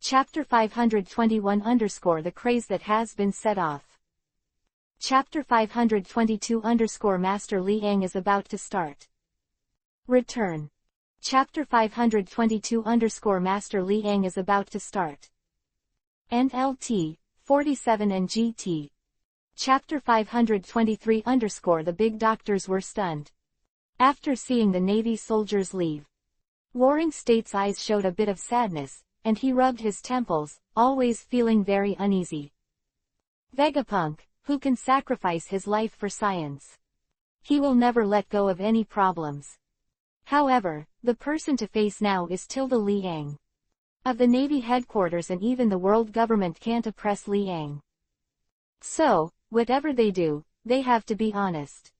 Chapter 521 _ The craze that has been set off. Chapter 522 _ Master Liang is about to start. Return. Chapter 522 _ Master Liang is about to start. NLT, 47 and GT. Chapter 523 _ The big doctors were stunned. After seeing the Navy soldiers leave, Warring State's eyes showed a bit of sadness, and he rubbed his temples, always feeling very uneasy. Vegapunk, who can sacrifice his life for science. He will never let go of any problems. However, the person to face now is Liang. Of the Navy headquarters and even the world government can't oppress Liang. So, whatever they do, they have to be honest.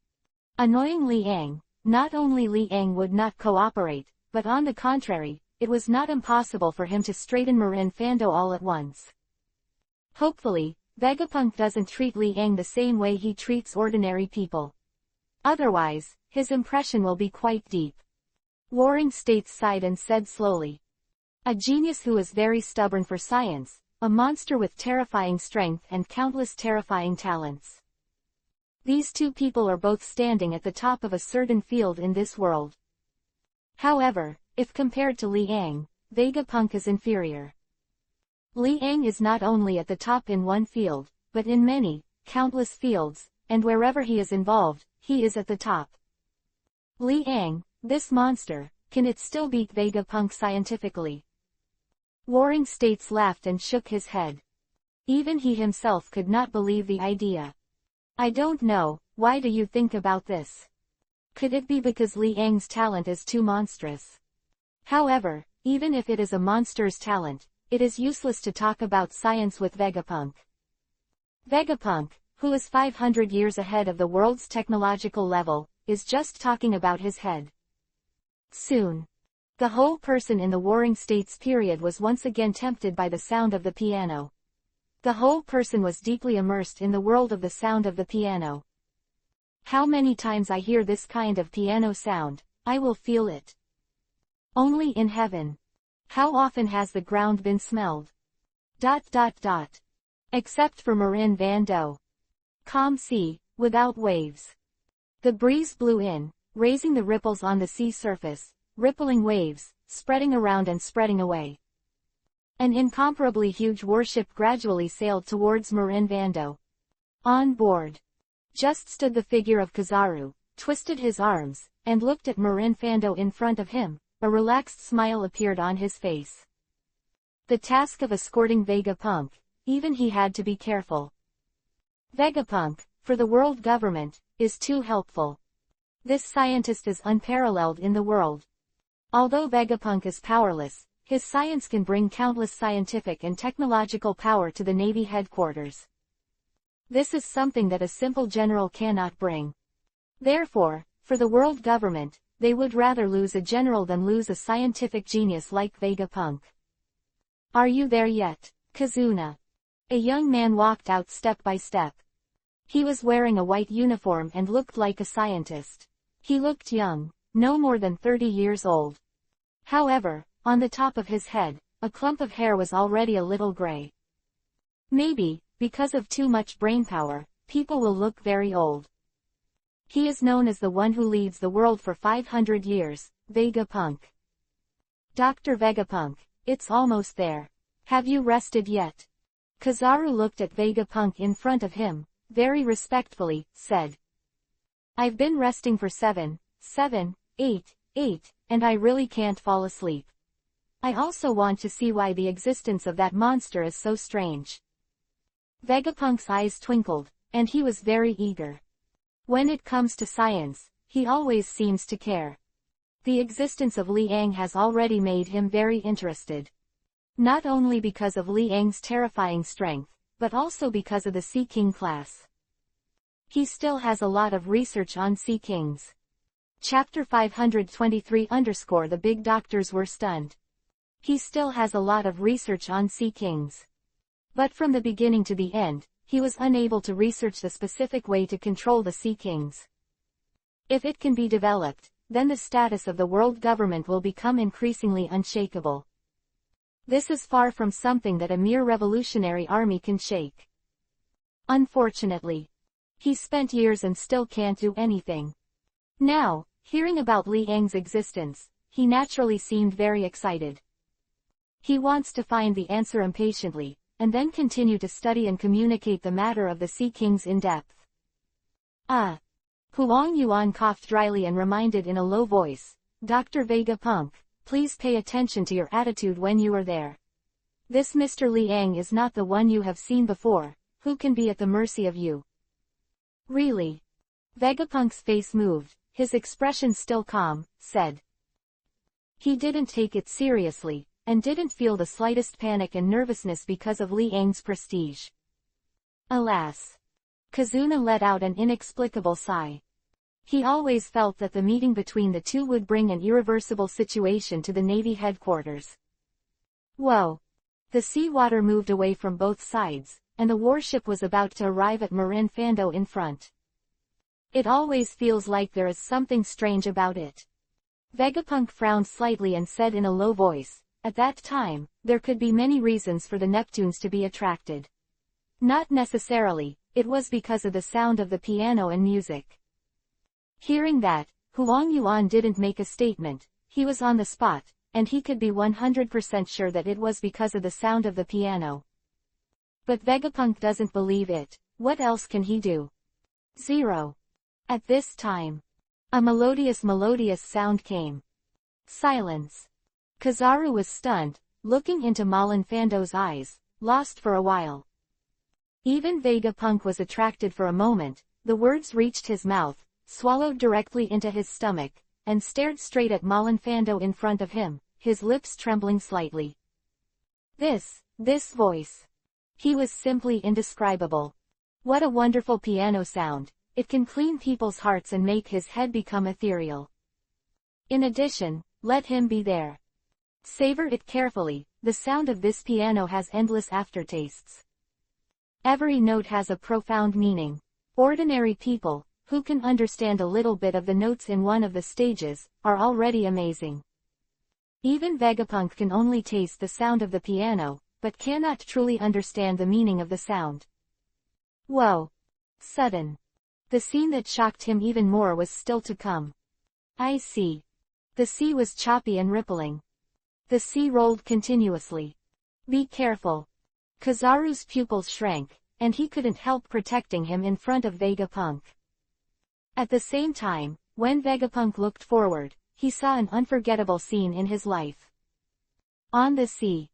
Annoying Liang, not only Liang would not cooperate, but on the contrary, it was not impossible for him to straighten Marin Fando all at once. Hopefully, Vegapunk doesn't treat Liang the same way he treats ordinary people. Otherwise, his impression will be quite deep. Warring States sighed and said slowly. A genius who is very stubborn for science, a monster with terrifying strength and countless terrifying talents. These two people are both standing at the top of a certain field in this world. However, if compared to Liang, Vegapunk is inferior. Liang is not only at the top in one field, but in many, countless fields, and wherever he is involved, he is at the top. Liang, this monster, can it still beat Vegapunk scientifically? Warring States laughed and shook his head. Even he himself could not believe the idea. I don't know, why do you think about this? Could it be because Liang's talent is too monstrous? However, even if it is a monster's talent, it is useless to talk about science with Vegapunk. Vegapunk, who is 500 years ahead of the world's technological level, is just talking about his head. Soon, the whole person in the Warring States period was once again tempted by the sound of the piano. The whole person was deeply immersed in the world of the sound of the piano. How many times I hear this kind of piano sound, I will feel it. Only in heaven. How often has the ground been smelled? ... Except for Marin Fando. Calm sea, without waves. The breeze blew in, raising the ripples on the sea surface, rippling waves, spreading around and spreading away. An incomparably huge warship gradually sailed towards Marin Fando. On board, just stood the figure of Kizaru, twisted his arms, and looked at Marin Fando in front of him. A relaxed smile appeared on his face. The task of escorting Vegapunk, even he had to be careful. Vegapunk, for the world government, is too helpful. This scientist is unparalleled in the world. Although Vegapunk is powerless, his science can bring countless scientific and technological power to the Navy headquarters. This is something that a simple general cannot bring. Therefore, for the world government, they would rather lose a general than lose a scientific genius like Vegapunk. Are you there yet, Kazuna? A young man walked out step by step. He was wearing a white uniform and looked like a scientist. He looked young, no more than 30 years old. However, on the top of his head, a clump of hair was already a little gray. Maybe, because of too much brainpower, people will look very old. He is known as the one who leads the world for 500 years, Vegapunk. Dr. Vegapunk, it's almost there. Have you rested yet? Kizaru looked at Vegapunk in front of him, very respectfully, said. I've been resting for 7, 8, and I really can't fall asleep. I also want to see why the existence of that monster is so strange. Vegapunk's eyes twinkled, and he was very eager. When it comes to science, he always seems to care. The existence of Liang has already made him very interested. Not only because of Liang's terrifying strength, but also because of the Sea King class. He still has a lot of research on Sea Kings. Chapter 523 _ The big doctors were stunned. He still has a lot of research on Sea Kings. But from the beginning to the end, he was unable to research the specific way to control the Sea Kings. If it can be developed, then the status of the world government will become increasingly unshakable. This is far from something that a mere revolutionary army can shake. Unfortunately, he spent years and still can't do anything. Now, hearing about Li Yang's existence, he naturally seemed very excited. He wants to find the answer impatiently, and then continue to study and communicate the matter of the Sea Kings in depth. Huang Yuan coughed dryly and reminded in a low voice, Dr. Vegapunk, please pay attention to your attitude when you are there. This Mr. Li Yang is not the one you have seen before, who can be at the mercy of you. Really? Vegapunk's face moved, his expression still calm, said. He didn't take it seriously, and didn't feel the slightest panic and nervousness because of Li Yang's prestige. Alas! Kazuna let out an inexplicable sigh. He always felt that the meeting between the two would bring an irreversible situation to the Navy headquarters. Whoa! The seawater moved away from both sides, and the warship was about to arrive at Marin Fando in front. It always feels like there is something strange about it. Vegapunk frowned slightly and said in a low voice, at that time, there could be many reasons for the Neptunes to be attracted. Not necessarily, it was because of the sound of the piano and music. Hearing that, Huang Yuan didn't make a statement, he was on the spot, and he could be 100% sure that it was because of the sound of the piano. But Vegapunk doesn't believe it. What else can he do? 0. At this time, a melodious sound came. Silence. Kizaru was stunned, looking into Malin Fando's eyes, lost for a while. Even Vegapunk was attracted for a moment. The words reached his mouth, swallowed directly into his stomach, and stared straight at Malin Fando in front of him, his lips trembling slightly. This voice. He was simply indescribable. What a wonderful piano sound, it can clean people's hearts and make his head become ethereal. In addition, let him be there. Savor it carefully, the sound of this piano has endless aftertastes. Every note has a profound meaning. Ordinary people, who can understand a little bit of the notes in one of the stages, are already amazing. Even Vegapunk can only taste the sound of the piano, but cannot truly understand the meaning of the sound. Whoa! Sudden. The scene that shocked him even more was still to come. I see. The sea was choppy and rippling. The sea rolled continuously. Be careful. Kizaru's pupils shrank, and he couldn't help protecting him in front of Vegapunk. At the same time, when Vegapunk looked forward, he saw an unforgettable scene in his life. On the sea.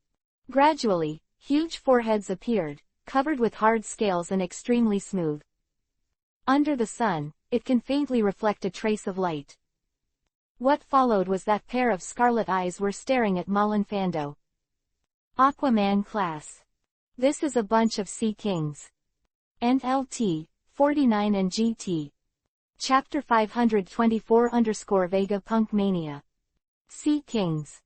Gradually, huge foreheads appeared, covered with hard scales and extremely smooth. Under the sun, it can faintly reflect a trace of light. What followed was that pair of scarlet eyes were staring at Malin Fando. Aquaman class. This is a bunch of Sea Kings. And LT, 49 and GT. Chapter 524-Vegapunk Mania. Sea Kings.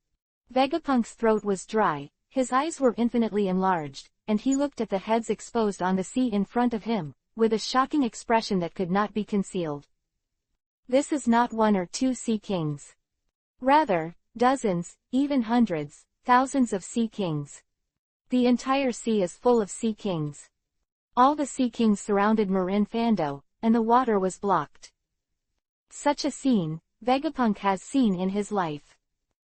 Vegapunk's throat was dry, his eyes were infinitely enlarged, and he looked at the heads exposed on the sea in front of him, with a shocking expression that could not be concealed. This is not one or two Sea Kings. Rather, dozens, even hundreds, thousands of Sea Kings. The entire sea is full of Sea Kings. All the Sea Kings surrounded Marin Fando, and the water was blocked. Such a scene, Vegapunk has seen in his life.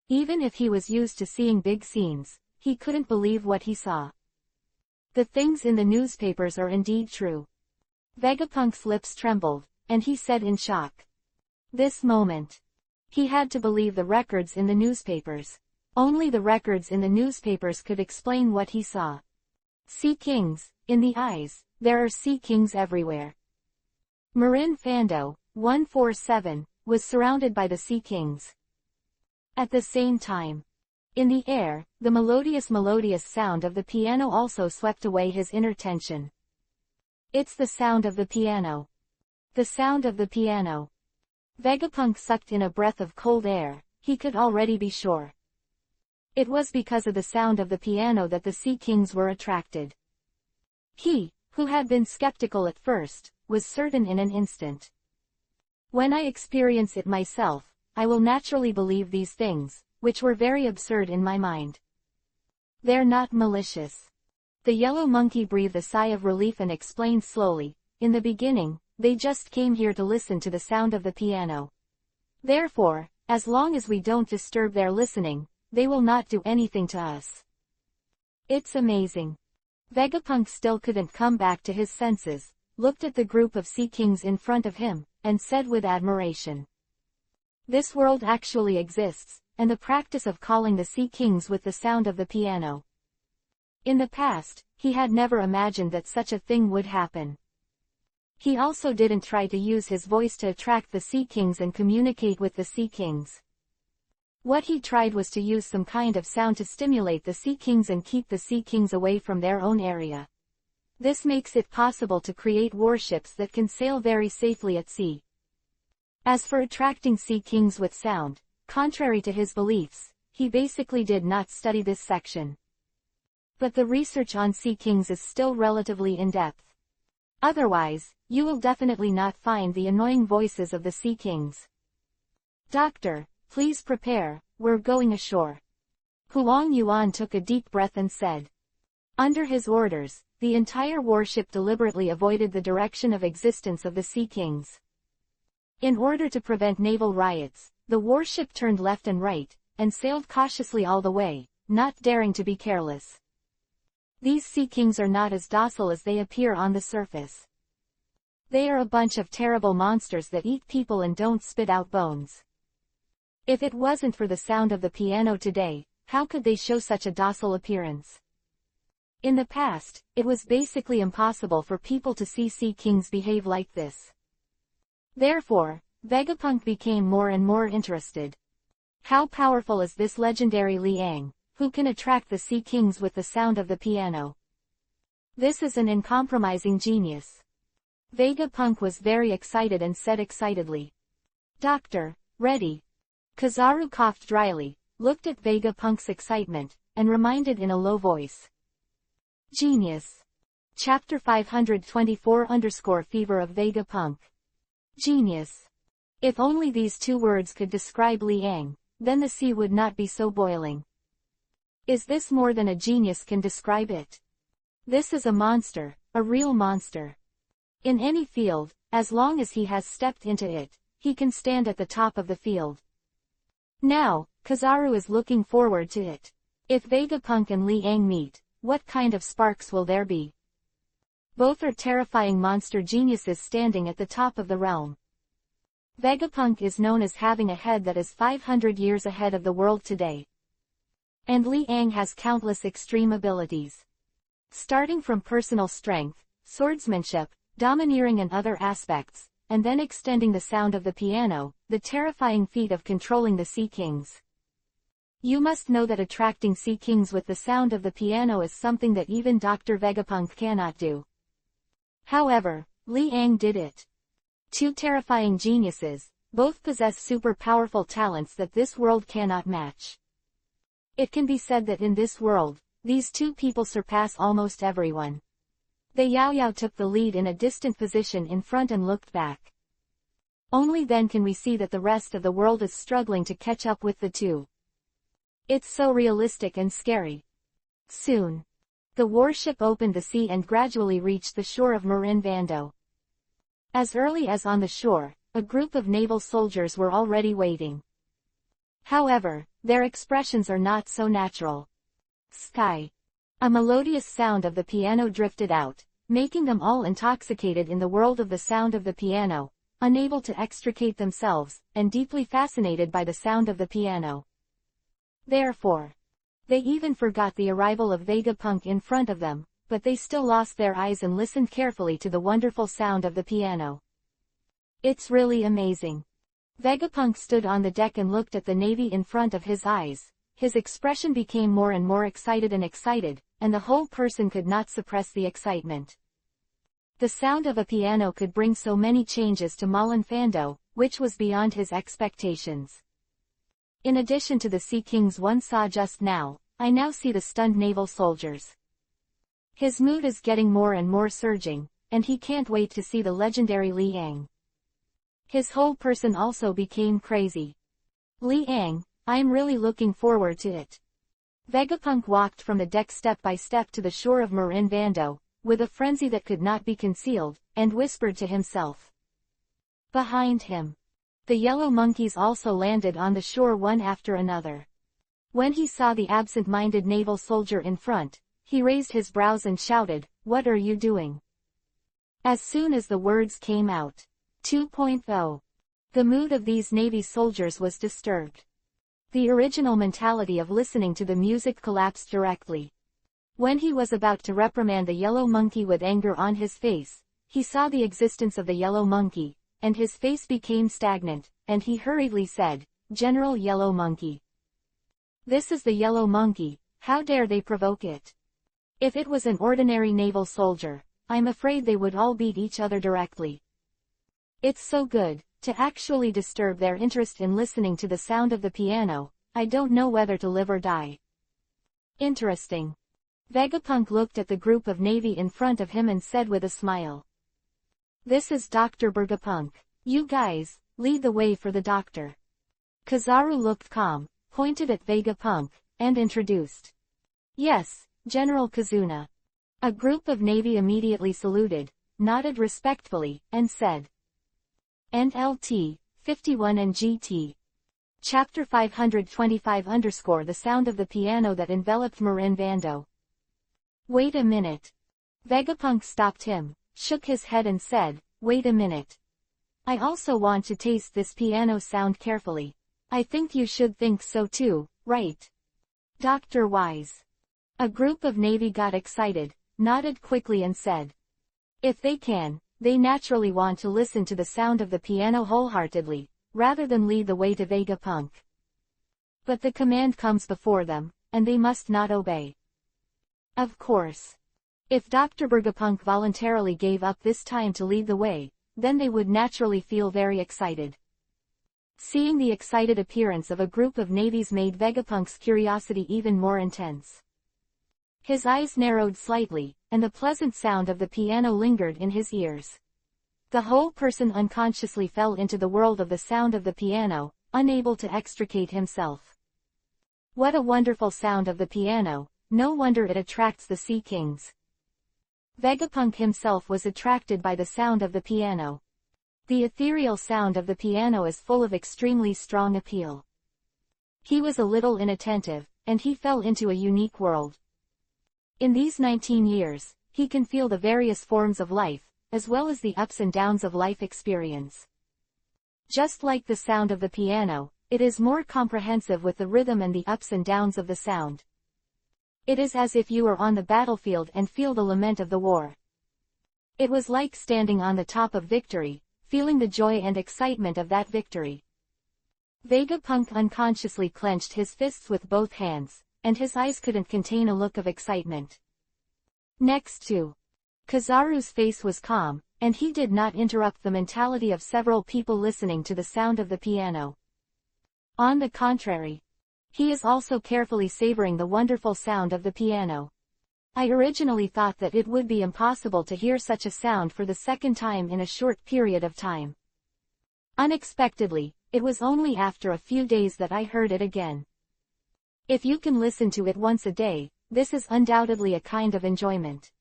Even if he was used to seeing big scenes, he couldn't believe what he saw. The things in the newspapers are indeed true. Vegapunk's lips trembled, and he said in shock. This moment. He had to believe the records in the newspapers. Only the records in the newspapers could explain what he saw. Sea Kings, in the eyes, there are Sea Kings everywhere. Marin Fando, 147, was surrounded by the Sea Kings. At the same time, in the air, the melodious sound of the piano also swept away his inner tension. It's the sound of the piano. The sound of the piano. Vegapunk sucked in a breath of cold air, he could already be sure. It was because of the sound of the piano that the Sea Kings were attracted. He, who had been skeptical at first, was certain in an instant. When I experience it myself, I will naturally believe these things, which were very absurd in my mind. They're not malicious. The yellow monkey breathed a sigh of relief and explained slowly, in the beginning, they just came here to listen to the sound of the piano. Therefore, as long as we don't disturb their listening, they will not do anything to us. It's amazing. Vegapunk still couldn't come back to his senses, looked at the group of sea kings in front of him, and said with admiration. This world actually exists, and the practice of calling the sea kings with the sound of the piano. In the past, he had never imagined that such a thing would happen. He also didn't try to use his voice to attract the sea kings and communicate with the sea kings. What he tried was to use some kind of sound to stimulate the sea kings and keep the sea kings away from their own area. This makes it possible to create warships that can sail very safely at sea. As for attracting sea kings with sound, contrary to his beliefs, he basically did not study this section. But the research on sea kings is still relatively in-depth. Otherwise, you will definitely not find the annoying voices of the sea kings. Doctor, please prepare, we're going ashore. Huang Yuan took a deep breath and said. Under his orders, the entire warship deliberately avoided the direction of existence of the sea kings. In order to prevent naval riots, the warship turned left and right, and sailed cautiously all the way, not daring to be careless. These sea kings are not as docile as they appear on the surface. They are a bunch of terrible monsters that eat people and don't spit out bones. If it wasn't for the sound of the piano today, how could they show such a docile appearance? In the past, it was basically impossible for people to see sea kings behave like this. Therefore, Vegapunk became more and more interested. How powerful is this legendary Liang, who can attract the sea kings with the sound of the piano? This is an uncompromising genius. Vegapunk was very excited and said excitedly. Doctor, ready. Kizaru coughed dryly, looked at Vegapunk's excitement, and reminded in a low voice. Genius. Chapter 524-Fever of Vegapunk. Genius. If only these two words could describe Liang, then the sea would not be so boiling. Is this more than a genius can describe it? This is a monster, a real monster. In any field, as long as he has stepped into it, he can stand at the top of the field. Now, Kizaru is looking forward to it. If Vegapunk and Liang meet, what kind of sparks will there be? Both are terrifying monster geniuses standing at the top of the realm. Vegapunk is known as having a head that is 500 years ahead of the world today. And Liang has countless extreme abilities. Starting from personal strength, swordsmanship, domineering and other aspects, and then extending the sound of the piano, the terrifying feat of controlling the sea kings. You must know that attracting sea kings with the sound of the piano is something that even Dr. Vegapunk cannot do. However, Liang did it. Two terrifying geniuses, both possess super powerful talents that this world cannot match. It can be said that in this world, these two people surpass almost everyone. The Yao Yao took the lead in a distant position in front and looked back. Only then can we see that the rest of the world is struggling to catch up with the two. It's so realistic and scary. Soon, the warship opened the sea and gradually reached the shore of Marin Vando. As early as on the shore, a group of naval soldiers were already waiting. However, their expressions are not so natural. Sky. A melodious sound of the piano drifted out, making them all intoxicated in the world of the sound of the piano, unable to extricate themselves, and deeply fascinated by the sound of the piano. Therefore, they even forgot the arrival of Vegapunk in front of them, but they still lost their eyes and listened carefully to the wonderful sound of the piano. It's really amazing. Vegapunk stood on the deck and looked at the navy in front of his eyes. His expression became more and more excited, and the whole person could not suppress the excitement. The sound of a piano could bring so many changes to Marin Vando, which was beyond his expectations. In addition to the sea kings one saw just now, I now see the stunned naval soldiers. His mood is getting more and more surging, and he can't wait to see the legendary Liang. His whole person also became crazy. Liang, I'm really looking forward to it. Vegapunk walked from the deck step by step to the shore of Marin Bando, with a frenzy that could not be concealed, and whispered to himself. Behind him. The yellow monkeys also landed on the shore one after another. When he saw the absent-minded naval soldier in front, he raised his brows and shouted, "What are you doing?" As soon as the words came out. 2.0. The mood of these Navy soldiers was disturbed. The original mentality of listening to the music collapsed directly. When he was about to reprimand the yellow monkey with anger on his face, he saw the existence of the yellow monkey, and his face became stagnant, and he hurriedly said, "General Yellow Monkey. This is the yellow monkey, how dare they provoke it? If it was an ordinary naval soldier, I'm afraid they would all beat each other directly. It's so good, to actually disturb their interest in listening to the sound of the piano, I don't know whether to live or die." Interesting. Vegapunk looked at the group of Navy in front of him and said with a smile. "This is Dr. Vegapunk. You guys, lead the way for the doctor." Kizaru looked calm, pointed at Vegapunk, and introduced. "Yes, General Kazuna." A group of Navy immediately saluted, nodded respectfully, and said. And LT, 51 and GT. Chapter 525 _ The sound of the piano that enveloped Marin Bando. "Wait a minute." Vegapunk stopped him, shook his head and said, "Wait a minute. I also want to taste this piano sound carefully. I think you should think so too, right? Dr. Wise?" A group of Navy got excited, nodded quickly and said. If they can, they naturally want to listen to the sound of the piano wholeheartedly, rather than lead the way to Vegapunk. But the command comes before them, and they must not obey. Of course. If Dr. Vegapunk voluntarily gave up this time to lead the way, then they would naturally feel very excited. Seeing the excited appearance of a group of navies made Vegapunk's curiosity even more intense. His eyes narrowed slightly, and the pleasant sound of the piano lingered in his ears. The whole person unconsciously fell into the world of the sound of the piano, unable to extricate himself. What a wonderful sound of the piano, no wonder it attracts the Sea Kings. Vegapunk himself was attracted by the sound of the piano. The ethereal sound of the piano is full of extremely strong appeal. He was a little inattentive, and he fell into a unique world. In these 19 years, he can feel the various forms of life, as well as the ups and downs of life experience. Just like the sound of the piano, it is more comprehensive with the rhythm and the ups and downs of the sound. It is as if you are on the battlefield and feel the lament of the war. It was like standing on the top of victory, feeling the joy and excitement of that victory. Vegapunk unconsciously clenched his fists with both hands, and his eyes couldn't contain a look of excitement. Next to Kizaru's face was calm, and he did not interrupt the mentality of several people listening to the sound of the piano. On the contrary, he is also carefully savoring the wonderful sound of the piano. I originally thought that it would be impossible to hear such a sound for the second time in a short period of time. Unexpectedly, it was only after a few days that I heard it again. If you can listen to it once a day, this is undoubtedly a kind of enjoyment.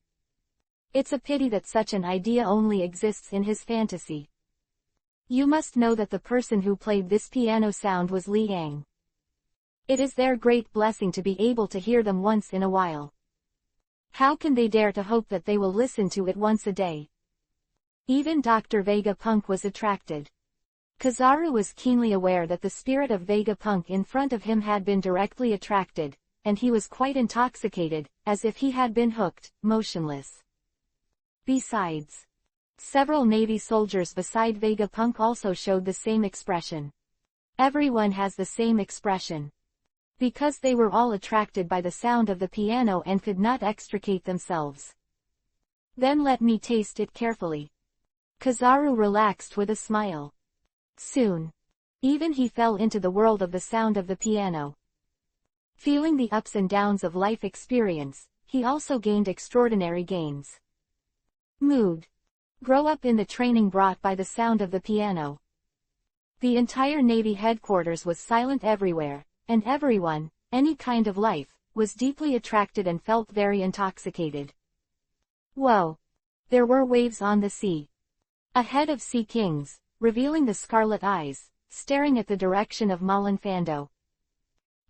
It's a pity that such an idea only exists in his fantasy. You must know that the person who played this piano sound was Li Yang. It is their great blessing to be able to hear them once in a while. How can they dare to hope that they will listen to it once a day? Even Dr. Vegapunk was attracted. Kizaru was keenly aware that the spirit of Vegapunk in front of him had been directly attracted, and he was quite intoxicated, as if he had been hooked, motionless. Besides, several Navy soldiers beside Vegapunk also showed the same expression. Everyone has the same expression. Because they were all attracted by the sound of the piano and could not extricate themselves. Then let me taste it carefully. Kizaru relaxed with a smile. Soon, even he fell into the world of the sound of the piano. Feeling the ups and downs of life experience, he also gained extraordinary gains. Mood. Grow up in the training brought by the sound of the piano. The entire Navy headquarters was silent everywhere, and everyone, any kind of life, was deeply attracted and felt very intoxicated. Whoa! There were waves on the sea. Ahead of sea kings, revealing the scarlet eyes, staring at the direction of Malin Fando.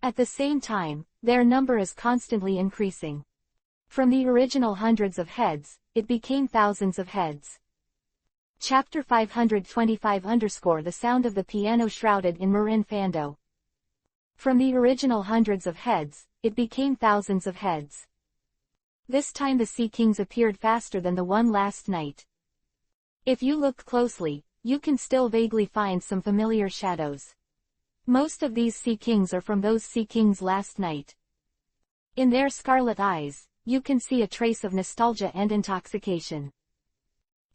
At the same time, their number is constantly increasing. From the original hundreds of heads, it became thousands of heads. Chapter 525 _ The sound of the piano shrouded in Marin Fando. From the original hundreds of heads, it became thousands of heads. This time the Sea Kings appeared faster than the one last night. If you look closely, you can still vaguely find some familiar shadows. Most of these Sea Kings are from those Sea Kings last night. In their scarlet eyes, you can see a trace of nostalgia and intoxication.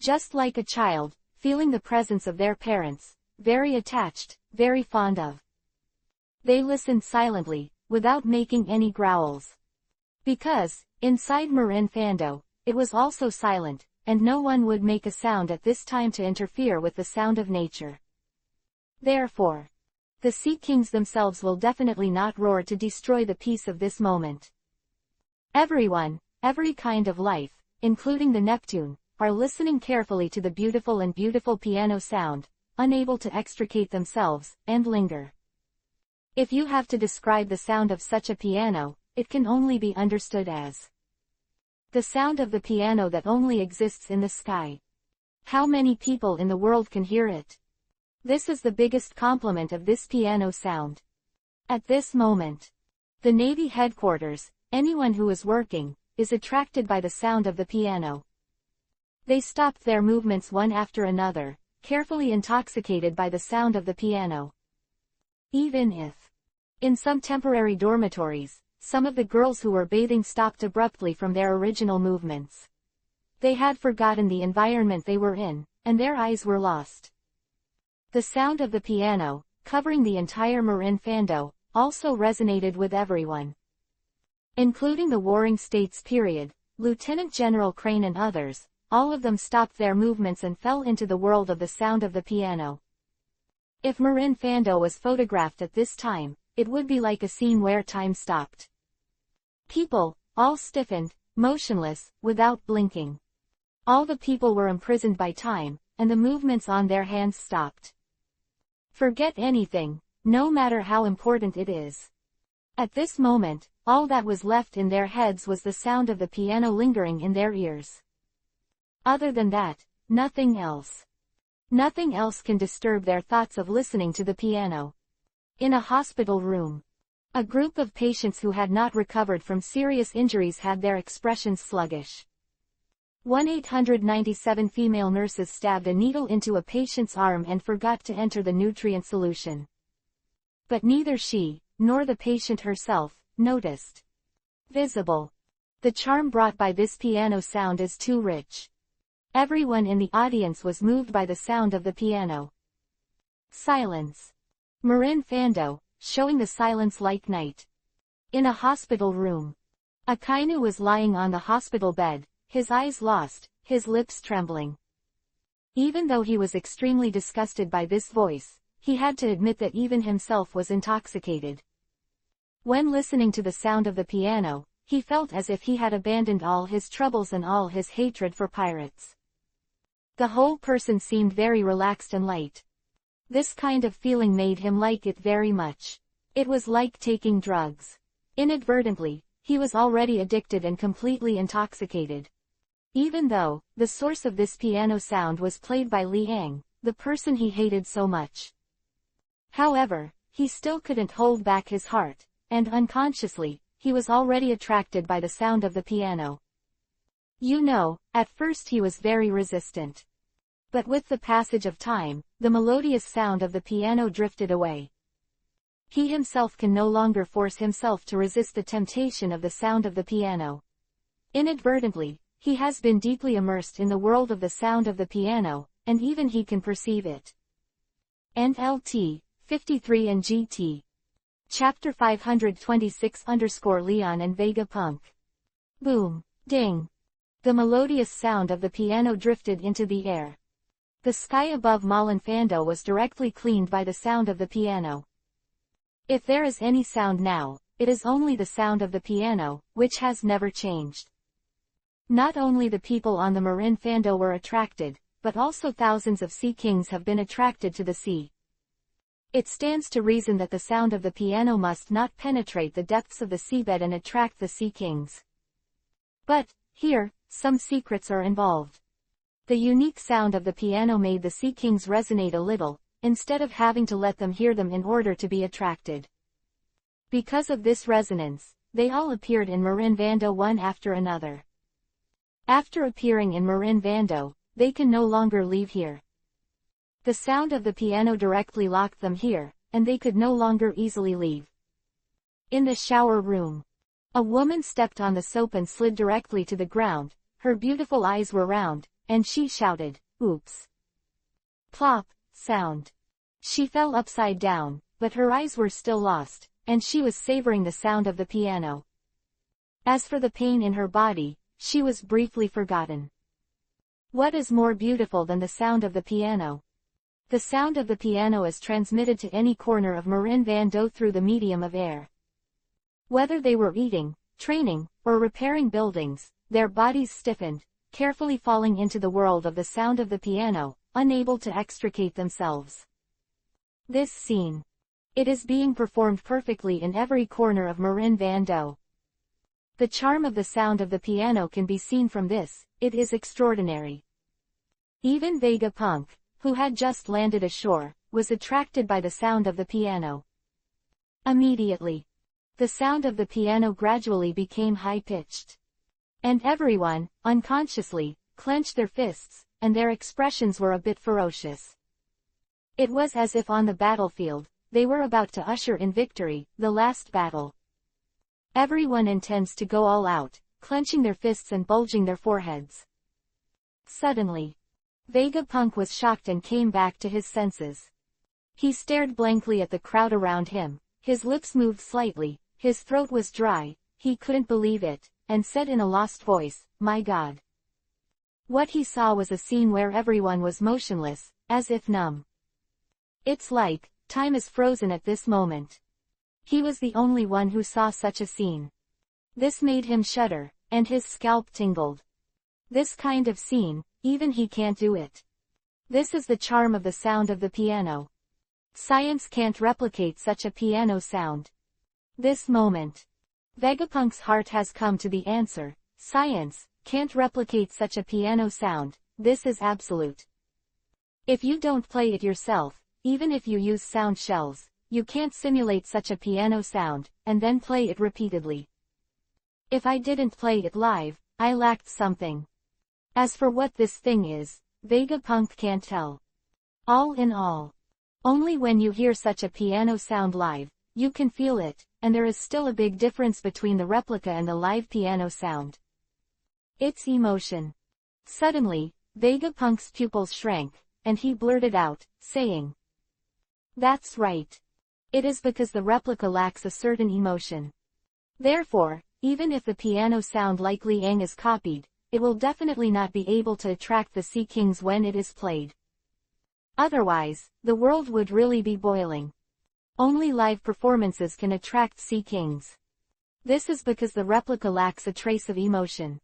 Just like a child, feeling the presence of their parents, very attached, very fond of. They listened silently, without making any growls. Because, inside Marin Fando, it was also silent, and no one would make a sound at this time to interfere with the sound of nature. Therefore, the Sea Kings themselves will definitely not roar to destroy the peace of this moment. Everyone, every kind of life, including the Neptune, are listening carefully to the beautiful piano sound, unable to extricate themselves, and linger. If you have to describe the sound of such a piano, it can only be understood as the sound of the piano that only exists in the sky. How many people in the world can hear it? This is the biggest compliment of this piano sound. At this moment, the Navy headquarters, anyone who is working, is attracted by the sound of the piano. They stopped their movements one after another, carefully intoxicated by the sound of the piano. Even if, in some temporary dormitories, some of the girls who were bathing stopped abruptly from their original movements. They had forgotten the environment they were in, and their eyes were lost. The sound of the piano, covering the entire Marin Fando, also resonated with everyone. Including the Warring States period, Lieutenant General Crane and others, all of them stopped their movements and fell into the world of the sound of the piano. If Marin Fando was photographed at this time, it would be like a scene where time stopped. People, all stiffened, motionless, without blinking. All the people were imprisoned by time, and the movements on their hands stopped. Forget anything, no matter how important it is. At this moment, all that was left in their heads was the sound of the piano lingering in their ears. Other than that, nothing else. Nothing else can disturb their thoughts of listening to the piano. In a hospital room, a group of patients who had not recovered from serious injuries had their expressions sluggish. 1-897 female nurses stabbed a needle into a patient's arm and forgot to enter the nutrient solution. But neither she, nor the patient herself, noticed. Visible. The charm brought by this piano sound is too rich. Everyone in the audience was moved by the sound of the piano. Silence. Marin Fando, showing the silence like night. In a hospital room. Akainu was lying on the hospital bed, his eyes lost, his lips trembling. Even though he was extremely disgusted by this voice, he had to admit that even himself was intoxicated. When listening to the sound of the piano, he felt as if he had abandoned all his troubles and all his hatred for pirates. The whole person seemed very relaxed and light. This kind of feeling made him like it very much. It was like taking drugs. Inadvertently, he was already addicted and completely intoxicated. Even though, the source of this piano sound was played by Liang, the person he hated so much. However, he still couldn't hold back his heart, and unconsciously, he was already attracted by the sound of the piano. You know, at first he was very resistant. But with the passage of time, the melodious sound of the piano drifted away. He himself can no longer force himself to resist the temptation of the sound of the piano. Inadvertently, he has been deeply immersed in the world of the sound of the piano, and even he can perceive it. NLT, 53 and GT. Chapter 526 _ Leon and Vega Punk. Boom. Ding. The melodious sound of the piano drifted into the air. The sky above Malin Fando was directly cleaned by the sound of the piano. If there is any sound now, it is only the sound of the piano, which has never changed. Not only the people on the Marin Fando were attracted, but also thousands of sea kings have been attracted to the sea. It stands to reason that the sound of the piano must not penetrate the depths of the seabed and attract the sea kings. But, here, some secrets are involved. The unique sound of the piano made the sea kings resonate a little, instead of having to let them hear them in order to be attracted. Because of this resonance, they all appeared in Marin Vando one after another. After appearing in Marin Vando, they can no longer leave here. The sound of the piano directly locked them here, and they could no longer easily leave. In the shower room, a woman stepped on the soap and slid directly to the ground. Her beautiful eyes were round, and she shouted, "Oops!" Plop, sound. She fell upside down, but her eyes were still lost, and she was savoring the sound of the piano. As for the pain in her body, she was briefly forgotten. What is more beautiful than the sound of the piano? The sound of the piano is transmitted to any corner of Marin Vando through the medium of air. Whether they were eating, training, or repairing buildings, their bodies stiffened, carefully falling into the world of the sound of the piano, unable to extricate themselves. This scene. It is being performed perfectly in every corner of Marin Vando. The charm of the sound of the piano can be seen from this, it is extraordinary. Even Vegapunk, who had just landed ashore, was attracted by the sound of the piano. Immediately, the sound of the piano gradually became high-pitched. And everyone, unconsciously, clenched their fists, and their expressions were a bit ferocious. It was as if on the battlefield, they were about to usher in victory, the last battle. Everyone intends to go all out, clenching their fists and bulging their foreheads. Suddenly, Vegapunk was shocked and came back to his senses. He stared blankly at the crowd around him, his lips moved slightly, his throat was dry, he couldn't believe it, and said in a lost voice, "My God." What he saw was a scene where everyone was motionless, as if numb. It's like, time is frozen at this moment. He was the only one who saw such a scene. This made him shudder, and his scalp tingled. This kind of scene, even he can't do it. This is the charm of the sound of the piano. Science can't replicate such a piano sound. This moment, Vegapunk's heart has come to the answer. Science can't replicate such a piano sound, this is absolute. If you don't play it yourself, even if you use sound shells, you can't simulate such a piano sound, and then play it repeatedly. If I didn't play it live, I lacked something. As for what this thing is, Vegapunk can't tell. All in all, only when you hear such a piano sound live, you can feel it, and there is still a big difference between the replica and the live piano sound. It's emotion. Suddenly, Vegapunk's pupils shrank, and he blurted out, saying, "That's right. It is because the replica lacks a certain emotion. Therefore, even if the piano sound like Liang is copied, it will definitely not be able to attract the Sea Kings when it is played. Otherwise, the world would really be boiling. Only live performances can attract Sea Kings. This is because the replica lacks a trace of emotion."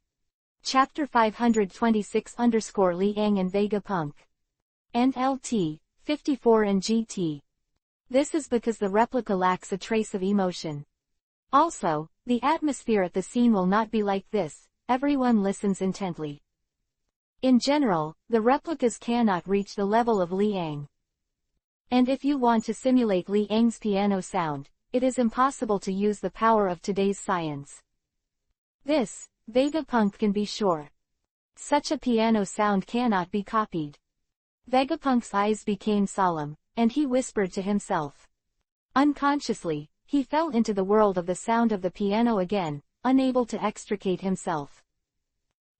Chapter 526_Liang and Vegapunk. And LT, 54 and GT. This is because the replica lacks a trace of emotion. Also, the atmosphere at the scene will not be like this, everyone listens intently. In general, the replicas cannot reach the level of Liang. And if you want to simulate Liang's piano sound, it is impossible to use the power of today's science. This, Vegapunk can be sure. Such a piano sound cannot be copied. Vegapunk's eyes became solemn, and he whispered to himself. Unconsciously, he fell into the world of the sound of the piano again, unable to extricate himself.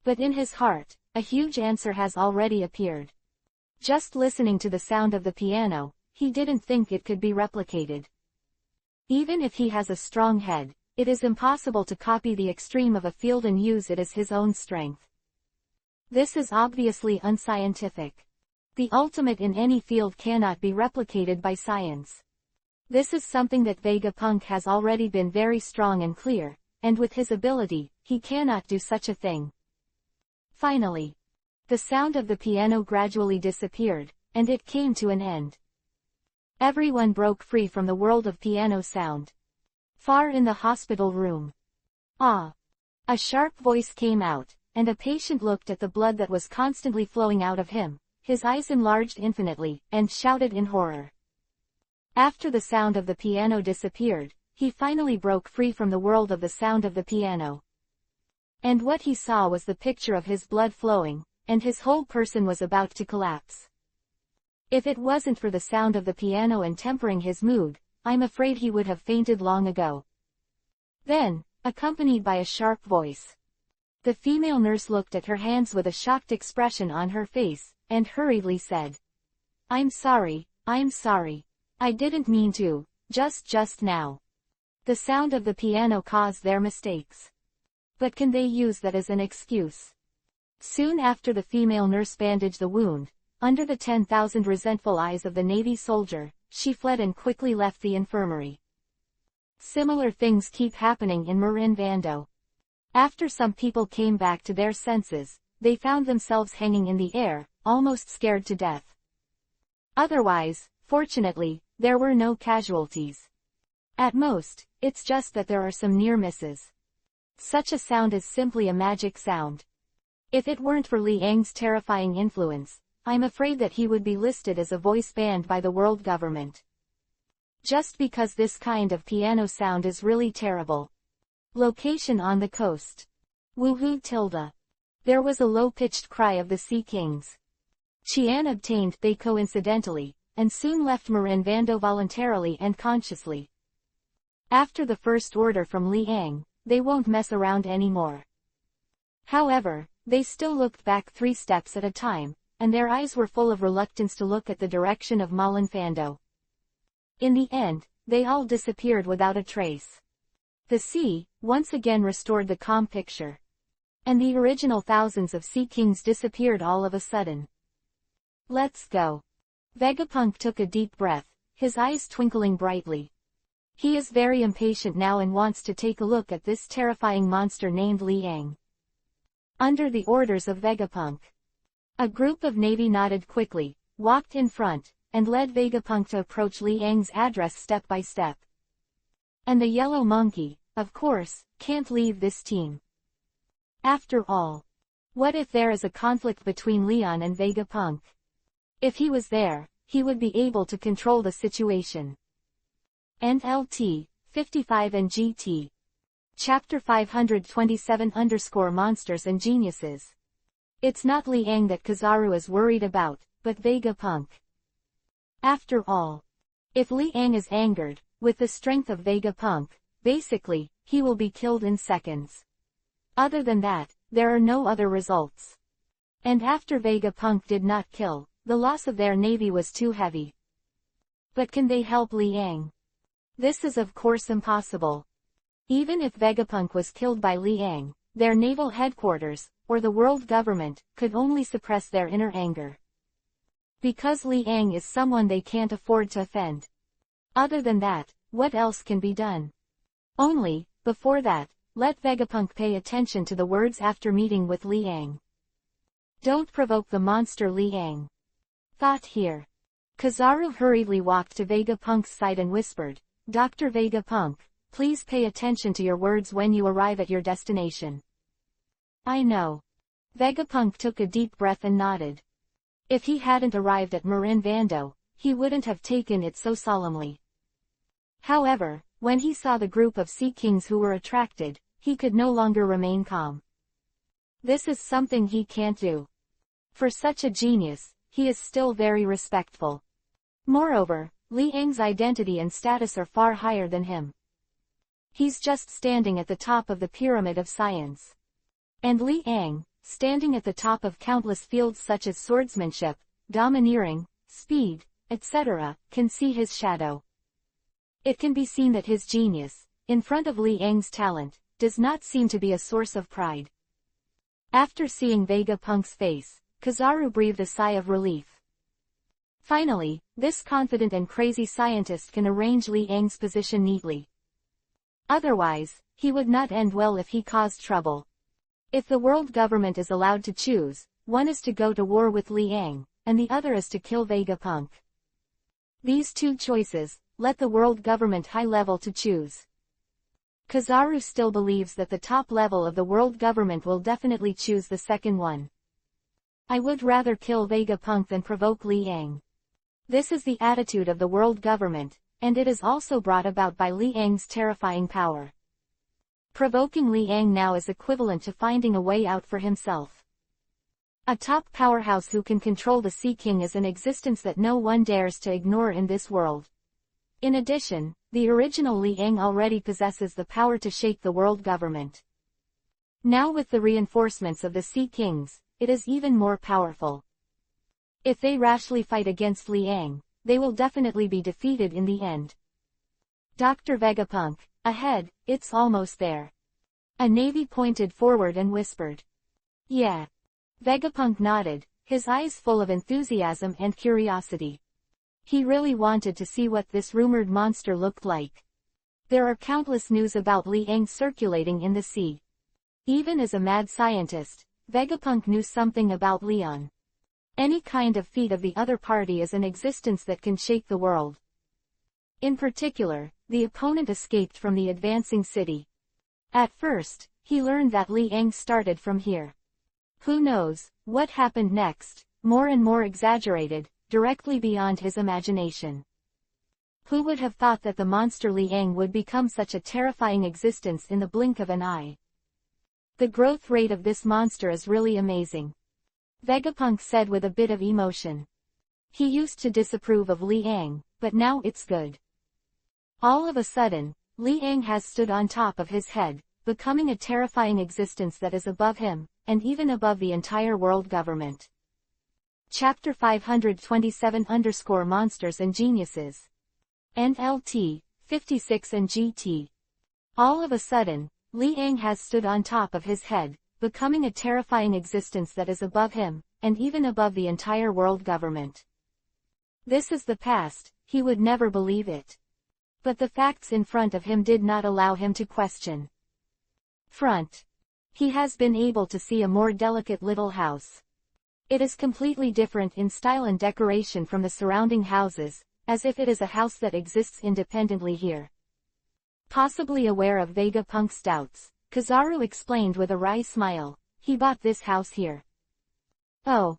But in his heart, a huge answer has already appeared. Just listening to the sound of the piano, he didn't think it could be replicated. Even if he has a strong head, it is impossible to copy the extreme of a field and use it as his own strength. This is obviously unscientific. The ultimate in any field cannot be replicated by science. This is something that Vegapunk has already been very strong and clear, and with his ability, he cannot do such a thing. Finally, the sound of the piano gradually disappeared, and it came to an end. Everyone broke free from the world of piano sound. Far in the hospital room. Ah! A sharp voice came out, and a patient looked at the blood that was constantly flowing out of him, his eyes enlarged infinitely, and shouted in horror. After the sound of the piano disappeared, he finally broke free from the world of the sound of the piano. And what he saw was the picture of his blood flowing, and his whole person was about to collapse. If it wasn't for the sound of the piano and tempering his mood, I'm afraid he would have fainted long ago. Then, accompanied by a sharp voice, the female nurse looked at her hands with a shocked expression on her face, and hurriedly said, I'm sorry, I didn't mean to, just now. The sound of the piano caused their mistakes. But can they use that as an excuse? Soon after the female nurse bandaged the wound, under the 10,000 resentful eyes of the Navy soldier, she fled and quickly left the infirmary. Similar things keep happening in Marin Vando. After some people came back to their senses, they found themselves hanging in the air, almost scared to death. Otherwise, fortunately, there were no casualties. At most, it's just that there are some near misses. Such a sound is simply a magic sound. If it weren't for Liang's terrifying influence, I'm afraid that he would be listed as a voice banned by the world government. Just because this kind of piano sound is really terrible. Location on the coast. Woohoo tilde. There was a low-pitched cry of the Sea Kings. Qian obtained they coincidentally, and soon left Marin Vando voluntarily and consciously. After the first order from Liang, they won't mess around anymore. However, they still looked back 3 steps at a time, and their eyes were full of reluctance to look at the direction of Malin Fando. In the end, they all disappeared without a trace. The sea, once again restored the calm picture. And the original thousands of Sea Kings disappeared all of a sudden. Let's go. Vegapunk took a deep breath, his eyes twinkling brightly. He is very impatient now and wants to take a look at this terrifying monster named Liang. Under the orders of Vegapunk, a group of Navy nodded quickly, walked in front, and led Vegapunk to approach Liang's address step by step. And the yellow monkey, of course, can't leave this team. After all, what if there is a conflict between Leon and Vegapunk? If he was there, he would be able to control the situation. NLT, 55 and GT. Chapter 527-Monsters and Geniuses. It's not Liang that Kizaru is worried about, but Vegapunk. After all, if Liang is angered, with the strength of Vegapunk, basically, he will be killed in seconds. Other than that, there are no other results. And after Vegapunk did not kill, the loss of their navy was too heavy. But can they help Liang? This is of course impossible. Even if Vegapunk was killed by Liang, their naval headquarters, or the world government, could only suppress their inner anger. Because Liang is someone they can't afford to offend. Other than that, what else can be done? Only, before that, let Vegapunk pay attention to the words after meeting with Liang. Don't provoke the monster Liang. Thought here. Kizaru hurriedly walked to Vegapunk's side and whispered, Dr. Vegapunk, please pay attention to your words when you arrive at your destination. I know. Vegapunk took a deep breath and nodded. If he hadn't arrived at Marin Vando, he wouldn't have taken it so solemnly. However, when he saw the group of Sea Kings who were attracted, he could no longer remain calm. This is something he can't do. For such a genius, he is still very respectful. Moreover, Liang's identity and status are far higher than him. He's just standing at the top of the pyramid of science. And Liang, standing at the top of countless fields such as swordsmanship, domineering, speed, etc., can see his shadow. It can be seen that his genius, in front of Liang's talent, does not seem to be a source of pride. After seeing Vegapunk's face, Kizaru breathed a sigh of relief. Finally, this confident and crazy scientist can arrange Li Yang's position neatly. Otherwise, he would not end well if he caused trouble. If the world government is allowed to choose, one is to go to war with Li Yang, and the other is to kill Vegapunk. These two choices, let the world government high level to choose. Kizaru still believes that the top level of the world government will definitely choose the second one. I would rather kill Vegapunk than provoke Li Yang. This is the attitude of the world government, and it is also brought about by Li Yang's terrifying power. Provoking Li Yang now is equivalent to finding a way out for himself. A top powerhouse who can control the Sea King is an existence that no one dares to ignore in this world. In addition, the original Li Yang already possesses the power to shake the world government. Now with the reinforcements of the Sea Kings, it is even more powerful. If they rashly fight against Li Yang, they will definitely be defeated in the end. Dr. Vegapunk, ahead, it's almost there. A navy pointed forward and whispered. Yeah. Vegapunk nodded, his eyes full of enthusiasm and curiosity. He really wanted to see what this rumored monster looked like. There are countless news about Li Yang circulating in the sea. Even as a mad scientist, Vegapunk knew something about Leon. Any kind of feat of the other party is an existence that can shake the world. In particular, the opponent escaped from the advancing city. At first, he learned that Li Yang started from here. Who knows what happened next, more and more exaggerated, directly beyond his imagination. Who would have thought that the monster Li Yang would become such a terrifying existence in the blink of an eye? The growth rate of this monster is really amazing. Vegapunk said with a bit of emotion. He used to disapprove of Li Yang, but now it's good. All of a sudden, Li Yang has stood on top of his head, becoming a terrifying existence that is above him, and even above the entire world government. Chapter 527 Monsters and Geniuses. NLT, 56 and GT. All of a sudden, Li Yang has stood on top of his head, becoming a terrifying existence that is above him, and even above the entire world government. This is the past, he would never believe it. But the facts in front of him did not allow him to question. Front. He has been able to see a more delicate little house. It is completely different in style and decoration from the surrounding houses, as if it is a house that exists independently here. Possibly aware of Vegapunk's doubts, Kizaru explained with a wry smile, he bought this house here. Oh.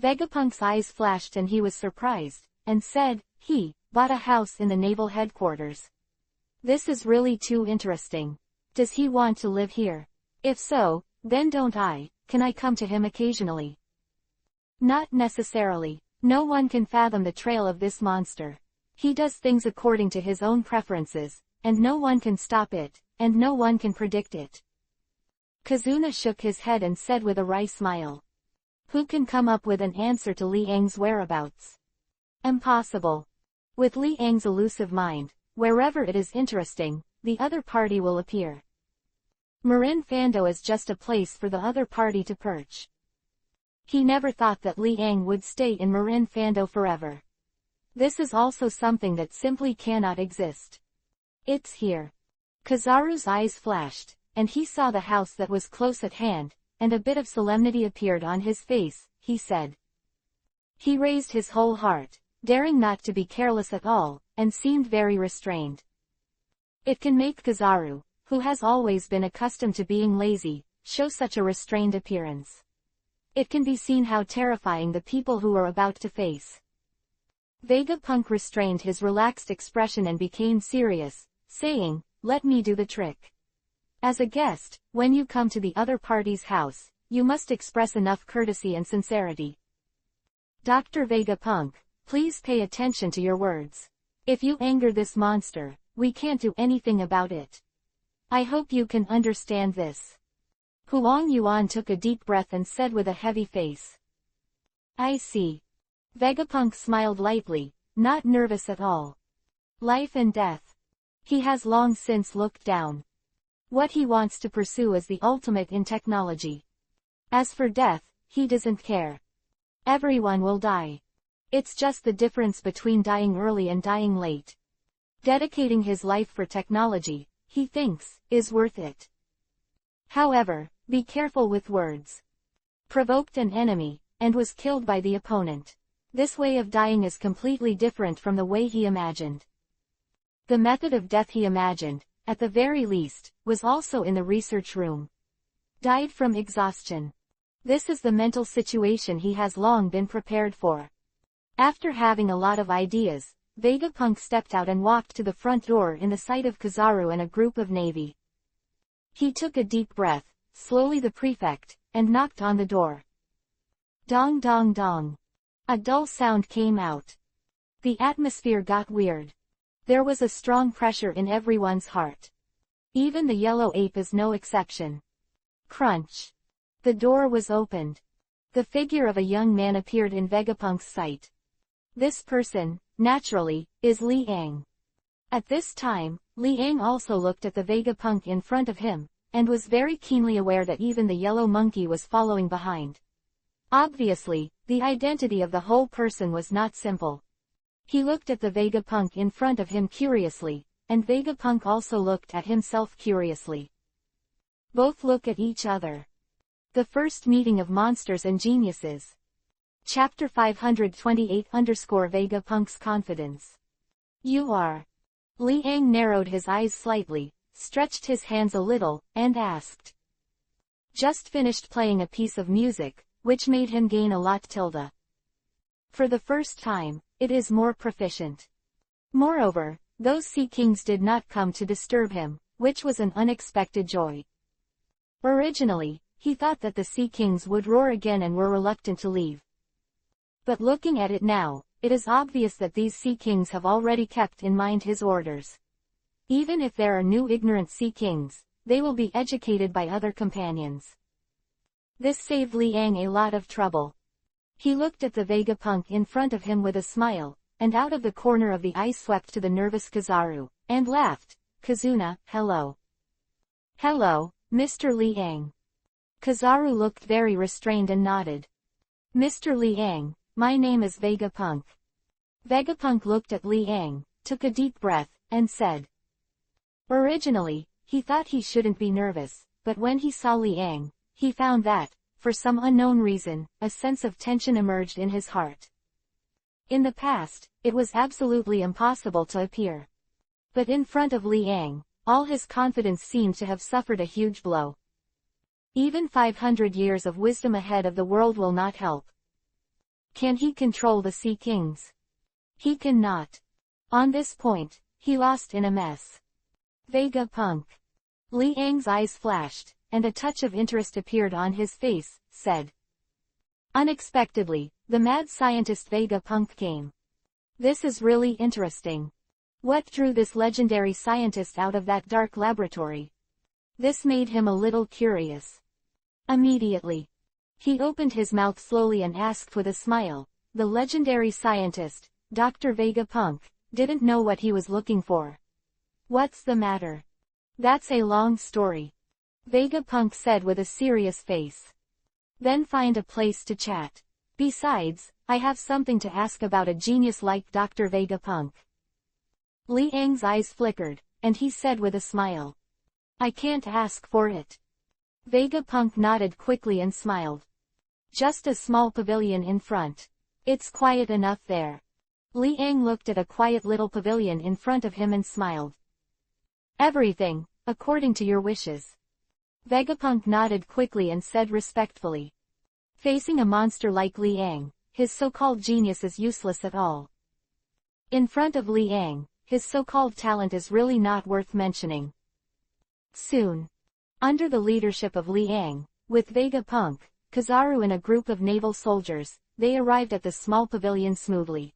Vegapunk's eyes flashed and he was surprised, and said, he bought a house in the naval headquarters. This is really too interesting. Does he want to live here? If so, then don't I, can I come to him occasionally? Not necessarily. No one can fathom the trail of this monster. He does things according to his own preferences, and no one can stop it, and no one can predict it. Kazuna shook his head and said with a wry smile. Who can come up with an answer to Li Yang's whereabouts? Impossible. With Li Yang's elusive mind, wherever it is interesting, the other party will appear. Marin Fando is just a place for the other party to perch. He never thought that Li Yang would stay in Marin Fando forever. This is also something that simply cannot exist. It's here. Kizaru's eyes flashed, and he saw the house that was close at hand, and a bit of solemnity appeared on his face, he said. He raised his whole heart, daring not to be careless at all, and seemed very restrained. It can make Kizaru, who has always been accustomed to being lazy, show such a restrained appearance. It can be seen how terrifying the people who are about to face. Vegapunk restrained his relaxed expression and became serious, saying, let me do the trick. As a guest, when you come to the other party's house, you must express enough courtesy and sincerity. Dr. Vegapunk, please pay attention to your words. If you anger this monster, we can't do anything about it. I hope you can understand this. Huang Yuan took a deep breath and said with a heavy face. I see. Vegapunk smiled lightly, not nervous at all. Life and death. He has long since looked down. What he wants to pursue is the ultimate in technology. As for death, he doesn't care. Everyone will die. It's just the difference between dying early and dying late. Dedicating his life for technology, he thinks, is worth it. However, be careful with words. Provoked an enemy, and was killed by the opponent. This way of dying is completely different from the way he imagined. The method of death he imagined, at the very least, was also in the research room. Died from exhaustion. This is the mental situation he has long been prepared for. After having a lot of ideas, Vegapunk stepped out and walked to the front door in the sight of Kizaru and a group of navy. He took a deep breath, slowly the prefect, and knocked on the door. Dong dong dong. A dull sound came out. The atmosphere got weird. There was a strong pressure in everyone's heart. Even the yellow ape is no exception. Crunch. The door was opened. The figure of a young man appeared in Vegapunk's sight. This person, naturally, is Li Ang. At this time, Li Ang also looked at the Vegapunk in front of him, and was very keenly aware that even the yellow monkey was following behind. Obviously, the identity of the whole person was not simple. He looked at the Vegapunk in front of him curiously, and Vegapunk also looked at himself curiously. Both look at each other. The first meeting of monsters and geniuses. Chapter 528-Vegapunk's confidence. You are. Li Ang narrowed his eyes slightly, stretched his hands a little, and asked. Just finished playing a piece of music, which made him gain a lot tilde. For the first time, it is more proficient. Moreover, those sea kings did not come to disturb him, which was an unexpected joy. Originally, he thought that the sea kings would roar again and were reluctant to leave. But looking at it now, it is obvious that these sea kings have already kept in mind his orders. Even if there are new ignorant sea kings, they will be educated by other companions. This saved Li Ang a lot of trouble. He looked at the Vegapunk in front of him with a smile, and out of the corner of the eye swept to the nervous Kizaru, and laughed. Kazuna, hello. Hello, Mr. Li Ang. Kizaru looked very restrained and nodded. Mr. Li Ang, my name is Vegapunk. Vegapunk looked at Li Ang, took a deep breath, and said. Originally, he thought he shouldn't be nervous, but when he saw Li Ang, he found that, for some unknown reason, a sense of tension emerged in his heart. In the past, it was absolutely impossible to appear. But in front of Li Ang, all his confidence seemed to have suffered a huge blow. Even 500 years of wisdom ahead of the world will not help. Can he control the Sea Kings? He cannot. On this point, he lost in a mess. Vegapunk. Li Ang's eyes flashed, and a touch of interest appeared on his face, said. Unexpectedly, the mad scientist Vegapunk came. This is really interesting. What drew this legendary scientist out of that dark laboratory? This made him a little curious. Immediately, he opened his mouth slowly and asked with a smile. The legendary scientist, Dr. Vegapunk, didn't know what he was looking for. What's the matter? That's a long story. Vegapunk said with a serious face. Then find a place to chat. Besides, I have something to ask about a genius like Dr. Vegapunk. Li Ang's eyes flickered, and he said with a smile. I can't ask for it. Vegapunk nodded quickly and smiled. Just a small pavilion in front. It's quiet enough there. Li Ang looked at a quiet little pavilion in front of him and smiled. Everything, according to your wishes. Vegapunk nodded quickly and said respectfully. Facing a monster like Li Ang, his so-called genius is useless at all. In front of Li Ang, his so-called talent is really not worth mentioning. Soon, under the leadership of Li Ang, with Vegapunk, Kizaru and a group of naval soldiers, they arrived at the small pavilion smoothly.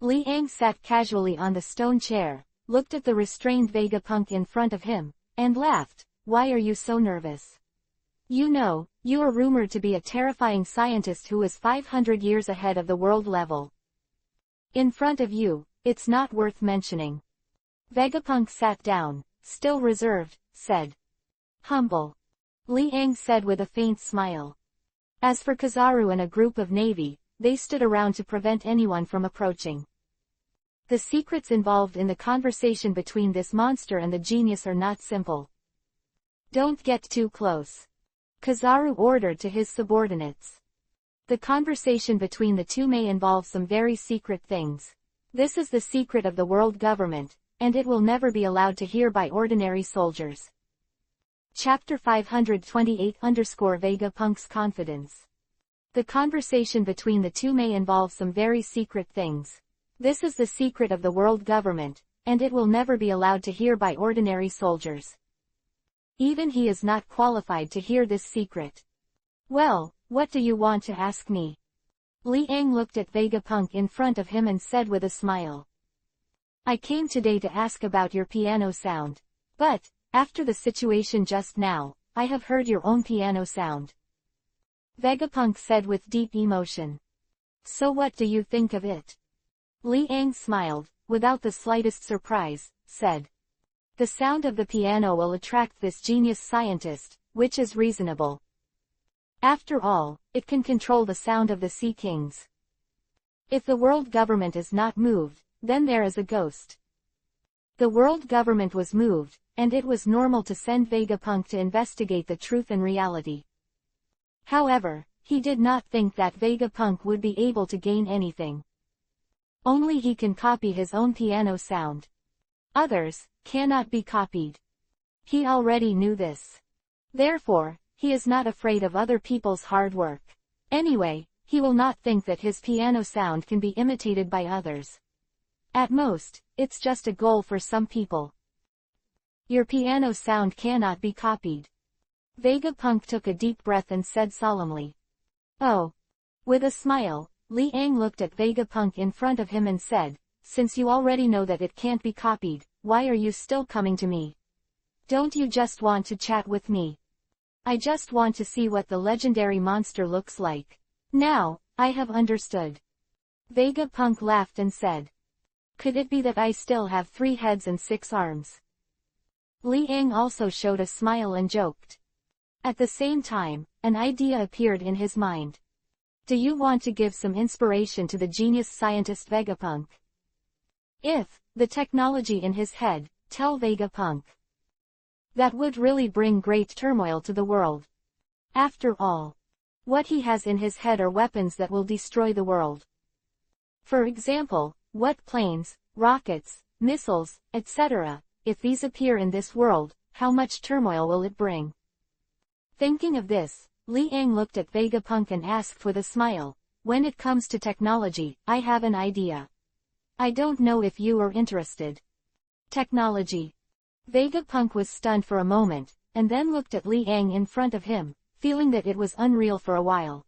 Li Ang sat casually on the stone chair, looked at the restrained Vegapunk in front of him, and laughed. Why are you so nervous? You know, you are rumored to be a terrifying scientist who is 500 years ahead of the world level. In front of you, it's not worth mentioning. Vegapunk sat down, still reserved, said. Humble. Li Ang said with a faint smile. As for Kizaru and a group of navy, they stood around to prevent anyone from approaching. The secrets involved in the conversation between this monster and the genius are not simple. Don't get too close, Kizaru ordered to his subordinates. The conversation between the two may involve some very secret things. This is the secret of the world government, and it will never be allowed to hear by ordinary soldiers. Chapter 528-Vegapunk's confidence. The conversation between the two may involve some very secret things. This is the secret of the world government, and it will never be allowed to hear by ordinary soldiers. Even he is not qualified to hear this secret. Well, what do you want to ask me? Liang looked at Vegapunk in front of him and said with a smile. I came today to ask about your piano sound. But, after the situation just now, I have heard your own piano sound. Vegapunk said with deep emotion. So what do you think of it? Liang smiled, without the slightest surprise, said. The sound of the piano will attract this genius scientist, which is reasonable. After all, it can control the sound of the Sea Kings. If the world government is not moved, then there is a ghost. The world government was moved, and it was normal to send Vegapunk to investigate the truth and reality. However, he did not think that Vegapunk would be able to gain anything. Only he can copy his own piano sound. Others cannot be copied. He already knew this. Therefore, he is not afraid of other people's hard work. Anyway, he will not think that his piano sound can be imitated by others. At most, it's just a goal for some people. Your piano sound cannot be copied. Vegapunk took a deep breath and said solemnly. Oh. With a smile, Liang looked at Vegapunk in front of him and said, since you already know that it can't be copied, why are you still coming to me? Don't you just want to chat with me? I just want to see what the legendary monster looks like. Now, I have understood. Vegapunk laughed and said. Could it be that I still have 3 heads and 6 arms? Liang also showed a smile and joked. At the same time, an idea appeared in his mind. Do you want to give some inspiration to the genius scientist Vegapunk? If, the technology in his head, tell Vegapunk. That would really bring great turmoil to the world. After all, what he has in his head are weapons that will destroy the world. For example, what planes, rockets, missiles, etc., if these appear in this world, how much turmoil will it bring? Thinking of this, Liang looked at Vegapunk and asked with a smile, when it comes to technology, I have an idea. I don't know if you are interested. Technology. Vegapunk was stunned for a moment, and then looked at Liang in front of him, feeling that it was unreal for a while.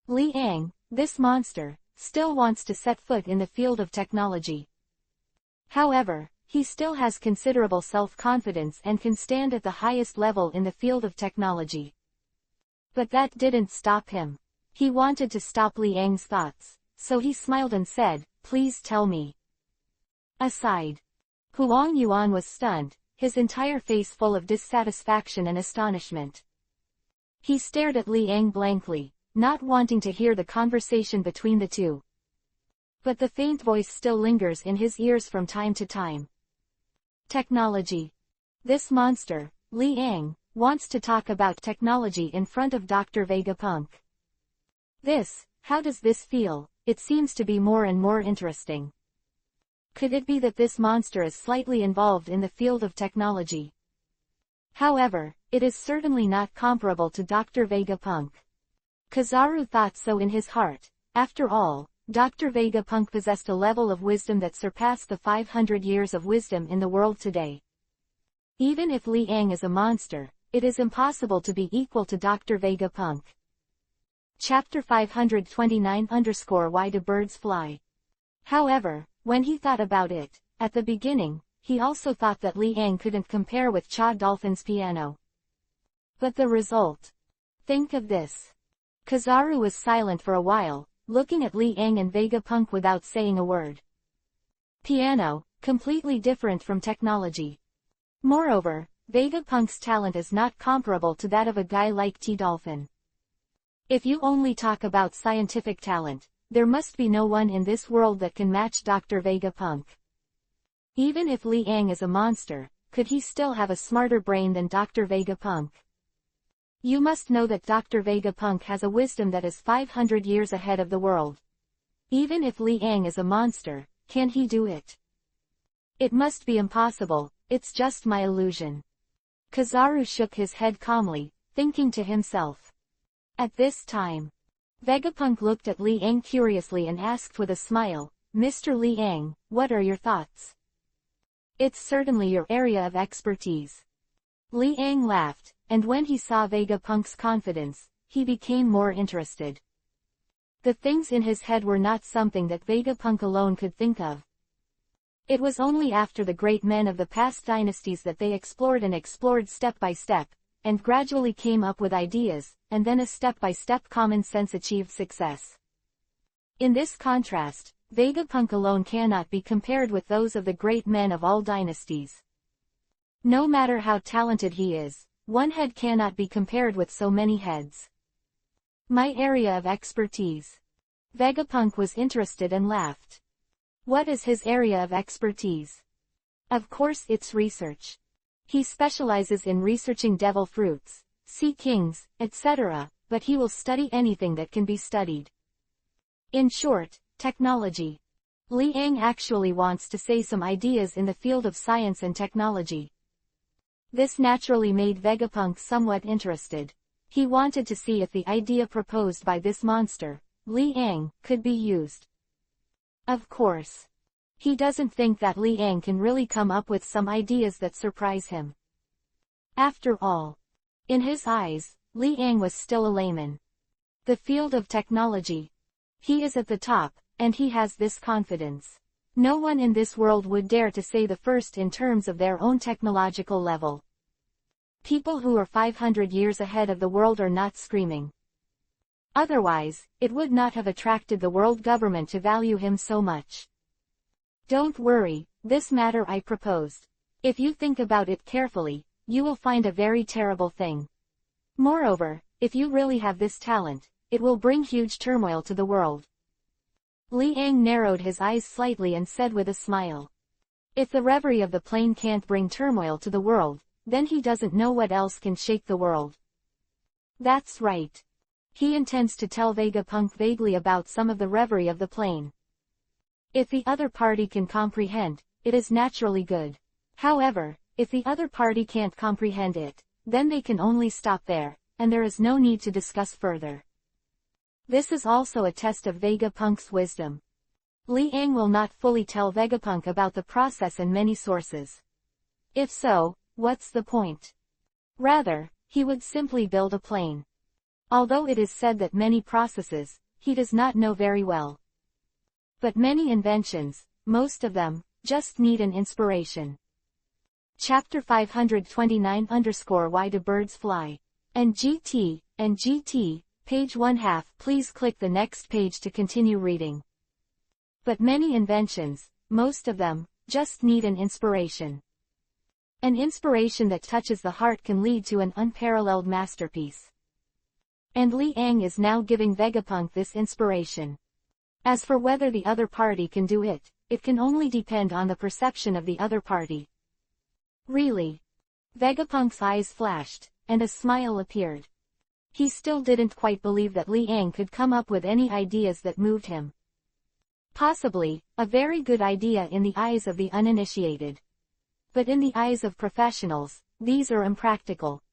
Liang, this monster, still wants to set foot in the field of technology. However, he still has considerable self-confidence and can stand at the highest level in the field of technology. But that didn't stop him. He wanted to stop Liang's thoughts, so he smiled and said, please tell me. Aside. Huang Yuan was stunned, his entire face full of dissatisfaction and astonishment. He stared at Liang blankly, not wanting to hear the conversation between the two. But the faint voice still lingers in his ears from time to time. Technology. This monster, Liang, wants to talk about technology in front of Dr. Vegapunk. How does this feel? It seems to be more and more interesting. Could it be that this monster is slightly involved in the field of technology? However, it is certainly not comparable to Dr. Vegapunk. Kizaru thought so in his heart. After all, Dr. Vegapunk possessed a level of wisdom that surpassed the 500 years of wisdom in the world today. Even if Liang is a monster, it is impossible to be equal to Dr. Vegapunk. Chapter 529-Why Do Birds Fly? However, when he thought about it, at the beginning, he also thought that Liang couldn't compare with Cha Dolphin's piano. But the result? Think of this. Kizaru was silent for a while, looking at Liang and Vegapunk without saying a word. Piano, completely different from technology. Moreover, Vegapunk's talent is not comparable to that of a guy like T. Dolphin. If you only talk about scientific talent, there must be no one in this world that can match Dr. Vegapunk. Even if Li Ang is a monster, could he still have a smarter brain than Dr. Vegapunk? You must know that Dr. Vegapunk has a wisdom that is 500 years ahead of the world. Even if Li Ang is a monster, can he do it? It must be impossible, it's just my illusion. Kizaru shook his head calmly, thinking to himself. At this time, Vegapunk looked at Li Ang curiously and asked with a smile, Mr. Li Ang, what are your thoughts? It's certainly your area of expertise. Li Ang laughed, and when he saw Vegapunk's confidence, he became more interested. The things in his head were not something that Vegapunk alone could think of. It was only after the great men of the past dynasties that they explored step by step, and gradually came up with ideas, and then a step-by-step common sense achieved success. In this contrast, Vegapunk alone cannot be compared with those of the great men of all dynasties. No matter how talented he is, one head cannot be compared with so many heads. My area of expertise. Vegapunk was interested and laughed. What is his area of expertise? Of course it's research. He specializes in researching devil fruits, sea kings, etc., but he will study anything that can be studied. In short, technology. Li Ang actually wants to say some ideas in the field of science and technology. This naturally made Vegapunk somewhat interested. He wanted to see if the idea proposed by this monster, Li Ang, could be used. Of course. He doesn't think that Li Ang can really come up with some ideas that surprise him. After all, in his eyes, Li Ang was still a layman. The field of technology. He is at the top, and he has this confidence. No one in this world would dare to say the first in terms of their own technological level. People who are 500 years ahead of the world are not screaming. Otherwise, it would not have attracted the world government to value him so much. Don't worry, this matter I proposed. If you think about it carefully, you will find a very terrible thing. Moreover, if you really have this talent, it will bring huge turmoil to the world. Li Ang narrowed his eyes slightly and said with a smile. If the reverie of the plane can't bring turmoil to the world, then he doesn't know what else can shake the world. That's right. He intends to tell Vegapunk vaguely about some of the reverie of the plane. If the other party can comprehend, it is naturally good. However, if the other party can't comprehend it, then they can only stop there, and there is no need to discuss further. This is also a test of Vegapunk's wisdom. Li Ang will not fully tell Vegapunk about the process and many sources. If so, what's the point? Rather, he would simply build a plane. Although it is said that many processes, he does not know very well. But many inventions, most of them, just need an inspiration. Chapter 529-Why Do Birds Fly? NGT, page 1/2. Please click the next page to continue reading. But many inventions, most of them, just need an inspiration. An inspiration that touches the heart can lead to an unparalleled masterpiece. And Li Ang is now giving Vegapunk this inspiration. As for whether the other party can do it, it can only depend on the perception of the other party. Really? Vegapunk's eyes flashed, and a smile appeared. He still didn't quite believe that Li Ang could come up with any ideas that moved him. Possibly, a very good idea in the eyes of the uninitiated. But in the eyes of professionals, these are impractical.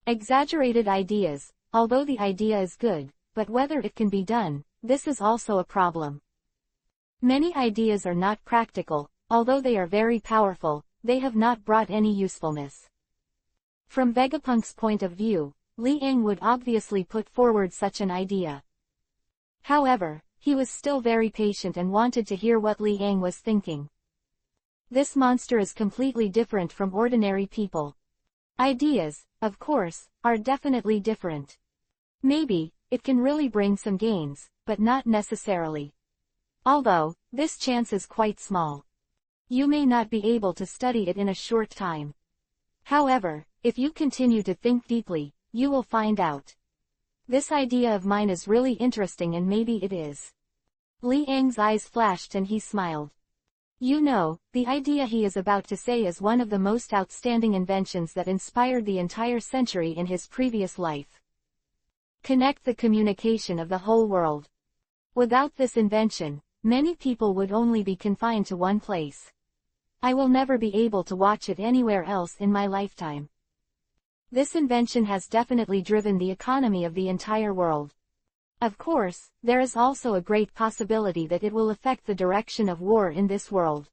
Exaggerated ideas, although the idea is good, but whether it can be done, this is also a problem. Many ideas are not practical, although they are very powerful, they have not brought any usefulness. From Vegapunk's point of view, Li Ang would obviously put forward such an idea. However, he was still very patient and wanted to hear what Li Ang was thinking. This monster is completely different from ordinary people. Ideas, of course, are definitely different. Maybe, it can really bring some gains, but not necessarily. Although, this chance is quite small. You may not be able to study it in a short time. However, if you continue to think deeply, you will find out. This idea of mine is really interesting and maybe it is. Li Yang's eyes flashed and he smiled. You know, the idea he is about to say is one of the most outstanding inventions that inspired the entire century in his previous life. Connect the communication of the whole world. Without this invention, many people would only be confined to one place. I will never be able to watch it anywhere else in my lifetime. This invention has definitely driven the economy of the entire world. Of course, there is also a great possibility that it will affect the direction of war in this world.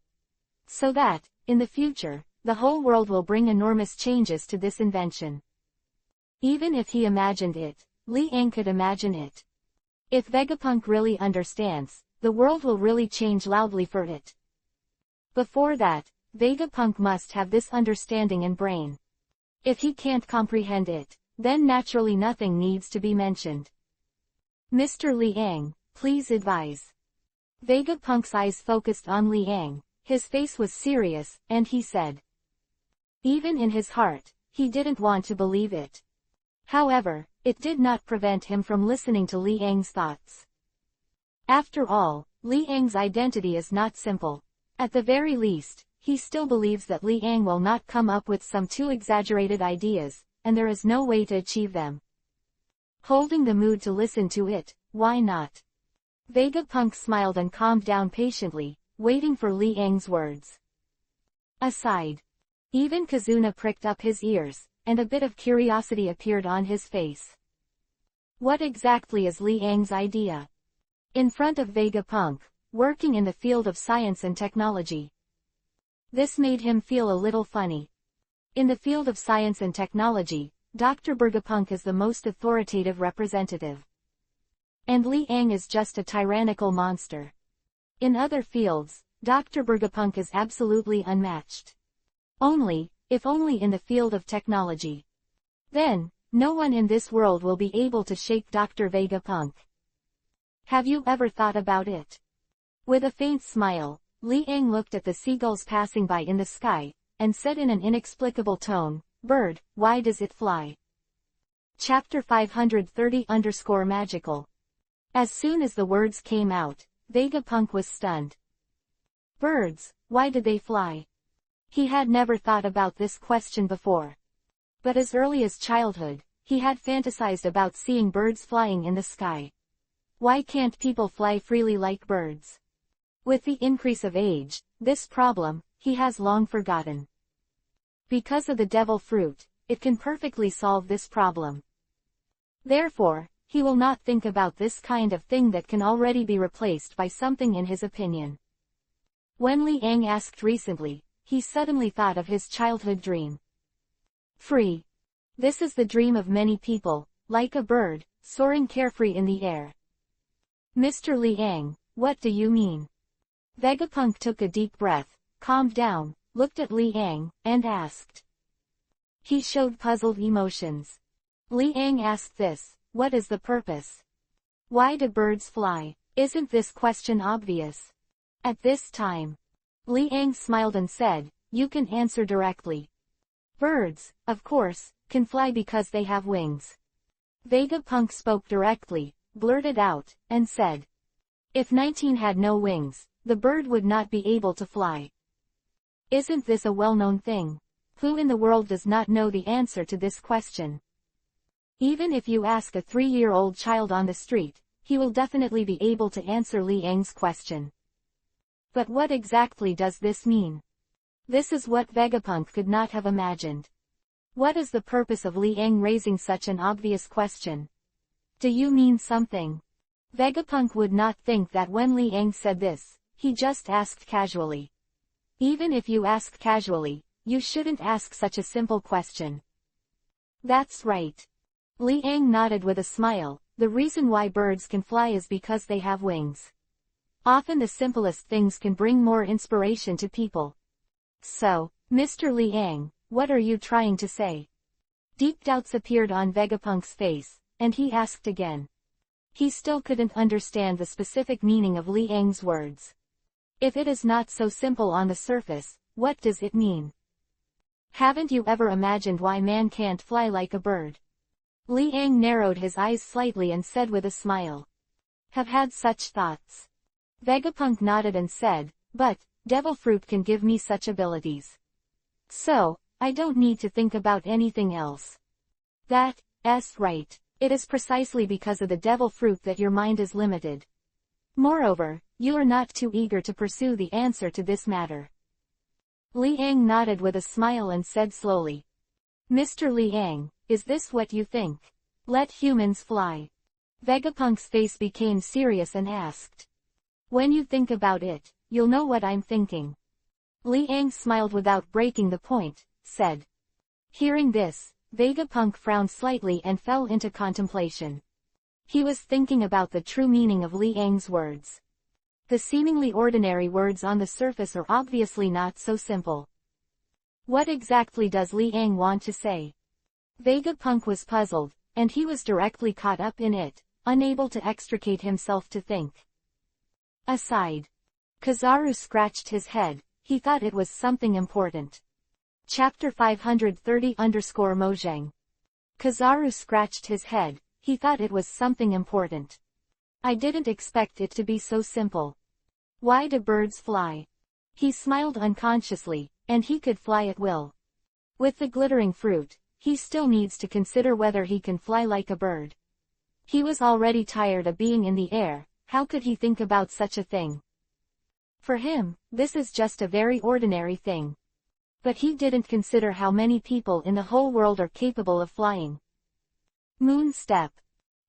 So that, in the future, the whole world will bring enormous changes to this invention. Even if he imagined it, Li Yang could imagine it. If Vegapunk really understands, the world will really change loudly for it. Before that, Vegapunk must have this understanding and brain. If he can't comprehend it, then naturally nothing needs to be mentioned. Mr. Li Yang, please advise. Vegapunk's eyes focused on Li Yang, his face was serious, and he said. Even in his heart, he didn't want to believe it. However, it did not prevent him from listening to Li Yang's thoughts. After all, Li Yang's identity is not simple. At the very least, he still believes that Li Yang will not come up with some too exaggerated ideas, and there is no way to achieve them. Holding the mood to listen to it, why not? Vegapunk smiled and calmed down patiently, waiting for Li Yang's words. Aside. Even Kazuna pricked up his ears, and a bit of curiosity appeared on his face. What exactly is Li Yang's idea? In front of Vegapunk, working in the field of science and technology. This made him feel a little funny. In the field of science and technology, Dr. Vegapunk is the most authoritative representative. And Li Yang is just a tyrannical monster. In other fields, Dr. Vegapunk is absolutely unmatched. If only in the field of technology. Then, no one in this world will be able to shake Dr. Vegapunk. Have you ever thought about it? With a faint smile, Li Yang looked at the seagulls passing by in the sky, and said in an inexplicable tone, Bird, why does it fly? Chapter 530-Magical. As soon as the words came out, Vegapunk was stunned. Birds, why did they fly? He had never thought about this question before. But as early as childhood, he had fantasized about seeing birds flying in the sky. Why can't people fly freely like birds? With the increase of age, this problem, he has long forgotten. Because of the devil fruit, it can perfectly solve this problem. Therefore, he will not think about this kind of thing that can already be replaced by something in his opinion. When Li Yang asked recently, he suddenly thought of his childhood dream. Free. This is the dream of many people, like a bird, soaring carefree in the air. Mr. Li Yang, what do you mean? Vegapunk took a deep breath, calmed down, looked at Li Yang, and asked. He showed puzzled emotions. Li Yang asked this, what is the purpose? Why do birds fly? Isn't this question obvious? At this time, Li Yang smiled and said, you can answer directly. Birds, of course, can fly because they have wings. Vegapunk spoke directly, blurted out, and said. If 19 had no wings, the bird would not be able to fly. Isn't this a well-known thing? Who in the world does not know the answer to this question? Even if you ask a 3-year-old child on the street, he will definitely be able to answer Li Yang's question. But what exactly does this mean? This is what Vegapunk could not have imagined. What is the purpose of Li Yang raising such an obvious question? Do you mean something? Vegapunk would not think that when Li Yang said this, he just asked casually. Even if you ask casually, you shouldn't ask such a simple question. That's right. Li Yang nodded with a smile, the reason why birds can fly is because they have wings. Often the simplest things can bring more inspiration to people. So, Mr. Li Yang, what are you trying to say? Deep doubts appeared on Vegapunk's face, and he asked again. He still couldn't understand the specific meaning of Li Yang's words. If it is not so simple on the surface, what does it mean? Haven't you ever imagined why man can't fly like a bird? Li Ang narrowed his eyes slightly and said with a smile. Have had such thoughts. Vegapunk nodded and said, but, devil fruit can give me such abilities. So, I don't need to think about anything else. That's right. It is precisely because of the devil fruit that your mind is limited. Moreover, you are not too eager to pursue the answer to this matter. Li Ang nodded with a smile and said slowly. Mr. Li Ang, is this what you think? Let humans fly. Vegapunk's face became serious and asked. When you think about it, you'll know what I'm thinking. Li Ang smiled without breaking the point, said. Hearing this, Vegapunk frowned slightly and fell into contemplation. He was thinking about the true meaning of Li Ang's words. The seemingly ordinary words on the surface are obviously not so simple. What exactly does Li Ang want to say? Vegapunk was puzzled, and he was directly caught up in it, unable to extricate himself to think. Aside. Kizaru scratched his head, he thought it was something important. Chapter 530-Mojang. Kizaru scratched his head, he thought it was something important. I didn't expect it to be so simple. Why do birds fly? He smiled unconsciously, and he could fly at will. With the glittering fruit, he still needs to consider whether he can fly like a bird. He was already tired of being in the air, how could he think about such a thing? For him, this is just a very ordinary thing. But he didn't consider how many people in the whole world are capable of flying. Moon step.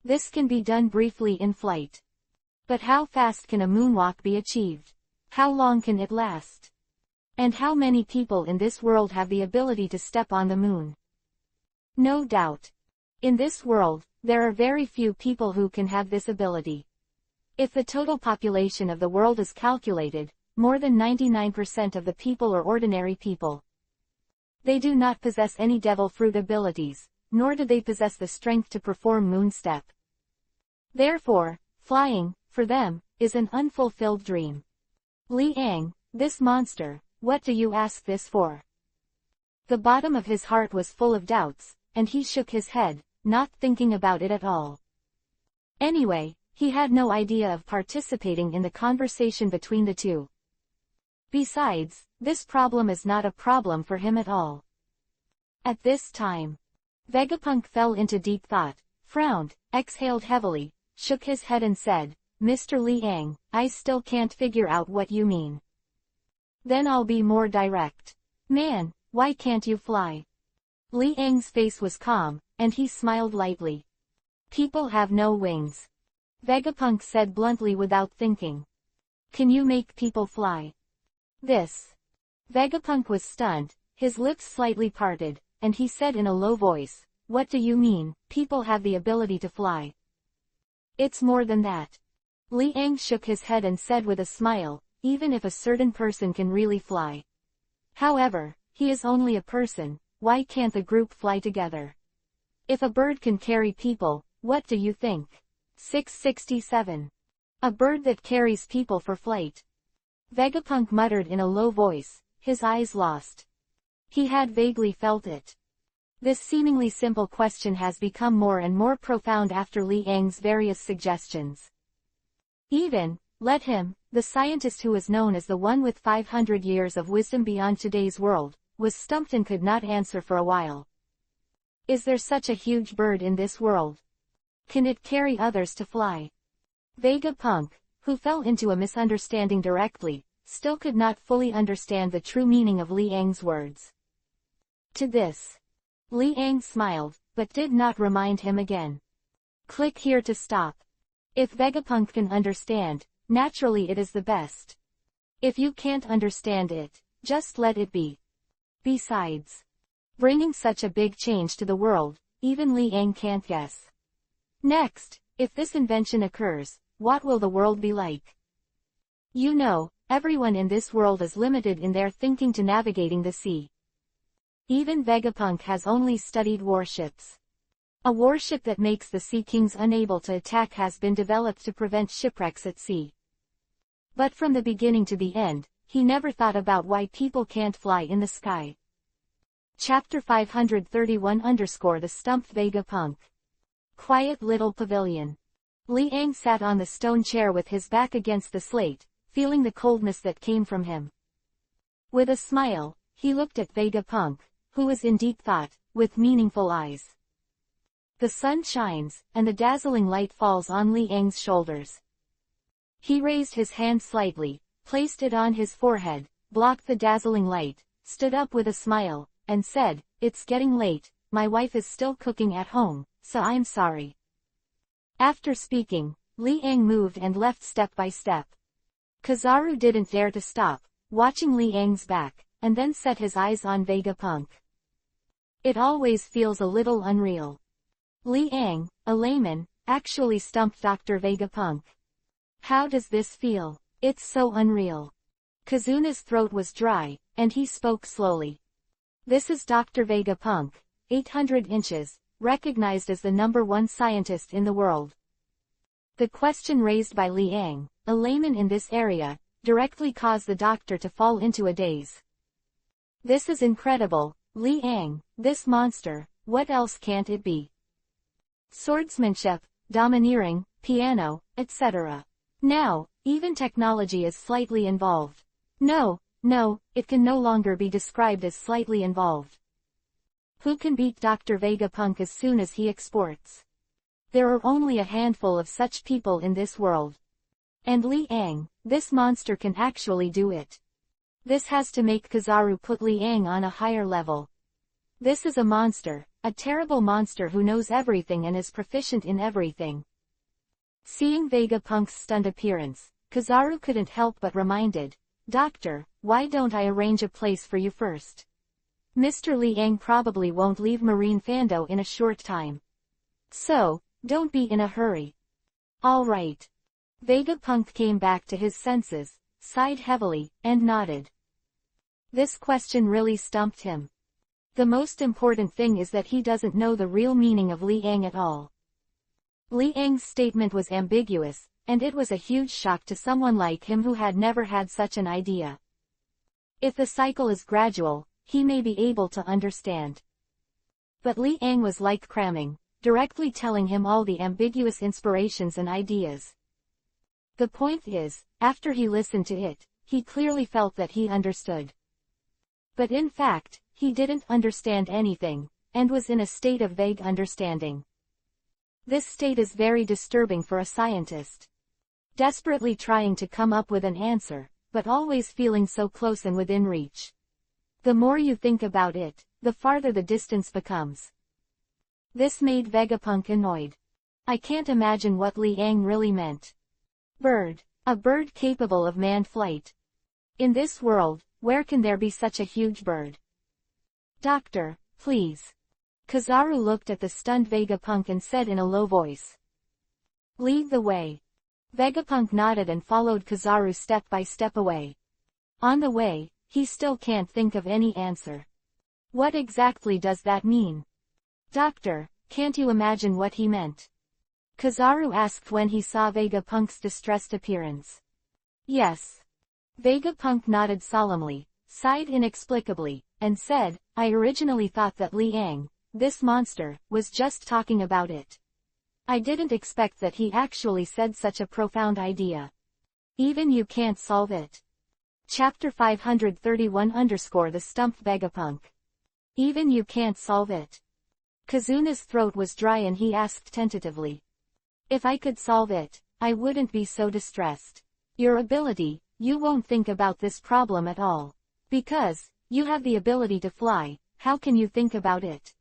This can be done briefly in flight. But how fast can a moonwalk be achieved? How long can it last? And how many people in this world have the ability to step on the moon? No doubt. In this world, there are very few people who can have this ability. If the total population of the world is calculated, more than 99% of the people are ordinary people. They do not possess any devil fruit abilities, nor do they possess the strength to perform moonstep. Therefore, flying, for them, is an unfulfilled dream. Li Ang, this monster, what do you ask this for? The bottom of his heart was full of doubts, and he shook his head, not thinking about it at all. Anyway, he had no idea of participating in the conversation between the two. Besides, this problem is not a problem for him at all. At this time, Vegapunk fell into deep thought, frowned, exhaled heavily, shook his head and said, Mr. Li Ang, I still can't figure out what you mean. Then I'll be more direct. Man, why can't you fly? Li Ang's face was calm, and he smiled lightly. People have no wings. Vegapunk said bluntly without thinking. Can you make people fly? This. Vegapunk was stunned, his lips slightly parted, and he said in a low voice, what do you mean, people have the ability to fly? It's more than that. Li Ang shook his head and said with a smile, even if a certain person can really fly. However, he is only a person, why can't the group fly together? If a bird can carry people, what do you think? 667. A bird that carries people for flight. Vegapunk muttered in a low voice, his eyes lost. He had vaguely felt it. This seemingly simple question has become more and more profound after Li Ang's various suggestions. Even, let him, the scientist who is known as the one with 500 years of wisdom beyond today's world, was stumped and could not answer for a while. Is there such a huge bird in this world? Can it carry others to fly? Vegapunk, who fell into a misunderstanding directly, still could not fully understand the true meaning of Li Ang's words. To this, Li Ang smiled, but did not remind him again. Click here to stop. If Vegapunk can understand, naturally it is the best. If you can't understand it, just let it be. Besides, bringing such a big change to the world, even Li Ang can't guess. Next, if this invention occurs, what will the world be like? You know, everyone in this world is limited in their thinking to navigating the sea. Even Vegapunk has only studied warships. A warship that makes the Sea Kings unable to attack has been developed to prevent shipwrecks at sea. But from the beginning to the end, he never thought about why people can't fly in the sky. Chapter 531 _ The Stumped Vegapunk. Quiet little pavilion. Li Ang sat on the stone chair with his back against the slate, feeling the coldness that came from him. With a smile, he looked at Vegapunk, who was in deep thought, with meaningful eyes. The sun shines, and the dazzling light falls on Li Ang's shoulders. He raised his hand slightly, placed it on his forehead, blocked the dazzling light, stood up with a smile, and said, "It's getting late, my wife is still cooking at home, so I'm sorry." After speaking, Li Ang moved and left step by step. Kizaru didn't dare to stop, watching Li Ang's back, and then set his eyes on Vegapunk. It always feels a little unreal. Li Ang, a layman, actually stumped Dr. Vegapunk. How does this feel? It's so unreal. Kazuna's throat was dry, and he spoke slowly. This is Dr. Vegapunk, 800 inches, recognized as the #1 scientist in the world. The question raised by Li Ang, a layman in this area, directly caused the doctor to fall into a daze. This is incredible, Li Ang, this monster, what else can't it be? Swordsmanship, domineering, piano, etc. Now, even technology is slightly involved. No, it can no longer be described as slightly involved. Who can beat Dr. Vegapunk as soon as he exports? There are only a handful of such people in this world. And Li Ang, this monster can actually do it. This has to make Kizaru put Li Ang on a higher level. This is a monster, a terrible monster who knows everything and is proficient in everything. Seeing Vegapunk's stunned appearance, Kizaru couldn't help but reminded, "Doctor, why don't I arrange a place for you first? Mr. Li Ang probably won't leave Marine Fando in a short time. So, don't be in a hurry." "All right." Vegapunk came back to his senses, sighed heavily, and nodded. This question really stumped him. The most important thing is that he doesn't know the real meaning of Li Ang at all. Li Ang's statement was ambiguous, and it was a huge shock to someone like him who had never had such an idea. If the cycle is gradual, he may be able to understand. But Li Ang was like cramming, directly telling him all the ambiguous inspirations and ideas. The point is, after he listened to it, he clearly felt that he understood. But in fact, he didn't understand anything, and was in a state of vague understanding. This state is very disturbing for a scientist. Desperately trying to come up with an answer, but always feeling so close and within reach. The more you think about it, the farther the distance becomes. This made Vegapunk annoyed. I can't imagine what Li Ang really meant. Bird. A bird capable of manned flight. In this world, where can there be such a huge bird? Doctor, please. Kizaru looked at the stunned Vegapunk and said in a low voice. Lead the way. Vegapunk nodded and followed Kizaru step by step away. On the way, he still can't think of any answer. What exactly does that mean? Doctor, can't you imagine what he meant? Kizaru asked when he saw Vegapunk's distressed appearance. Yes. Vegapunk nodded solemnly, sighed inexplicably, and said, I originally thought that Li Ang, this monster, was just talking about it. I didn't expect that he actually said such a profound idea. Even you can't solve it. Chapter 531 _ The Stumped Vegapunk. Even you can't solve it. Kazuna's throat was dry and he asked tentatively. If I could solve it, I wouldn't be so distressed. Your ability, you won't think about this problem at all. Because, you have the ability to fly, how can you think about it?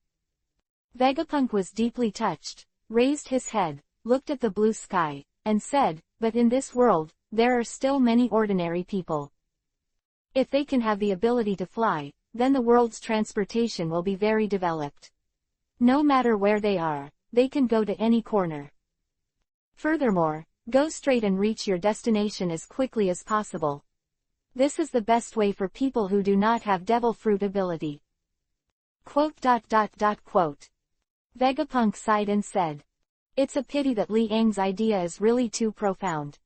Vegapunk was deeply touched, raised his head, looked at the blue sky, and said, but in this world, there are still many ordinary people. If they can have the ability to fly, then the world's transportation will be very developed. No matter where they are, they can go to any corner. Furthermore, go straight and reach your destination as quickly as possible. This is the best way for people who do not have devil fruit ability. Quote. Vegapunk sighed and said. It's a pity that Li Ang's idea is really too profound.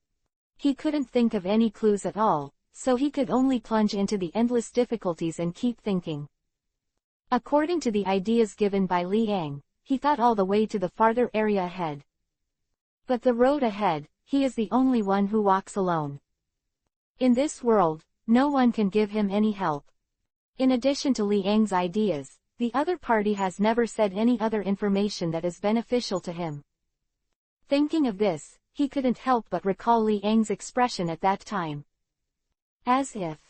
He couldn't think of any clues at all, so he could only plunge into the endless difficulties and keep thinking. According to the ideas given by Li Ang, he thought all the way to the farther area ahead. But the road ahead, he is the only one who walks alone. In this world, no one can give him any help. In addition to Liang's ideas, the other party has never said any other information that is beneficial to him. Thinking of this, he couldn't help but recall Liang's expression at that time. As if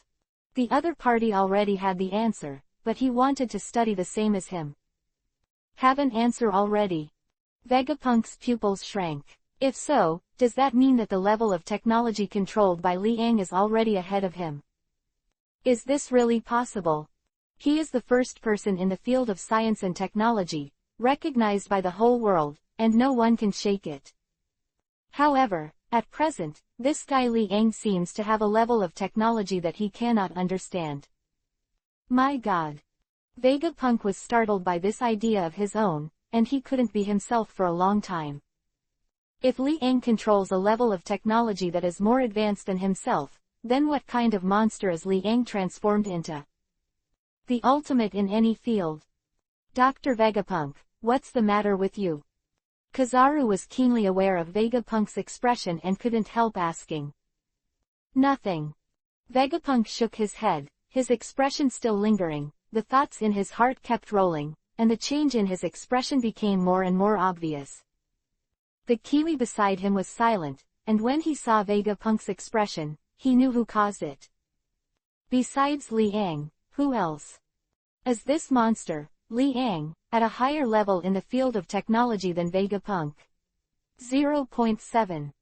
the other party already had the answer, but he wanted to study the same as him. Have an answer already? Vegapunk's pupils shrank. If so, does that mean that the level of technology controlled by Liang is already ahead of him? Is this really possible? He is the first person in the field of science and technology, recognized by the whole world, and no one can shake it. However, at present, this guy Liang seems to have a level of technology that he cannot understand. My God! Vegapunk was startled by this idea of his own, and he couldn't be himself for a long time. If Liang controls a level of technology that is more advanced than himself, then what kind of monster is Liang transformed into? The ultimate in any field. Dr. Vegapunk, what's the matter with you? Kizaru was keenly aware of Vegapunk's expression and couldn't help asking. Nothing. Vegapunk shook his head, his expression still lingering, the thoughts in his heart kept rolling, and the change in his expression became more and more obvious. The Kiwi beside him was silent, and when he saw Vegapunk's expression, he knew who caused it. Besides Liang, who else? Is this monster, Liang, at a higher level in the field of technology than Vegapunk? 0.7.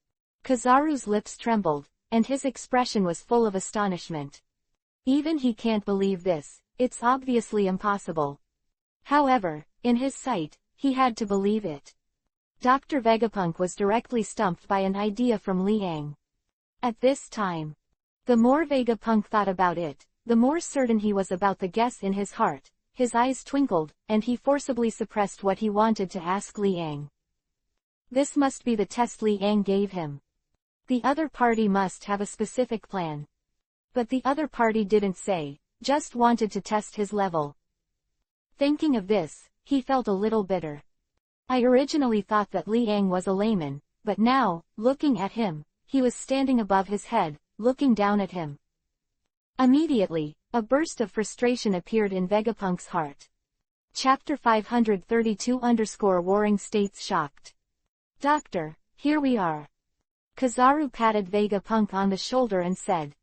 Kizaru's lips trembled, and his expression was full of astonishment. Even he can't believe this, it's obviously impossible. However, in his sight, he had to believe it. Dr. Vegapunk was directly stumped by an idea from Liang. At this time, the more Vegapunk thought about it, the more certain he was about the guess in his heart. His eyes twinkled, and he forcibly suppressed what he wanted to ask Liang. This must be the test Liang gave him. The other party must have a specific plan. But the other party didn't say, just wanted to test his level. Thinking of this, he felt a little bitter. I originally thought that Liang was a layman, but now, looking at him, he was standing above his head, looking down at him. Immediately, a burst of frustration appeared in Vegapunk's heart. Chapter 532 _ Warring States shocked. Doctor, here we are. Kizaru patted Vegapunk on the shoulder and said.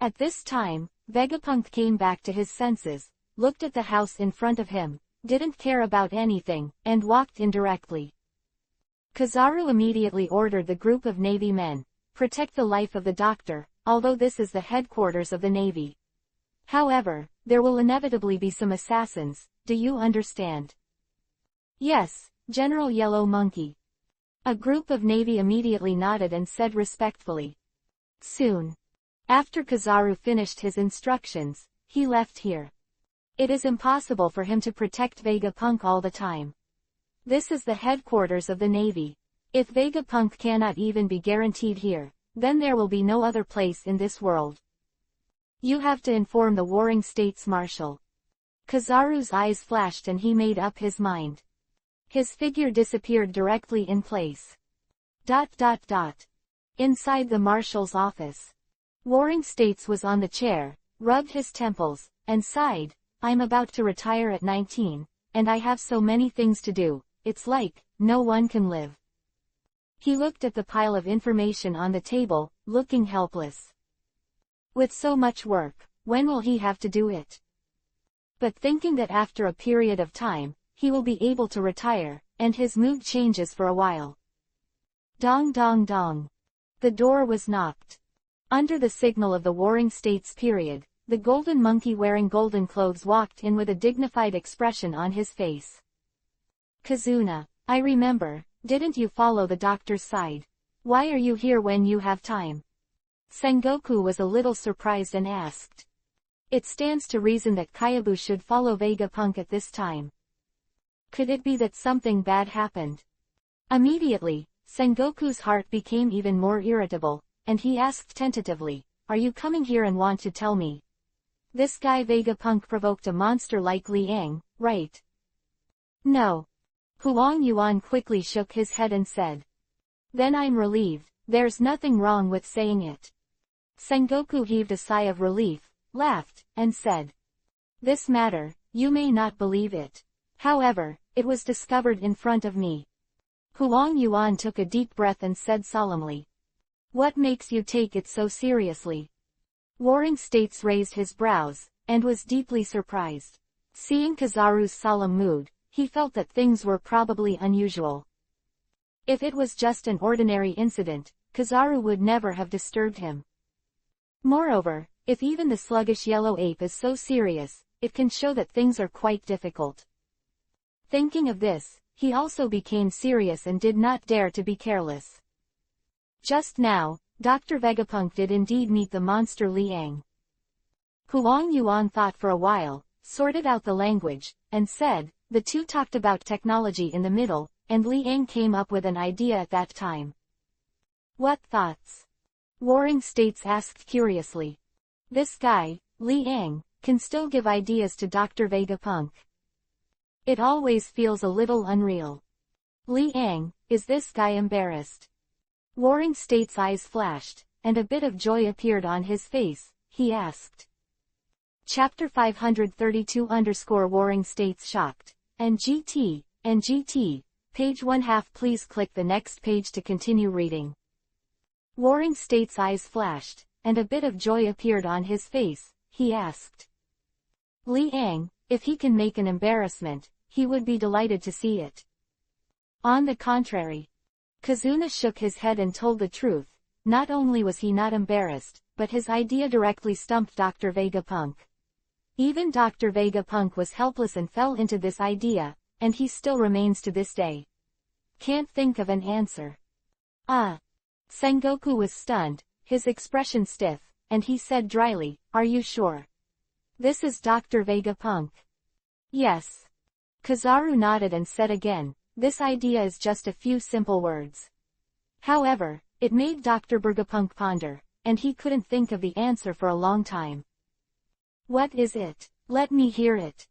At this time, Vegapunk came back to his senses, looked at the house in front of him, didn't care about anything, and walked in directly. Kizaru immediately ordered the group of Navy men, protect the life of the doctor, although this is the headquarters of the Navy. However, there will inevitably be some assassins, do you understand? Yes, General Yellow Monkey. A group of Navy immediately nodded and said respectfully. Soon after Kizaru finished his instructions, he left here. It is impossible for him to protect Vegapunk all the time. This is the headquarters of the Navy. If Vegapunk cannot even be guaranteed here, then there will be no other place in this world. You have to inform the Warring States Marshal. Kizaru's eyes flashed and he made up his mind. His figure disappeared directly in place. ... Inside the Marshal's office. Warring States was on the chair, rubbed his temples, and sighed, I'm about to retire at 19, and I have so many things to do, it's like, no one can live. He looked at the pile of information on the table, looking helpless. With so much work, when will he have to do it? But thinking that after a period of time, he will be able to retire, and his mood changes for a while. Dong dong dong. The door was knocked. Under the signal of the Warring States period, the golden monkey wearing golden clothes walked in with a dignified expression on his face. Kazuna, I remember, didn't you follow the doctor's side? Why are you here when you have time? Sengoku was a little surprised and asked. It stands to reason that Kyabu should follow Vegapunk at this time. Could it be that something bad happened? Immediately, Sengoku's heart became even more irritable, and he asked tentatively, are you coming here and want to tell me? This guy Vegapunk provoked a monster like Liang, right? No. Huang Yuan quickly shook his head and said. Then I'm relieved, there's nothing wrong with saying it. Sengoku heaved a sigh of relief, laughed, and said. This matter, you may not believe it. However, it was discovered in front of me. Huang Yuan took a deep breath and said solemnly. What makes you take it so seriously? Warring States raised his brows, and was deeply surprised. Seeing Kizaru's solemn mood, he felt that things were probably unusual. If it was just an ordinary incident, Kizaru would never have disturbed him. Moreover, if even the sluggish yellow ape is so serious, it can show that things are quite difficult. Thinking of this, he also became serious and did not dare to be careless. Just now, Dr. Vegapunk did indeed meet the monster Liang. Huang Yuan thought for a while, sorted out the language, and said, the two talked about technology in the middle, and Liang came up with an idea at that time. What thoughts? Warring States asked curiously. This guy, Liang, can still give ideas to Dr. Vegapunk. It always feels a little unreal. Liang, is this guy embarrassed? Warring States' eyes flashed, and a bit of joy appeared on his face. He asked. Chapter 532 _ Warring States shocked. NGT, page 1/2. Please click the next page to continue reading. Warring States' eyes flashed, and a bit of joy appeared on his face. He asked. Liang, if he can make an embarrassment, he would be delighted to see it. On the contrary. Kazuna shook his head and told the truth. Not only was he not embarrassed, but his idea directly stumped Dr. Vegapunk. Even Dr. Vegapunk was helpless and fell into this idea, and he still remains to this day. Can't think of an answer. Sengoku was stunned, his expression stiff, and he said dryly, Are you sure? This is Dr. Vegapunk. Yes. Kizaru nodded and said again, this idea is just a few simple words. However, it made Dr. Vegapunk ponder, and he couldn't think of the answer for a long time. What is it? Let me hear it.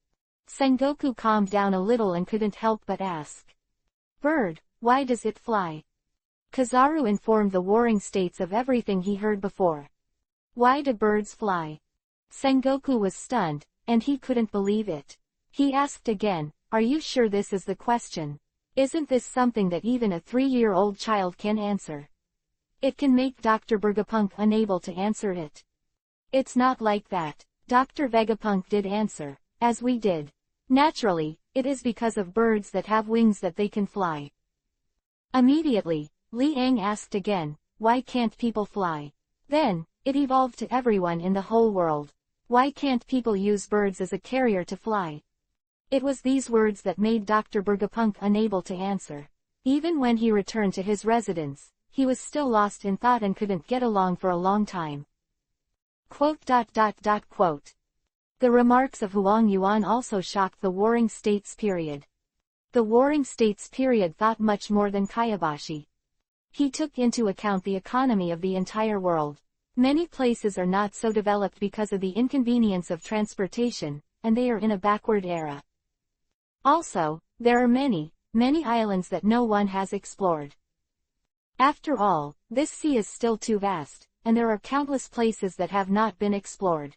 Sengoku calmed down a little and couldn't help but ask. Bird, why does it fly? Kizaru informed the Warring States of everything he heard before. Why do birds fly? Sengoku was stunned, and he couldn't believe it. He asked again, Are you sure this is the question? Isn't this something that even a 3-year-old child can answer? It can make Dr. Vegapunk unable to answer it. It's not like that. Dr. Vegapunk did answer, as we did. Naturally, it is because of birds that have wings that they can fly. Immediately, Liang asked again, why can't people fly? Then, it evolved to everyone in the whole world. Why can't people use birds as a carrier to fly? It was these words that made Dr. Vegapunk unable to answer. Even when he returned to his residence, he was still lost in thought and couldn't get along for a long time. The remarks of Huang Yuan also shocked the Warring States period. The Warring States period thought much more than Kayabashi. He took into account the economy of the entire world. Many places are not so developed because of the inconvenience of transportation, and they are in a backward era. Also, there are many islands that no one has explored. After all, this sea is still too vast, and there are countless places that have not been explored.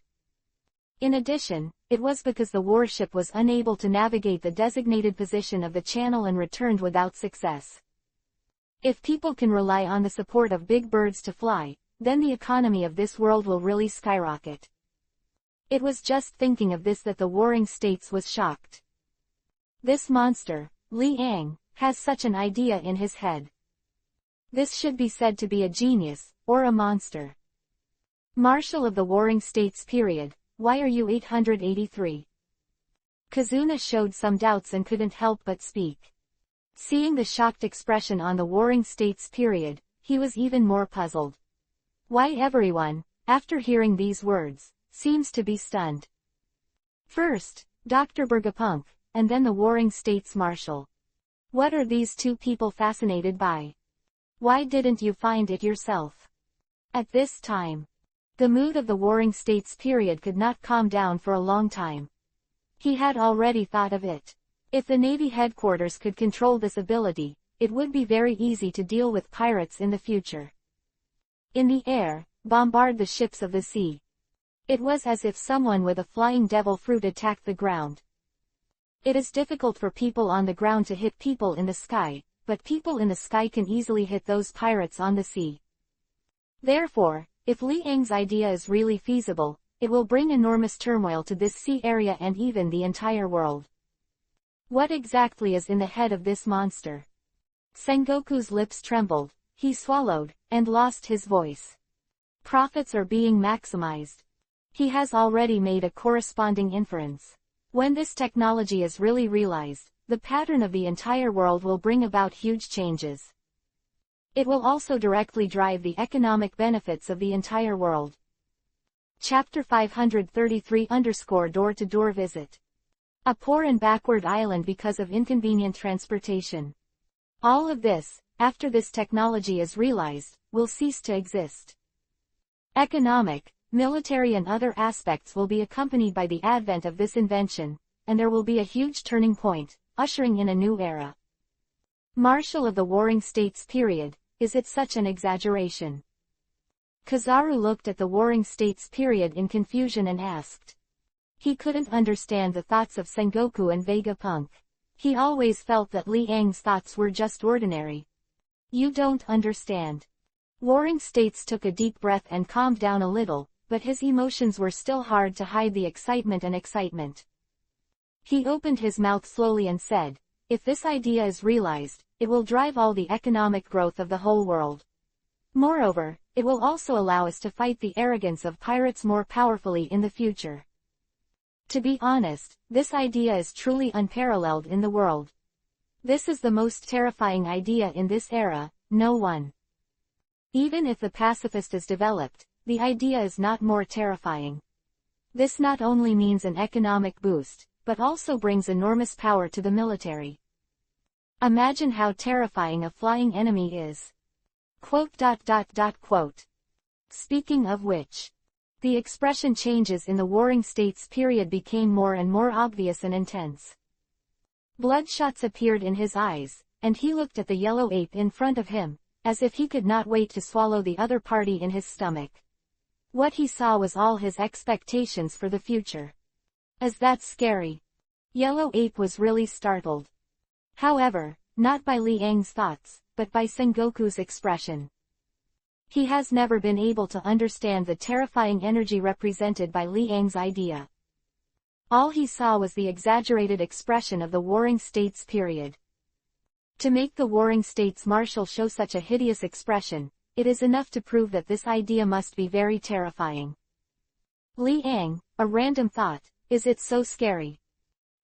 In addition, it was because the warship was unable to navigate the designated position of the channel and returned without success. If people can rely on the support of big birds to fly, then the economy of this world will really skyrocket. It was just thinking of this that the Warring States was shocked. This monster, Liang, has such an idea in his head. This should be said to be a genius, or a monster. Marshal of the Warring States period, why are you 883? Kazuna showed some doubts and couldn't help but speak. Seeing the shocked expression on the Warring States period, he was even more puzzled. Why everyone, after hearing these words, seems to be stunned. First, Dr. Vegapunk, and then the Warring States Marshal. What are these two people fascinated by? Why didn't you find it yourself? At this time, the mood of the Warring States period could not calm down for a long time. He had already thought of it. If the Navy headquarters could control this ability, it would be very easy to deal with pirates in the future. In the air, bombard the ships of the sea. It was as if someone with a flying devil fruit attacked the ground. It is difficult for people on the ground to hit people in the sky, but people in the sky can easily hit those pirates on the sea. Therefore, if Li Yang's idea is really feasible, it will bring enormous turmoil to this sea area and even the entire world. What exactly is in the head of this monster? Sengoku's lips trembled, he swallowed, and lost his voice. Profits are being maximized. He has already made a corresponding inference. When this technology is really realized, the pattern of the entire world will bring about huge changes. It will also directly drive the economic benefits of the entire world. Chapter 533 Door-to-door visit. A poor and backward island because of inconvenient transportation. All of this, after this technology is realized, will cease to exist. Economic, military and other aspects will be accompanied by the advent of this invention, and there will be a huge turning point, ushering in a new era. Marshal of the Warring States period, is it such an exaggeration? Kizaru looked at the Warring States period in confusion and asked. He couldn't understand the thoughts of Sengoku and Vegapunk. He always felt that Li Yang's thoughts were just ordinary. You don't understand. Warring States took a deep breath and calmed down a little, but his emotions were still hard to hide the excitement. He opened his mouth slowly and said, if this idea is realized, it will drive all the economic growth of the whole world. Moreover, it will also allow us to fight the arrogance of pirates more powerfully in the future. To be honest, this idea is truly unparalleled in the world. This is the most terrifying idea in this era, no one. Even if the pacifist is developed, the idea is not more terrifying. This not only means an economic boost, but also brings enormous power to the military. Imagine how terrifying a flying enemy is. Speaking of which, the expression changes in the Warring States period became more and more obvious and intense. Bloodshots appeared in his eyes, and he looked at the yellow ape in front of him, as if he could not wait to swallow the other party in his stomach. What he saw was all his expectations for the future. Is that scary? Yellow Ape was really startled. However, not by Li Yang's thoughts, but by Sengoku's expression. He has never been able to understand the terrifying energy represented by Li Yang's idea. All he saw was the exaggerated expression of the Warring States period. To make the Warring States Marshal show such a hideous expression, it is enough to prove that this idea must be very terrifying. Li Yang, a random thought, is it so scary?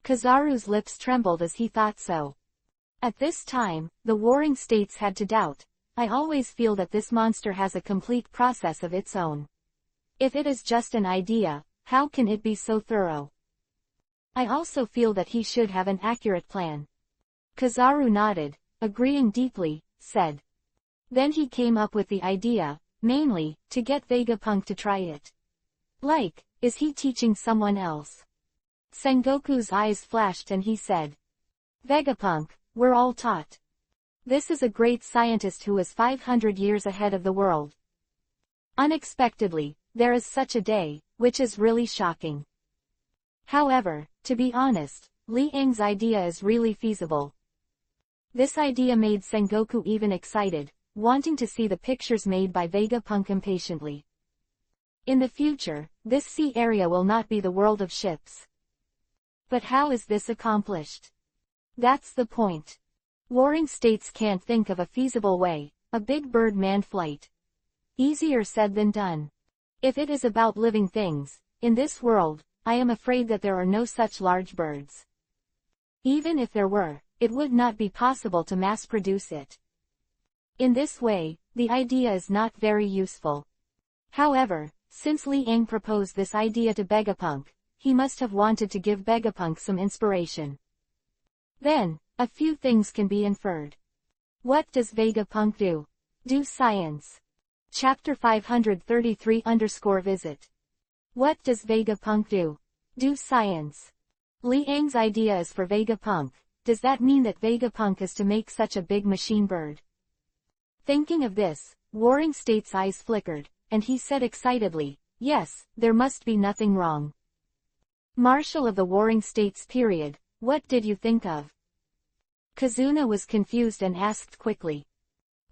Kizaru's lips trembled as he thought so. At this time, the Warring States had to doubt. I always feel that this monster has a complete process of its own. If it is just an idea, how can it be so thorough? I also feel that he should have an accurate plan. Kizaru nodded, agreeing deeply, said. Then he came up with the idea, mainly, to get Vegapunk to try it. Like, is he teaching someone else? Sengoku's eyes flashed and he said. Vegapunk, we're all taught. This is a great scientist who is 500 years ahead of the world. Unexpectedly, there is such a day, which is really shocking. However, to be honest, Li Yang's idea is really feasible. This idea made Sengoku even excited, wanting to see the pictures made by Vegapunk impatiently. In the future, this sea area will not be the world of ships. But how is this accomplished? That's the point. Warring States can't think of a feasible way, a big bird manned flight. Easier said than done. If it is about living things, in this world, I am afraid that there are no such large birds. Even if there were, it would not be possible to mass produce it. In this way, the idea is not very useful. However, since Li Yang proposed this idea to Vegapunk, he must have wanted to give Vegapunk some inspiration. Then, a few things can be inferred. What does Vegapunk do? Do science. Chapter 533 _visit. What does Vegapunk do? Do science. Li Ang's idea is for Vegapunk. Does that mean that Vegapunk is to make such a big machine bird? Thinking of this, Warring States' eyes flickered, and he said excitedly, yes, there must be nothing wrong. Marshal of the Warring States period, what did you think of? Kazuna was confused and asked quickly.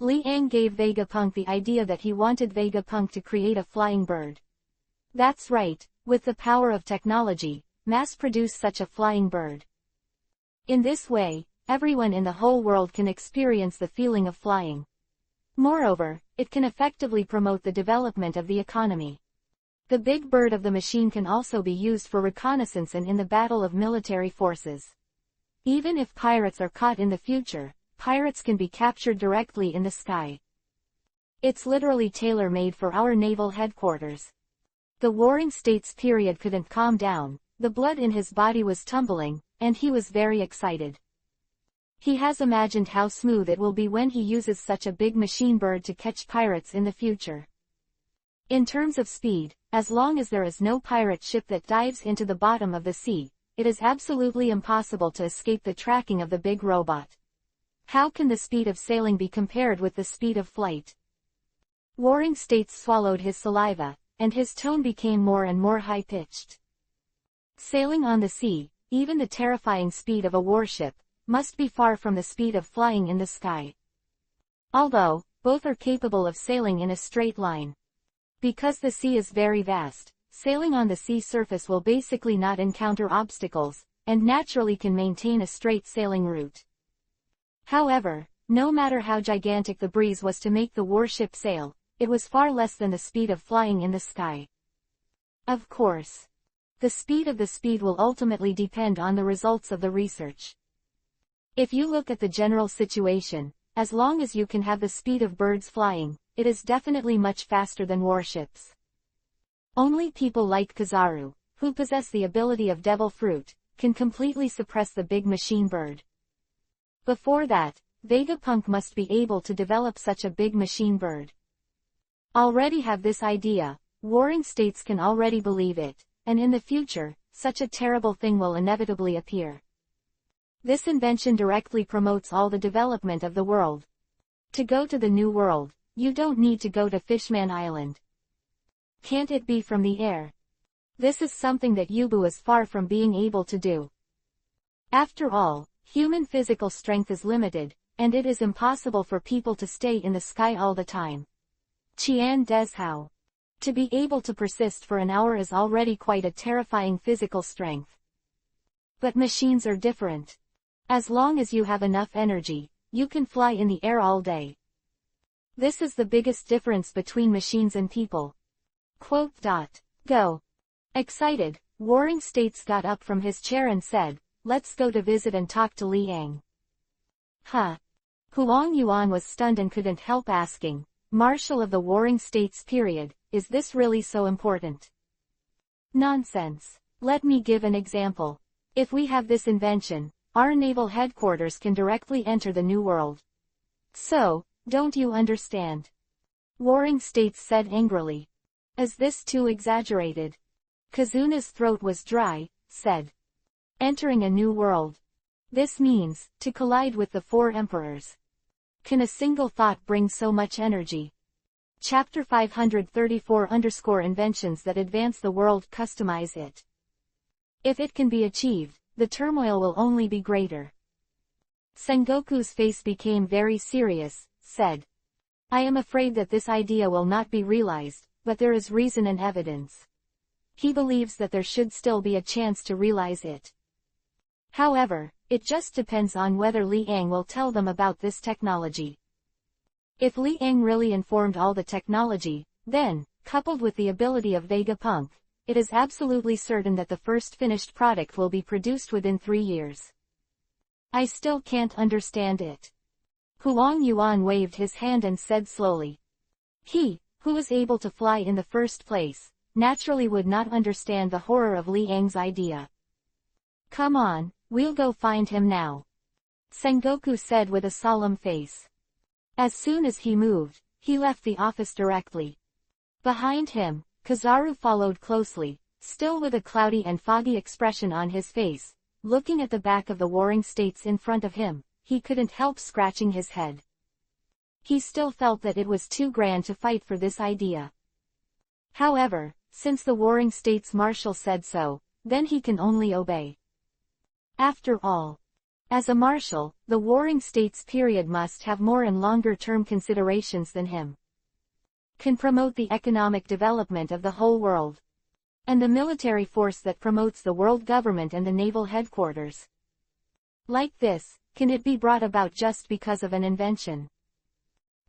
Li Ang gave Vegapunk the idea that he wanted Vegapunk to create a flying bird. That's right, with the power of technology, mass-produce such a flying bird. In this way, everyone in the whole world can experience the feeling of flying. Moreover, it can effectively promote the development of the economy. The big bird of the machine can also be used for reconnaissance and in the battle of military forces. Even if pirates are caught in the future, pirates can be captured directly in the sky. It's literally tailor-made for our naval headquarters. The Warring States period couldn't calm down, the blood in his body was tumbling, and he was very excited. He has imagined how smooth it will be when he uses such a big machine bird to catch pirates in the future. In terms of speed, as long as there is no pirate ship that dives into the bottom of the sea, it is absolutely impossible to escape the tracking of the big robot. How can the speed of sailing be compared with the speed of flight? Warring States swallowed his saliva, and his tone became more and more high-pitched. Sailing on the sea, even the terrifying speed of a warship, must be far from the speed of flying in the sky. Although, both are capable of sailing in a straight line. Because the sea is very vast, sailing on the sea surface will basically not encounter obstacles, and naturally can maintain a straight sailing route. However, no matter how gigantic the breeze was to make the warship sail, it was far less than the speed of flying in the sky. Of course, the speed of the speed will ultimately depend on the results of the research. If you look at the general situation, as long as you can have the speed of birds flying, it is definitely much faster than warships. Only people like Kizaru, who possess the ability of devil fruit, can completely suppress the big machine bird. Before that, Vegapunk must be able to develop such a big machine bird. Already have this idea, Warring States can already believe it, and in the future, such a terrible thing will inevitably appear. This invention directly promotes all the development of the world. To go to the new world, you don't need to go to Fishman Island. Can't it be from the air? This is something that EPUB is far from being able to do. After all, human physical strength is limited, and it is impossible for people to stay in the sky all the time. Qian des Hao. To be able to persist for an hour is already quite a terrifying physical strength. But machines are different. As long as you have enough energy, you can fly in the air all day. This is the biggest difference between machines and people. Quote. Go. Excited, Warring States got up from his chair and said, let's go to visit and talk to Li Ang. Huh. Huang Yuan was stunned and couldn't help asking, Marshal of the Warring States period, is this really so important? Nonsense. Let me give an example. If we have this invention, our naval headquarters can directly enter the new world. So, don't you understand? Warring States said angrily. Is this too exaggerated? Kazuna's throat was dry, said. Entering a new world. This means, to collide with the four emperors. Can a single thought bring so much energy? Chapter 534_Inventions that advance the world customize it. If it can be achieved, the turmoil will only be greater. Sengoku's face became very serious, said. I am afraid that this idea will not be realized, but there is reason and evidence. He believes that there should still be a chance to realize it. However, it just depends on whether Li Ang will tell them about this technology. If Li Ang really informed all the technology, then, coupled with the ability of Vegapunk, it is absolutely certain that the first finished product will be produced within 3 years. I still can't understand it. Huang Yuan waved his hand and said slowly. He, who was able to fly in the first place, naturally would not understand the horror of Li Ang's idea. Come on, we'll go find him now. Sengoku said with a solemn face. As soon as he moved, he left the office directly. Behind him, Kizaru followed closely, still with a cloudy and foggy expression on his face, looking at the back of the warring states in front of him, he couldn't help scratching his head. He still felt that it was too grand to fight for this idea. However, since the warring states marshal said so, then he can only obey. After all, as a marshal, the warring states period must have more and longer-term considerations than him. Can promote the economic development of the whole world. And the military force that promotes the world government and the naval headquarters. Like this, can it be brought about just because of an invention?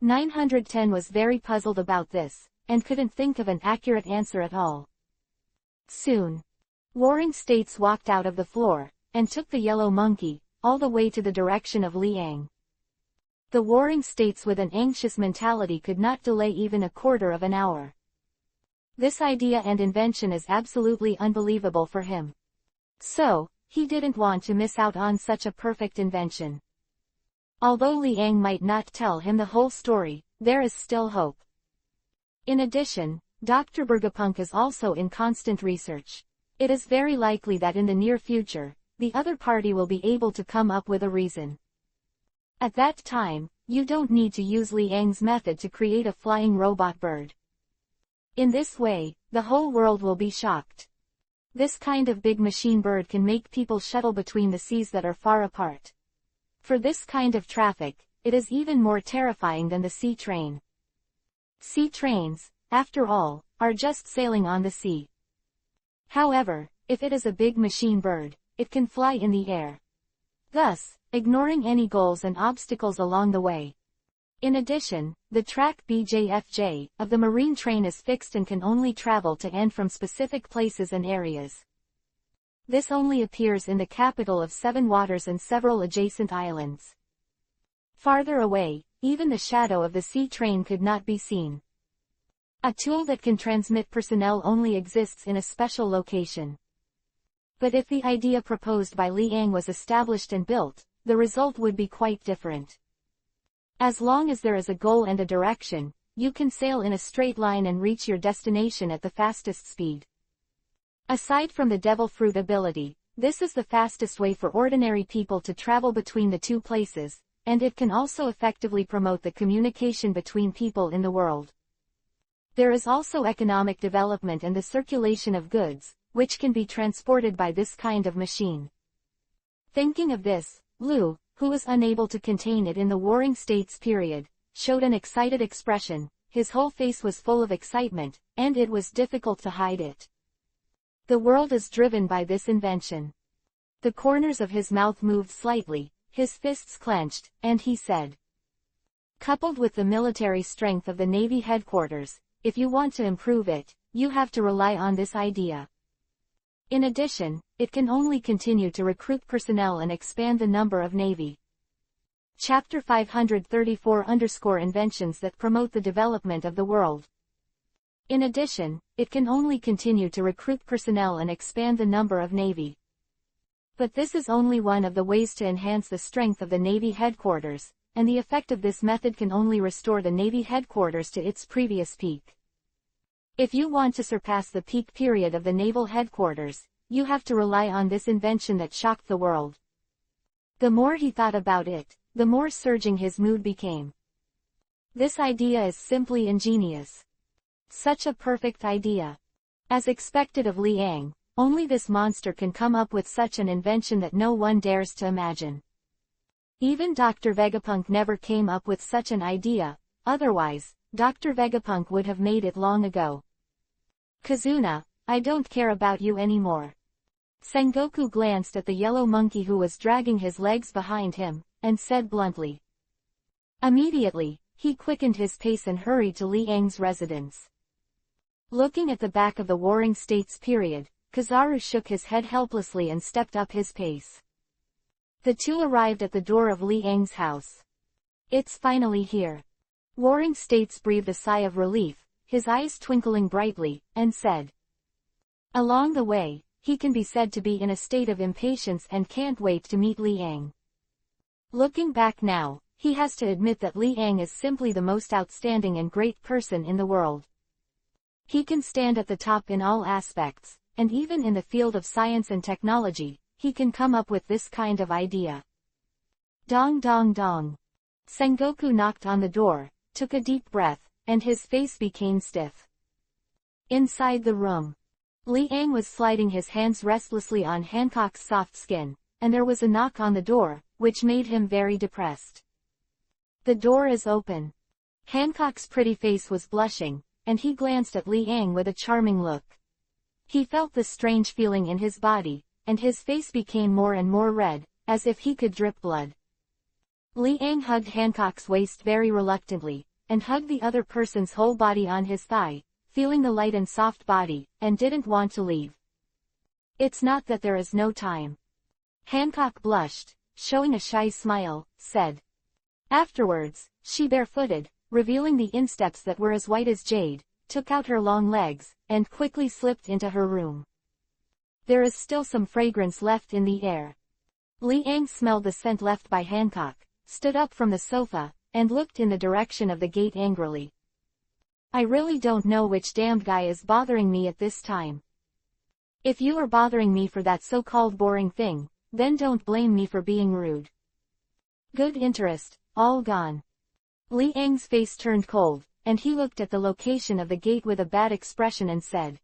910 was very puzzled about this, and couldn't think of an accurate answer at all. Soon, warring states walked out of the floor, and took the yellow monkey, all the way to the direction of Liang. The warring states with an anxious mentality could not delay even a quarter of an hour. This idea and invention is absolutely unbelievable for him. So, he didn't want to miss out on such a perfect invention. Although Liang might not tell him the whole story, there is still hope. In addition, Dr. Bergapunk is also in constant research. It is very likely that in the near future, the other party will be able to come up with a reason. At that time, you don't need to use Liang's method to create a flying robot bird. In this way, the whole world will be shocked. This kind of big machine bird can make people shuttle between the seas that are far apart. For this kind of traffic, it is even more terrifying than the sea train. Sea trains, after all, are just sailing on the sea. However, if it is a big machine bird, it can fly in the air, thus ignoring any goals and obstacles along the way. In addition, the track BJFJ of the marine train is fixed and can only travel to and from specific places and areas. This only appears in the capital of Seven Waters and several adjacent islands. Farther away, even the shadow of the sea train could not be seen. A tool that can transmit personnel only exists in a special location. But if the idea proposed by Liang was established and built, the result would be quite different. As long as there is a goal and a direction, you can sail in a straight line and reach your destination at the fastest speed. Aside from the devil fruit ability, this is the fastest way for ordinary people to travel between the two places, and it can also effectively promote the communication between people in the world. There is also economic development and the circulation of goods, which can be transported by this kind of machine. Thinking of this, Lu, who was unable to contain it in the warring states period, showed an excited expression. His whole face was full of excitement, and it was difficult to hide it. The world is driven by this invention. The corners of his mouth moved slightly, his fists clenched, and he said, coupled with the military strength of the Navy headquarters, if you want to improve it, you have to rely on this idea. In addition, it can only continue to recruit personnel and expand the number of Navy. Chapter 534 Inventions that promote the development of the world. In addition, it can only continue to recruit personnel and expand the number of Navy. But this is only one of the ways to enhance the strength of the Navy headquarters, and the effect of this method can only restore the Navy headquarters to its previous peak. If you want to surpass the peak period of the naval headquarters, you have to rely on this invention that shocked the world. The more he thought about it, the more surging his mood became. This idea is simply ingenious. Such a perfect idea. As expected of Liang, only this monster can come up with such an invention that no one dares to imagine. Even Dr. Vegapunk never came up with such an idea, otherwise, Dr. Vegapunk would have made it long ago. Kazuna, I don't care about you anymore. Sengoku glanced at the yellow monkey who was dragging his legs behind him, and said bluntly. Immediately, he quickened his pace and hurried to Liang's residence. Looking at the back of the warring states period, Kizaru shook his head helplessly and stepped up his pace. The two arrived at the door of Liang's house. It's finally here. Warring States breathed a sigh of relief, his eyes twinkling brightly, and said. Along the way, he can be said to be in a state of impatience and can't wait to meet Liang. Looking back now, he has to admit that Liang is simply the most outstanding and great person in the world. He can stand at the top in all aspects, and even in the field of science and technology, he can come up with this kind of idea. Dong dong dong. Sengoku knocked on the door, took a deep breath, and his face became stiff. Inside the room, Liang was sliding his hands restlessly on Hancock's soft skin, and there was a knock on the door, which made him very depressed. The door is open. Hancock's pretty face was blushing, and he glanced at Liang with a charming look. He felt the strange feeling in his body, and his face became more and more red, as if he could drip blood. Liang hugged Hancock's waist very reluctantly, and hugged the other person's whole body on his thigh, feeling the light and soft body, and didn't want to leave. It's not that there is no time. Hancock blushed, showing a shy smile, said. Afterwards, she barefooted, revealing the insteps that were as white as jade, took out her long legs, and quickly slipped into her room. There is still some fragrance left in the air. Liang smelled the scent left by Hancock, stood up from the sofa, and looked in the direction of the gate angrily. I really don't know which damned guy is bothering me at this time. If you are bothering me for that so-called boring thing, then don't blame me for being rude. Good interest, all gone. Liang's face turned cold, and he looked at the location of the gate with a bad expression and said.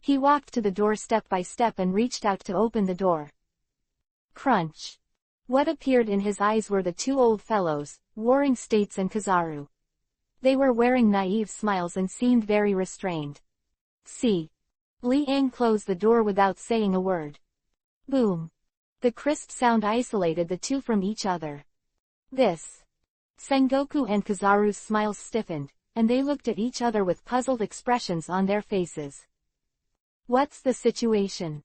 He walked to the door step by step and reached out to open the door. Crunch. What appeared in his eyes were the two old fellows, Warring States and Kizaru. They were wearing naive smiles and seemed very restrained. See. Liang closed the door without saying a word. Boom. The crisp sound isolated the two from each other. This. Sengoku and Kizaru's smiles stiffened, and they looked at each other with puzzled expressions on their faces. What's the situation?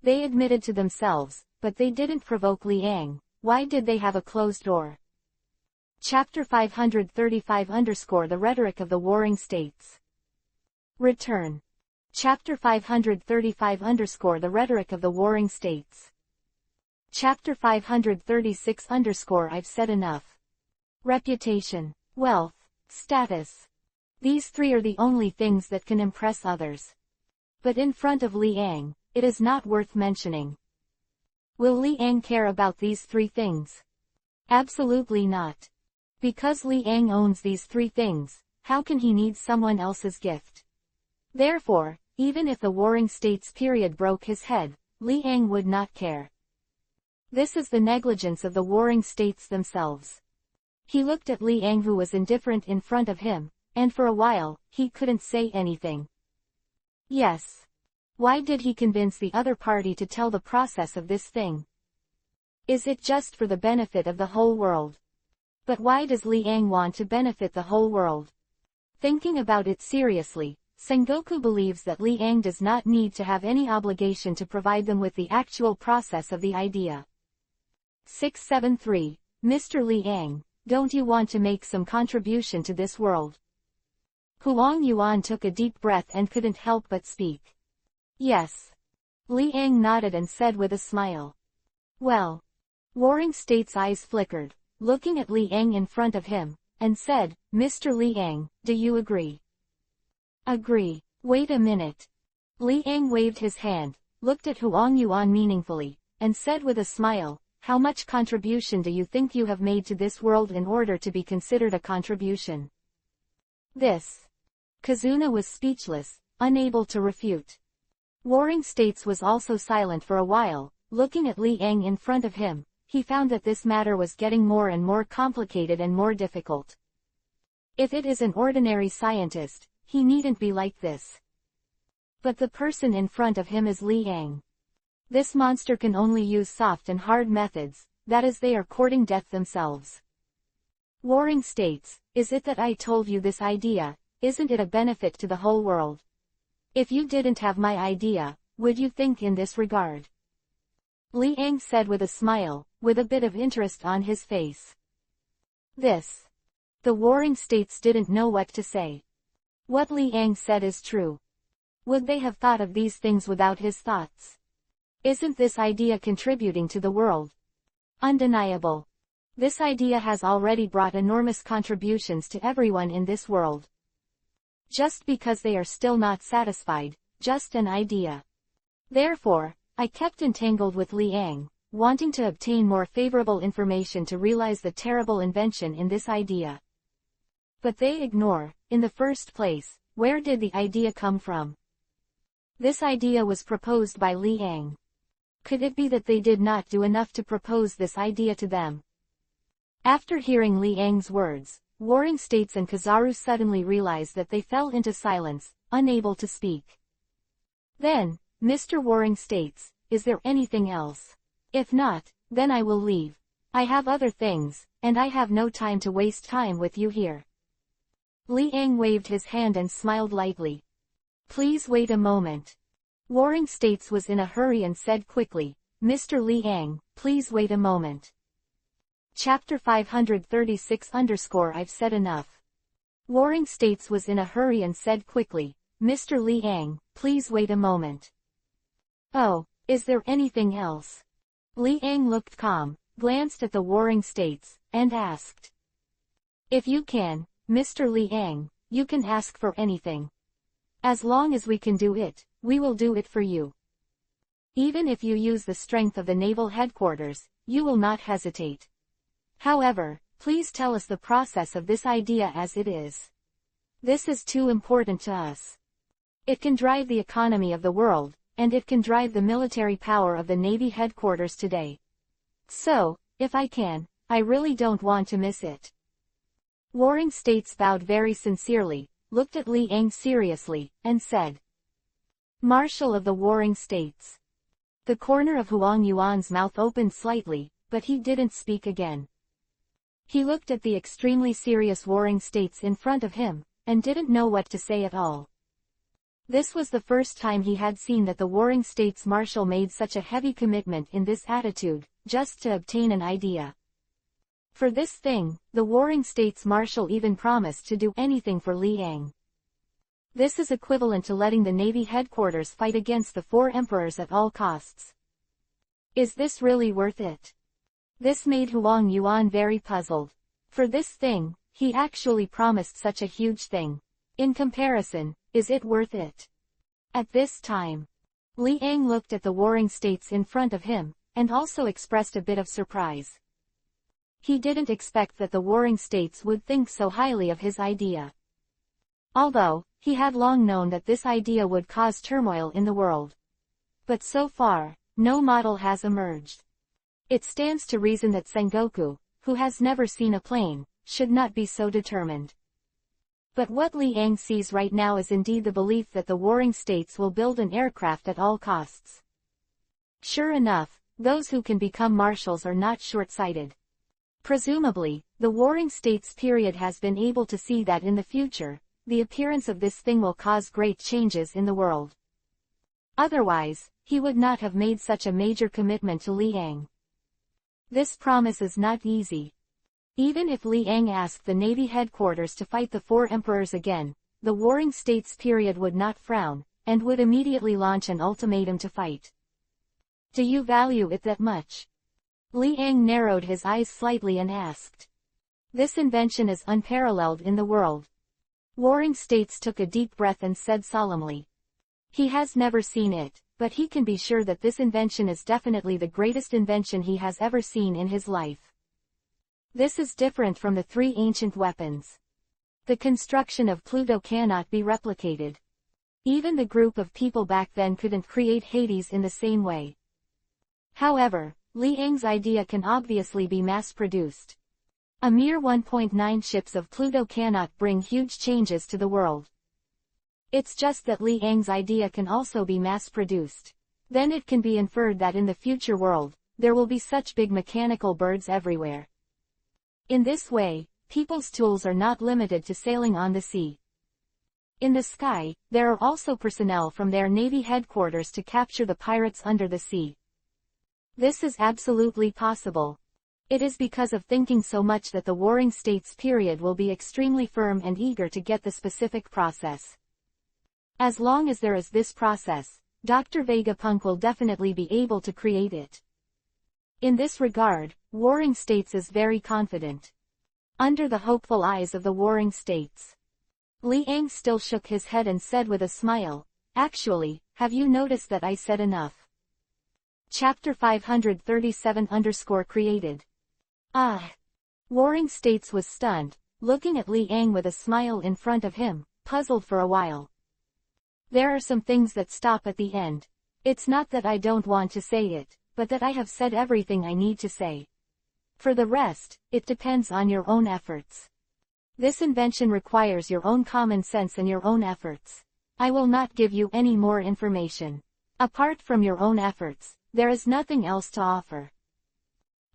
They admitted to themselves, but they didn't provoke Liang. Why did they have a closed door? Chapter 535 _ The Rhetoric of the Warring States. Return. Chapter 535 _ The Rhetoric of the Warring States. Chapter 536 _ I've said enough. Reputation, wealth, status. These three are the only things that can impress others. But in front of Liang, it is not worth mentioning. Will Liang care about these three things? Absolutely not. Because Liang owns these three things, how can he need someone else's gift? Therefore, even if the Warring States period broke his head, Liang would not care. This is the negligence of the Warring States themselves. He looked at Liang, who was indifferent in front of him, and for a while, he couldn't say anything. Yes. Why did he convince the other party to tell the process of this thing? Is it just for the benefit of the whole world? But why does Liang want to benefit the whole world? Thinking about it seriously, Sengoku believes that Liang does not need to have any obligation to provide them with the actual process of the idea. 673, Mr. Liang, don't you want to make some contribution to this world? Huang Yuan took a deep breath and couldn't help but speak. Yes. Liang nodded and said with a smile. Well. Warring States' eyes flickered, looking at Liang in front of him, and said, Mr. Liang, do you agree? Agree. Wait a minute. Liang waved his hand, looked at Huang Yuan meaningfully, and said with a smile, how much contribution do you think you have made to this world in order to be considered a contribution? This. Kazuna was speechless, unable to refute. Warring States was also silent for a while, looking at Liang in front of him. He found that this matter was getting more and more complicated and more difficult. If it is an ordinary scientist, he needn't be like this. But the person in front of him is Liang. This monster can only use soft and hard methods, that is, they are courting death themselves. Warring States, is it that I told you this idea? Isn't it a benefit to the whole world? If you didn't have my idea, would you think in this regard? Liang said with a smile, with a bit of interest on his face. This. The Warring States didn't know what to say. What Liang said is true. Would they have thought of these things without his thoughts? Isn't this idea contributing to the world? Undeniable. This idea has already brought enormous contributions to everyone in this world. Just because they are still not satisfied, just an idea. Therefore, I kept entangled with Liang, wanting to obtain more favorable information to realize the terrible invention in this idea. But they ignore, in the first place, where did the idea come from? This idea was proposed by Liang. Could it be that they did not do enough to propose this idea to them? After hearing Liang's words, Warring States and Kizaru suddenly realized that they fell into silence, unable to speak. Then, Mr. Warring States, is there anything else? If not, then I will leave. I have other things, and I have no time to waste time with you here. Liang waved his hand and smiled lightly. Please wait a moment. Warring States was in a hurry and said quickly, Mr. Liang, please wait a moment. Chapter 536 I've said enough. Warring States was in a hurry and said quickly, Mr. Liang, please wait a moment. Oh, is there anything else? Liang looked calm, glanced at the Warring States, and asked. If you can, Mr. Liang, you can ask for anything. As long as we can do it, we will do it for you. Even if you use the strength of the naval headquarters, you will not hesitate. However, please tell us the process of this idea as it is. This is too important to us. It can drive the economy of the world, and it can drive the military power of the Navy headquarters today. So, if I can, I really don't want to miss it. Warring States bowed very sincerely, looked at Liang seriously, and said. Marshal of the Warring States. The corner of Huang Yuan's mouth opened slightly, but he didn't speak again. He looked at the extremely serious Warring States in front of him, and didn't know what to say at all. This was the first time he had seen that the Warring States Marshal made such a heavy commitment in this attitude, just to obtain an idea. For this thing, the Warring States Marshal even promised to do anything for Liang. This is equivalent to letting the Navy headquarters fight against the four emperors at all costs. Is this really worth it? This made Huang Yuan very puzzled. For this thing, he actually promised such a huge thing. In comparison, is it worth it? At this time, Liang looked at the Warring States in front of him, and also expressed a bit of surprise. He didn't expect that the Warring States would think so highly of his idea. Although, he had long known that this idea would cause turmoil in the world. But so far, no model has emerged. It stands to reason that Sengoku, who has never seen a plane, should not be so determined. But what Liang sees right now is indeed the belief that the Warring States will build an aircraft at all costs. Sure enough, those who can become marshals are not short-sighted. Presumably, the Warring States period has been able to see that in the future, the appearance of this thing will cause great changes in the world. Otherwise, he would not have made such a major commitment to Liang. This promise is not easy. Even if Liang asked the Navy headquarters to fight the four emperors again, the Warring States period would not frown, and would immediately launch an ultimatum to fight. Do you value it that much? Liang narrowed his eyes slightly and asked. This invention is unparalleled in the world. Warring States took a deep breath and said solemnly. He has never seen it, but he can be sure that this invention is definitely the greatest invention he has ever seen in his life. This is different from the three ancient weapons. The construction of Pluto cannot be replicated. Even the group of people back then couldn't create Hades in the same way. However, Liang's idea can obviously be mass-produced. A mere 1.9 ships of Pluto cannot bring huge changes to the world. It's just that Liang's idea can also be mass-produced. Then it can be inferred that in the future world, there will be such big mechanical birds everywhere. In this way, people's tools are not limited to sailing on the sea. In the sky, there are also personnel from their Navy headquarters to capture the pirates under the sea. This is absolutely possible. It is because of thinking so much that the Warring States period will be extremely firm and eager to get the specific process. As long as there is this process, Dr. Vegapunk will definitely be able to create it. In this regard, Warring States is very confident. Under the hopeful eyes of the Warring States, Liang still shook his head and said with a smile, "Actually, have you noticed that I said enough? Chapter 537-created. Ah! Warring States was stunned, looking at Li Ang with a smile in front of him, puzzled for a while. There are some things that stop at the end. It's not that I don't want to say it, but that I have said everything I need to say. For the rest, it depends on your own efforts. This invention requires your own common sense and your own efforts. I will not give you any more information. Apart from your own efforts, there is nothing else to offer.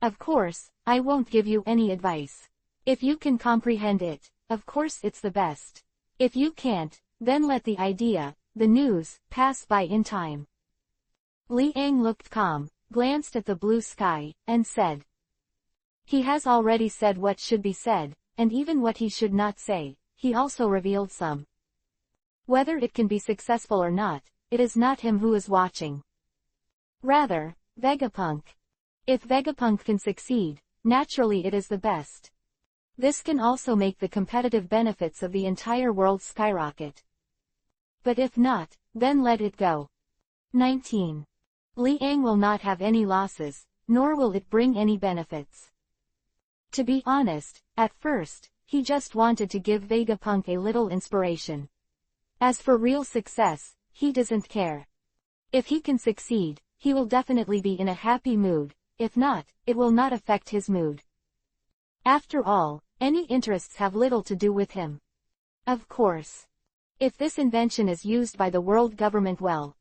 Of course, I won't give you any advice. If you can comprehend it, of course it's the best. If you can't, then let the idea, the news, pass by in time. Li Ang looked calm, glanced at the blue sky, and said. He has already said what should be said, and even what he should not say. He also revealed some. Whether it can be successful or not, it is not him who is watching. Rather, Vegapunk. If Vegapunk can succeed, naturally it is the best. This can also make the competitive benefits of the entire world skyrocket. But if not, then let it go. 19. Li Ang will not have any losses, nor will it bring any benefits. To be honest, at first, he just wanted to give Vegapunk a little inspiration. As for real success, he doesn't care. If he can succeed, he will definitely be in a happy mood. If not, it will not affect his mood. After all, any interests have little to do with him. Of course. If this invention is used by the world government well,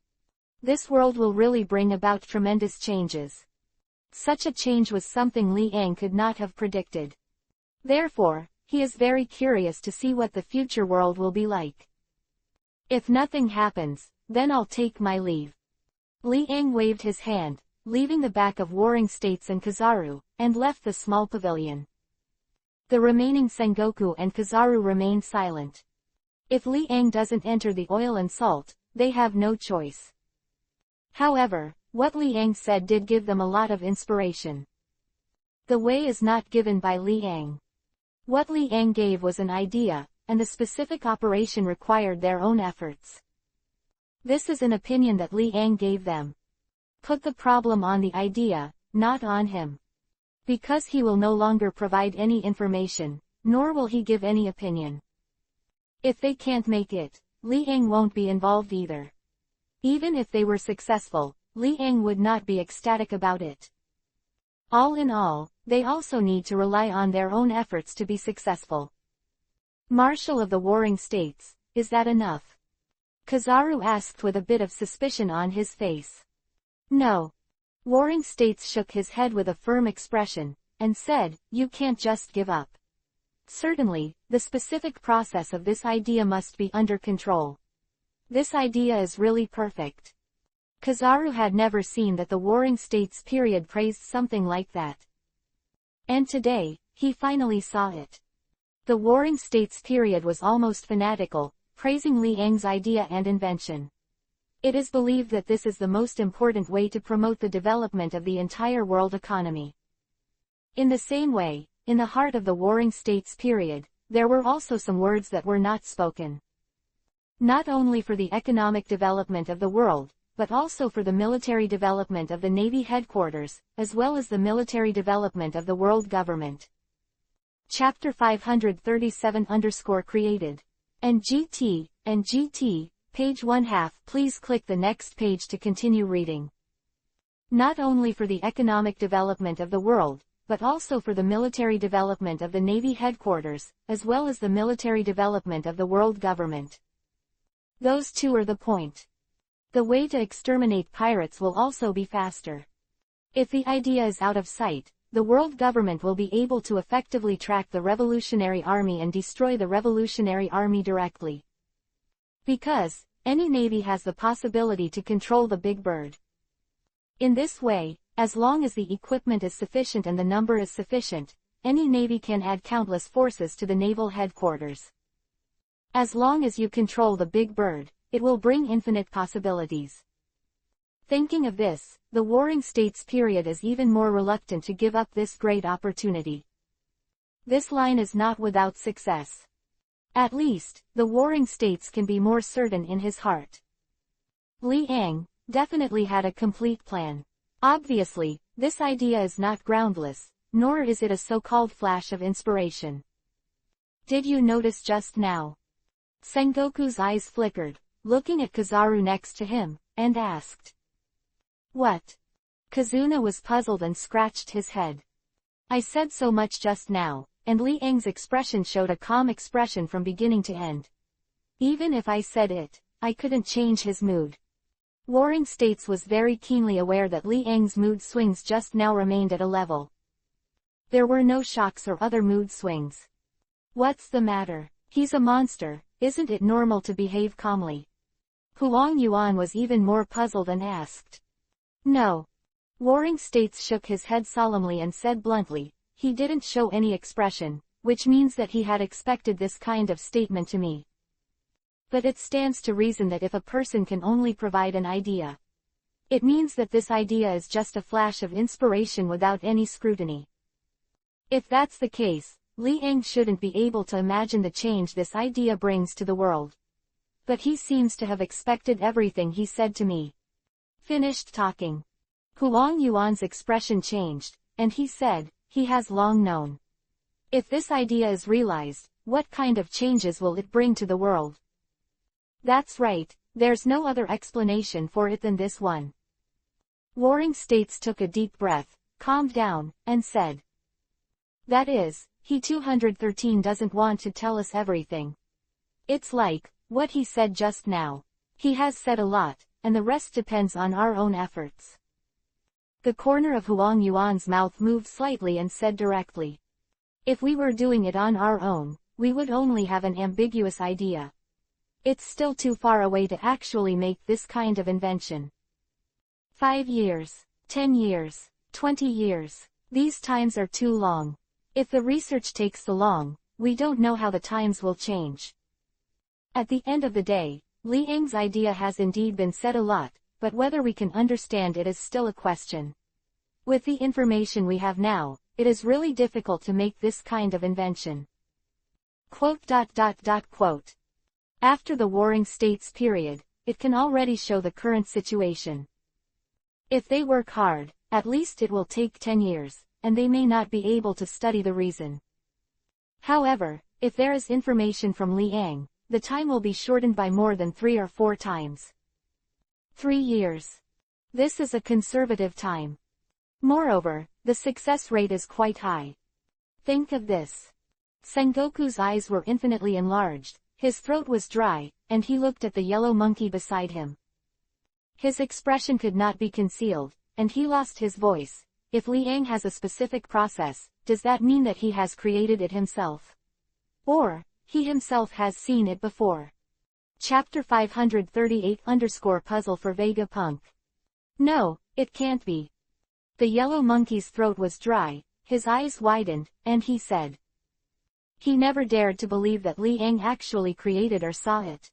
this world will really bring about tremendous changes. Such a change was something Li Ang could not have predicted. Therefore, he is very curious to see what the future world will be like. If nothing happens, then I'll take my leave. Li Ang waved his hand, leaving the back of Warring States and Kizaru, and left the small pavilion. The remaining Sengoku and Kizaru remained silent. If Li Ang doesn't enter the oil and salt, they have no choice. However, what Li Ang said did give them a lot of inspiration. The way is not given by Li Ang. What Li Ang gave was an idea, and the specific operation required their own efforts. This is an opinion that Li Ang gave them. Put the problem on the idea, not on him. Because he will no longer provide any information, nor will he give any opinion. If they can't make it, Li Ang won't be involved either. Even if they were successful, Li Ang would not be ecstatic about it. All in all, they also need to rely on their own efforts to be successful. Marshal of the Warring States, is that enough? Kizaru asked with a bit of suspicion on his face. No. Warring States shook his head with a firm expression, and said, you can't just give up. Certainly, the specific process of this idea must be under control. This idea is really perfect. Kizaru had never seen that the Warring States period praised something like that. And today, he finally saw it. The Warring States period was almost fanatical, praising Li Ang's idea and invention. It is believed that this is the most important way to promote the development of the entire world economy. In the same way, in the heart of the Warring States period, there were also some words that were not spoken. Not only for the economic development of the world, but also for the military development of the Navy headquarters, as well as the military development of the world government. Chapter 537-created. And GT, page 1/2. Please click the next page to continue reading. Not only for the economic development of the world, but also for the military development of the Navy headquarters, as well as the military development of the world government. Those two are the point. The way to exterminate pirates will also be faster. If the idea is out of sight, the world government will be able to effectively track the Revolutionary Army and destroy the Revolutionary Army directly. Because, any navy has the possibility to control the big bird. In this way, as long as the equipment is sufficient and the number is sufficient, any navy can add countless forces to the naval headquarters. As long as you control the big bird, it will bring infinite possibilities. Thinking of this, the Warring States period is even more reluctant to give up this great opportunity. This line is not without success. At least, the Warring States can be more certain in his heart. Li Ang definitely had a complete plan. Obviously, this idea is not groundless, nor is it a so-called flash of inspiration. Did you notice just now? Sengoku's eyes flickered, looking at Kizaru next to him, and asked. What? Kazuna was puzzled and scratched his head. I said so much just now, and Li Eng's expression showed a calm expression from beginning to end. Even if I said it, I couldn't change his mood. Warring States was very keenly aware that Li Eng's mood swings just now remained at a level. There were no shocks or other mood swings. What's the matter? He's a monster, isn't it normal to behave calmly? Huang Yuan was even more puzzled and asked. No. Warring States shook his head solemnly and said bluntly, he didn't show any expression, which means that he had expected this kind of statement to me. But it stands to reason that if a person can only provide an idea, it means that this idea is just a flash of inspiration without any scrutiny. If that's the case, Li Eng shouldn't be able to imagine the change this idea brings to the world. But he seems to have expected everything he said to me. Finished talking. Huang Yuan's expression changed, and he said, he has long known. If this idea is realized, what kind of changes will it bring to the world? That's right, there's no other explanation for it than this one. Warring States took a deep breath, calmed down, and said. That is, he 213 doesn't want to tell us everything. It's like, what he said just now. He has said a lot, and the rest depends on our own efforts. The corner of Huang Yuan's mouth moved slightly and said directly. If we were doing it on our own, we would only have an ambiguous idea. It's still too far away to actually make this kind of invention. 5 years, 10 years, 20 years, these times are too long. If the research takes so long, we don't know how the times will change. At the end of the day, Li Eng's idea has indeed been said a lot, but whether we can understand it is still a question. With the information we have now, it is really difficult to make this kind of invention. Quote. After the Warring States period, it can already show the current situation. If they work hard, at least it will take 10 years, and they may not be able to study the reason. However, if there is information from Li Eng, the time will be shortened by more than 3 or 4 times. 3 years. This is a conservative time. Moreover, the success rate is quite high. Think of this. Sengoku's eyes were infinitely enlarged, his throat was dry, and he looked at the yellow monkey beside him. His expression could not be concealed, and he lost his voice. If Li Eng has a specific process, does that mean that he has created it himself? Or, he himself has seen it before? Chapter 538_puzzle for Vegapunk. No, it can't be. The yellow monkey's throat was dry, his eyes widened, and he said. He never dared to believe that Li Eng actually created or saw it.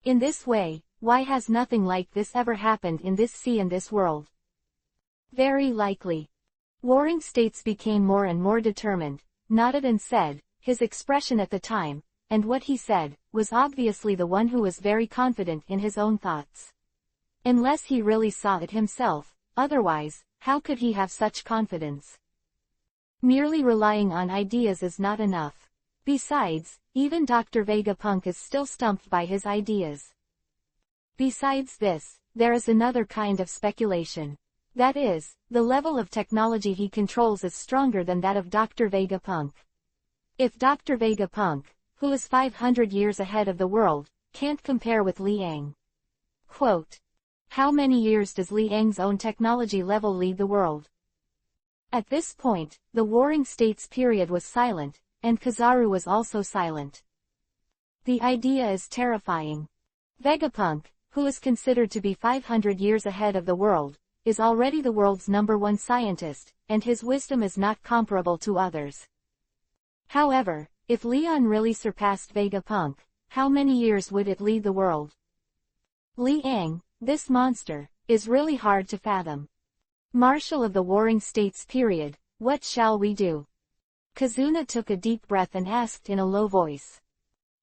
In this way, why has nothing like this ever happened in this sea and this world? Very likely. Warring States became more and more determined, nodded and said, his expression at the time, and what he said, was obviously the one who was very confident in his own thoughts. Unless he really saw it himself, otherwise, how could he have such confidence? Merely relying on ideas is not enough. Besides, even Dr. Vegapunk is still stumped by his ideas. Besides this, there is another kind of speculation. That is, the level of technology he controls is stronger than that of Dr. Vegapunk. If Dr. Vegapunk, who is 500 years ahead of the world, can't compare with Li Eng. Quote. How many years does Li Eng's own technology level lead the world? At this point, the Warring States period was silent, and Kizaru was also silent. The idea is terrifying. Vegapunk, who is considered to be 500 years ahead of the world, is already the world's #1 scientist, and his wisdom is not comparable to others. However, if Leon really surpassed Vegapunk, how many years would it lead the world? Li Eng, this monster, is really hard to fathom. Marshal of the Warring States period, what shall we do? Kazuna took a deep breath and asked in a low voice.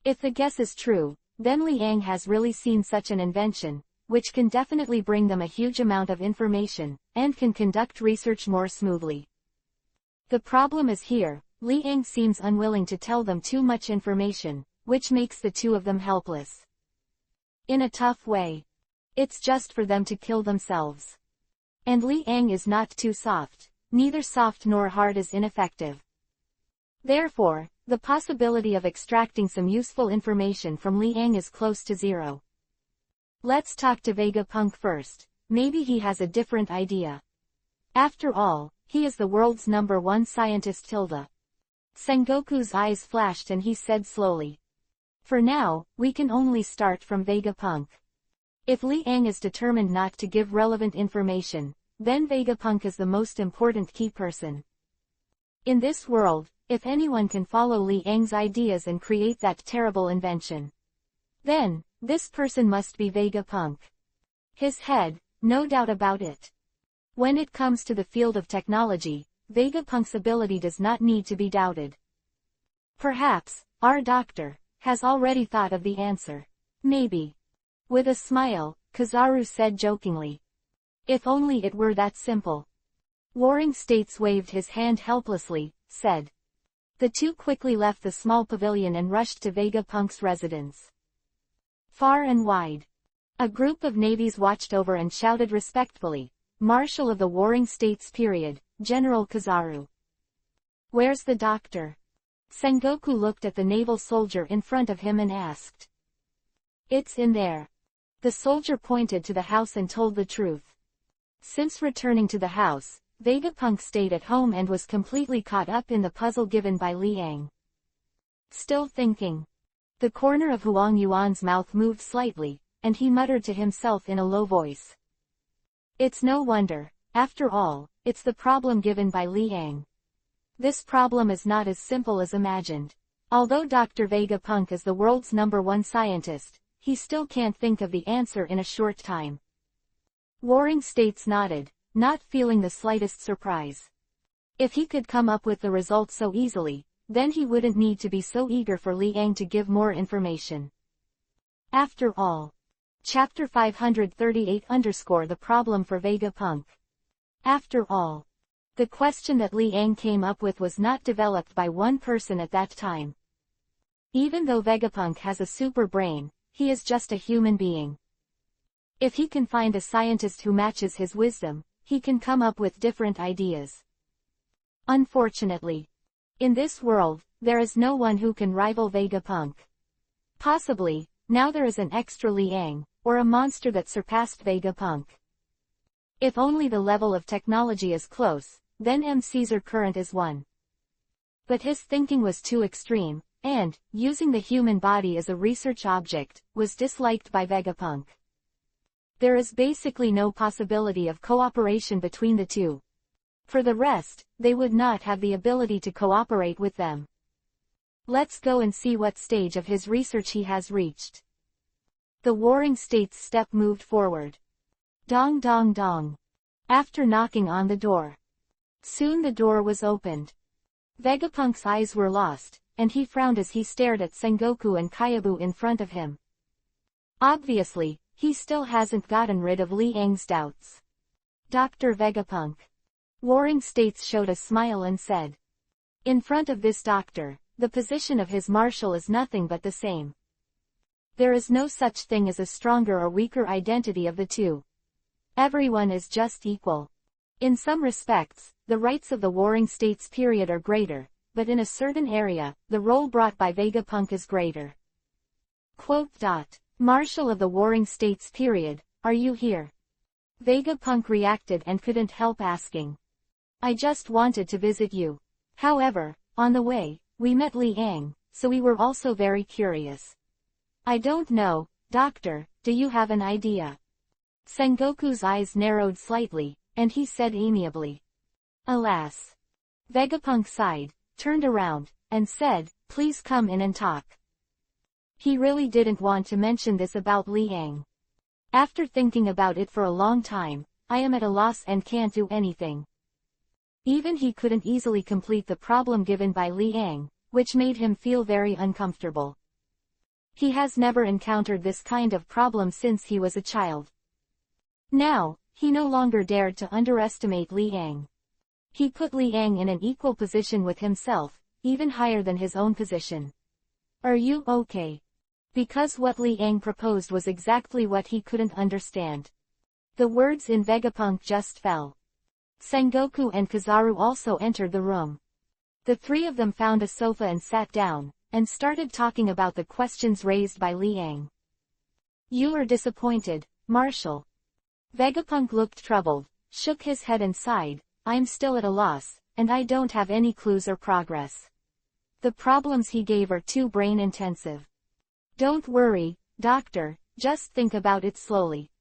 If the guess is true, then Li Eng has really seen such an invention, which can definitely bring them a huge amount of information, and can conduct research more smoothly. The problem is here, Li Ang seems unwilling to tell them too much information, which makes the two of them helpless. In a tough way. It's just for them to kill themselves. And Li Ang is not too soft, neither soft nor hard is ineffective. Therefore, the possibility of extracting some useful information from Li Ang is close to zero. Let's talk to Vegapunk first, maybe he has a different idea. After all, he is the world's #1 scientist. Sengoku's eyes flashed and he said slowly. For now, we can only start from Vegapunk. If Li Ang is determined not to give relevant information, then Vegapunk is the most important key person. In this world, if anyone can follow Li Ang's ideas and create that terrible invention, then, this person must be Vegapunk. His head, no doubt about it. When it comes to the field of technology, Vegapunk's ability does not need to be doubted. Perhaps, our doctor has already thought of the answer. Maybe. With a smile, Kizaru said jokingly. If only it were that simple. Warring States waved his hand helplessly, said. The two quickly left the small pavilion and rushed to Vegapunk's residence. Far and wide, a group of navies watched over and shouted respectfully, Marshal of the Warring States period, General Kizaru. Where's the doctor? Sengoku looked at the naval soldier in front of him and asked. It's in there. The soldier pointed to the house and told the truth. Since returning to the house, Vegapunk stayed at home and was completely caught up in the puzzle given by Li Ang. Still thinking. The corner of Huang Yuan's mouth moved slightly, and he muttered to himself in a low voice. It's no wonder, after all, it's the problem given by Li Ang. This problem is not as simple as imagined. Although Dr. Vegapunk is the world's #1 scientist, he still can't think of the answer in a short time. Warring States nodded, not feeling the slightest surprise. If he could come up with the result so easily, then he wouldn't need to be so eager for Li Ang to give more information. After all. Chapter 538 _ the problem for Vegapunk. After all. The question that Li Ang came up with was not developed by one person at that time. Even though Vegapunk has a super brain, he is just a human being. If he can find a scientist who matches his wisdom, he can come up with different ideas. Unfortunately, in this world, there is no one who can rival Vegapunk. Possibly, now there is an extra Li Ang, or a monster that surpassed Vegapunk. If only the level of technology is close, then Caesar current is one. But his thinking was too extreme, and, using the human body as a research object, was disliked by Vegapunk. There is basically no possibility of cooperation between the two. For the rest, they would not have the ability to cooperate with them. Let's go and see what stage of his research he has reached. The Warring States step moved forward. Dong dong dong. After knocking on the door. Soon the door was opened. Vegapunk's eyes were lost, and he frowned as he stared at Sengoku and Kyabu in front of him. Obviously, he still hasn't gotten rid of Li Ang's doubts. Dr. Vegapunk. Warring States showed a smile and said. In front of this doctor, the position of his marshal is nothing but the same. There is no such thing as a stronger or weaker identity of the two. Everyone is just equal. In some respects, the rights of the Warring States period are greater, but in a certain area, the role brought by Vegapunk is greater. Quote. Marshal of the Warring States period, are you here? Vegapunk reacted and couldn't help asking. I just wanted to visit you. However, on the way, we met Li Ang, so we were also very curious. I don't know, Doctor, do you have an idea? Sengoku's eyes narrowed slightly, and he said amiably. Alas. Vegapunk sighed, turned around, and said, please come in and talk. He really didn't want to mention this about Li Ang. After thinking about it for a long time, I am at a loss and can't do anything. Even he couldn't easily complete the problem given by Li Ang, which made him feel very uncomfortable. He has never encountered this kind of problem since he was a child. Now, he no longer dared to underestimate Liang. He put Liang in an equal position with himself, even higher than his own position. Are you okay? Because what Liang proposed was exactly what he couldn't understand. The words in Vegapunk just fell. Sengoku and Kizaru also entered the room. The three of them found a sofa and sat down, and started talking about the questions raised by Liang. You are disappointed, Marshall. Vegapunk looked troubled, shook his head and sighed. I'm still at a loss, and I don't have any clues or progress. The problems he gave are too brain-intensive. Don't worry, Doctor, just think about it slowly.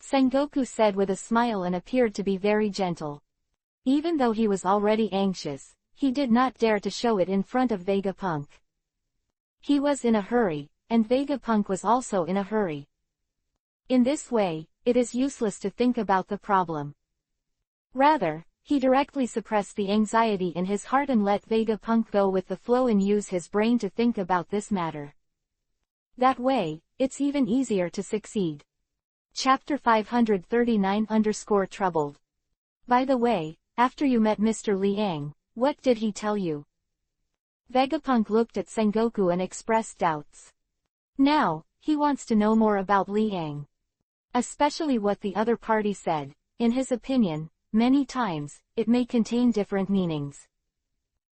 Sengoku said with a smile and appeared to be very gentle. Even though he was already anxious, he did not dare to show it in front of Vegapunk. He was in a hurry, and Vegapunk was also in a hurry. In this way, it is useless to think about the problem. Rather, he directly suppressed the anxiety in his heart and let Vegapunk go with the flow and use his brain to think about this matter. That way, it's even easier to succeed. Chapter 539_troubled. By the way, after you met Mr. Liang, what did he tell you? Vegapunk looked at Sengoku and expressed doubts. Now, he wants to know more about Liang. Especially what the other party said. In his opinion, many times, it may contain different meanings.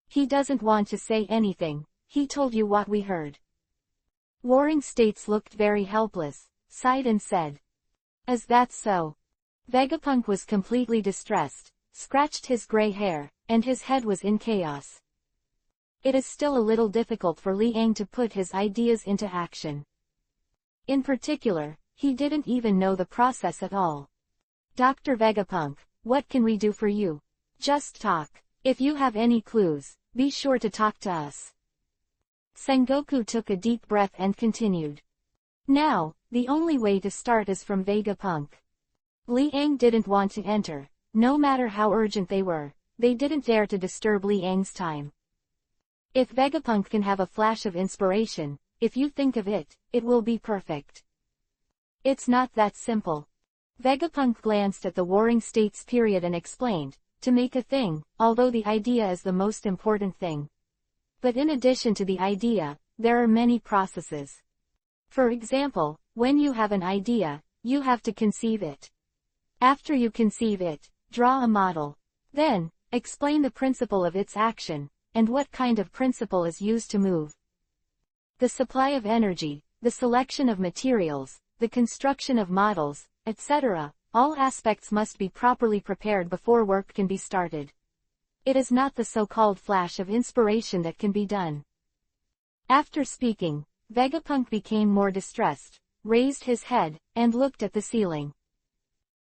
He doesn't want to say anything. He told you what we heard. Warring States looked very helpless, sighed and said. Is that so? Vegapunk was completely distressed, scratched his gray hair, and his head was in chaos. It is still a little difficult for Liang to put his ideas into action. In particular, he didn't even know the process at all. Dr. Vegapunk, what can we do for you? Just talk. If you have any clues, be sure to talk to us. Sengoku took a deep breath and continued. Now, the only way to start is from Vegapunk. Liang didn't want to enter. No matter how urgent they were, they didn't dare to disturb Liang's time. If Vegapunk can have a flash of inspiration, if you think of it, it will be perfect. It's not that simple. Vegapunk glanced at the Warring States period and explained, to make a thing, although the idea is the most important thing. But in addition to the idea, there are many processes. For example, when you have an idea, you have to conceive it. After you conceive it, draw a model. Then, explain the principle of its action, and what kind of principle is used to move. The supply of energy, the selection of materials, the construction of models, etc., all aspects must be properly prepared before work can be started. It is not the so-called flash of inspiration that can be done. After speaking, Vegapunk became more distressed, raised his head, and looked at the ceiling.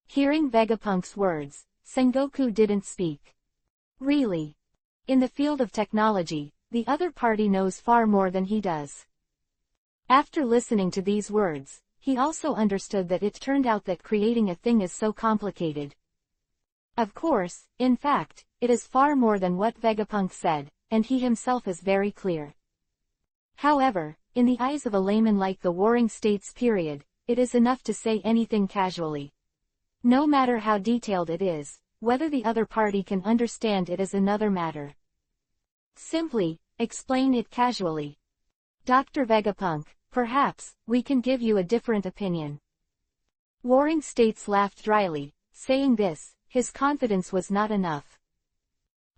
Hearing Vegapunk's words, Sengoku didn't speak. Really? In the field of technology, the other party knows far more than he does. After listening to these words, he also understood that it turned out that creating a thing is so complicated. Of course, in fact, it is far more than what Vegapunk said, and he himself is very clear. However, in the eyes of a layman like the Warring States period, it is enough to say anything casually. No matter how detailed it is, whether the other party can understand it is another matter. Simply, explain it casually. Dr. Vegapunk, perhaps, we can give you a different opinion. Warring States laughed dryly, saying this, his confidence was not enough.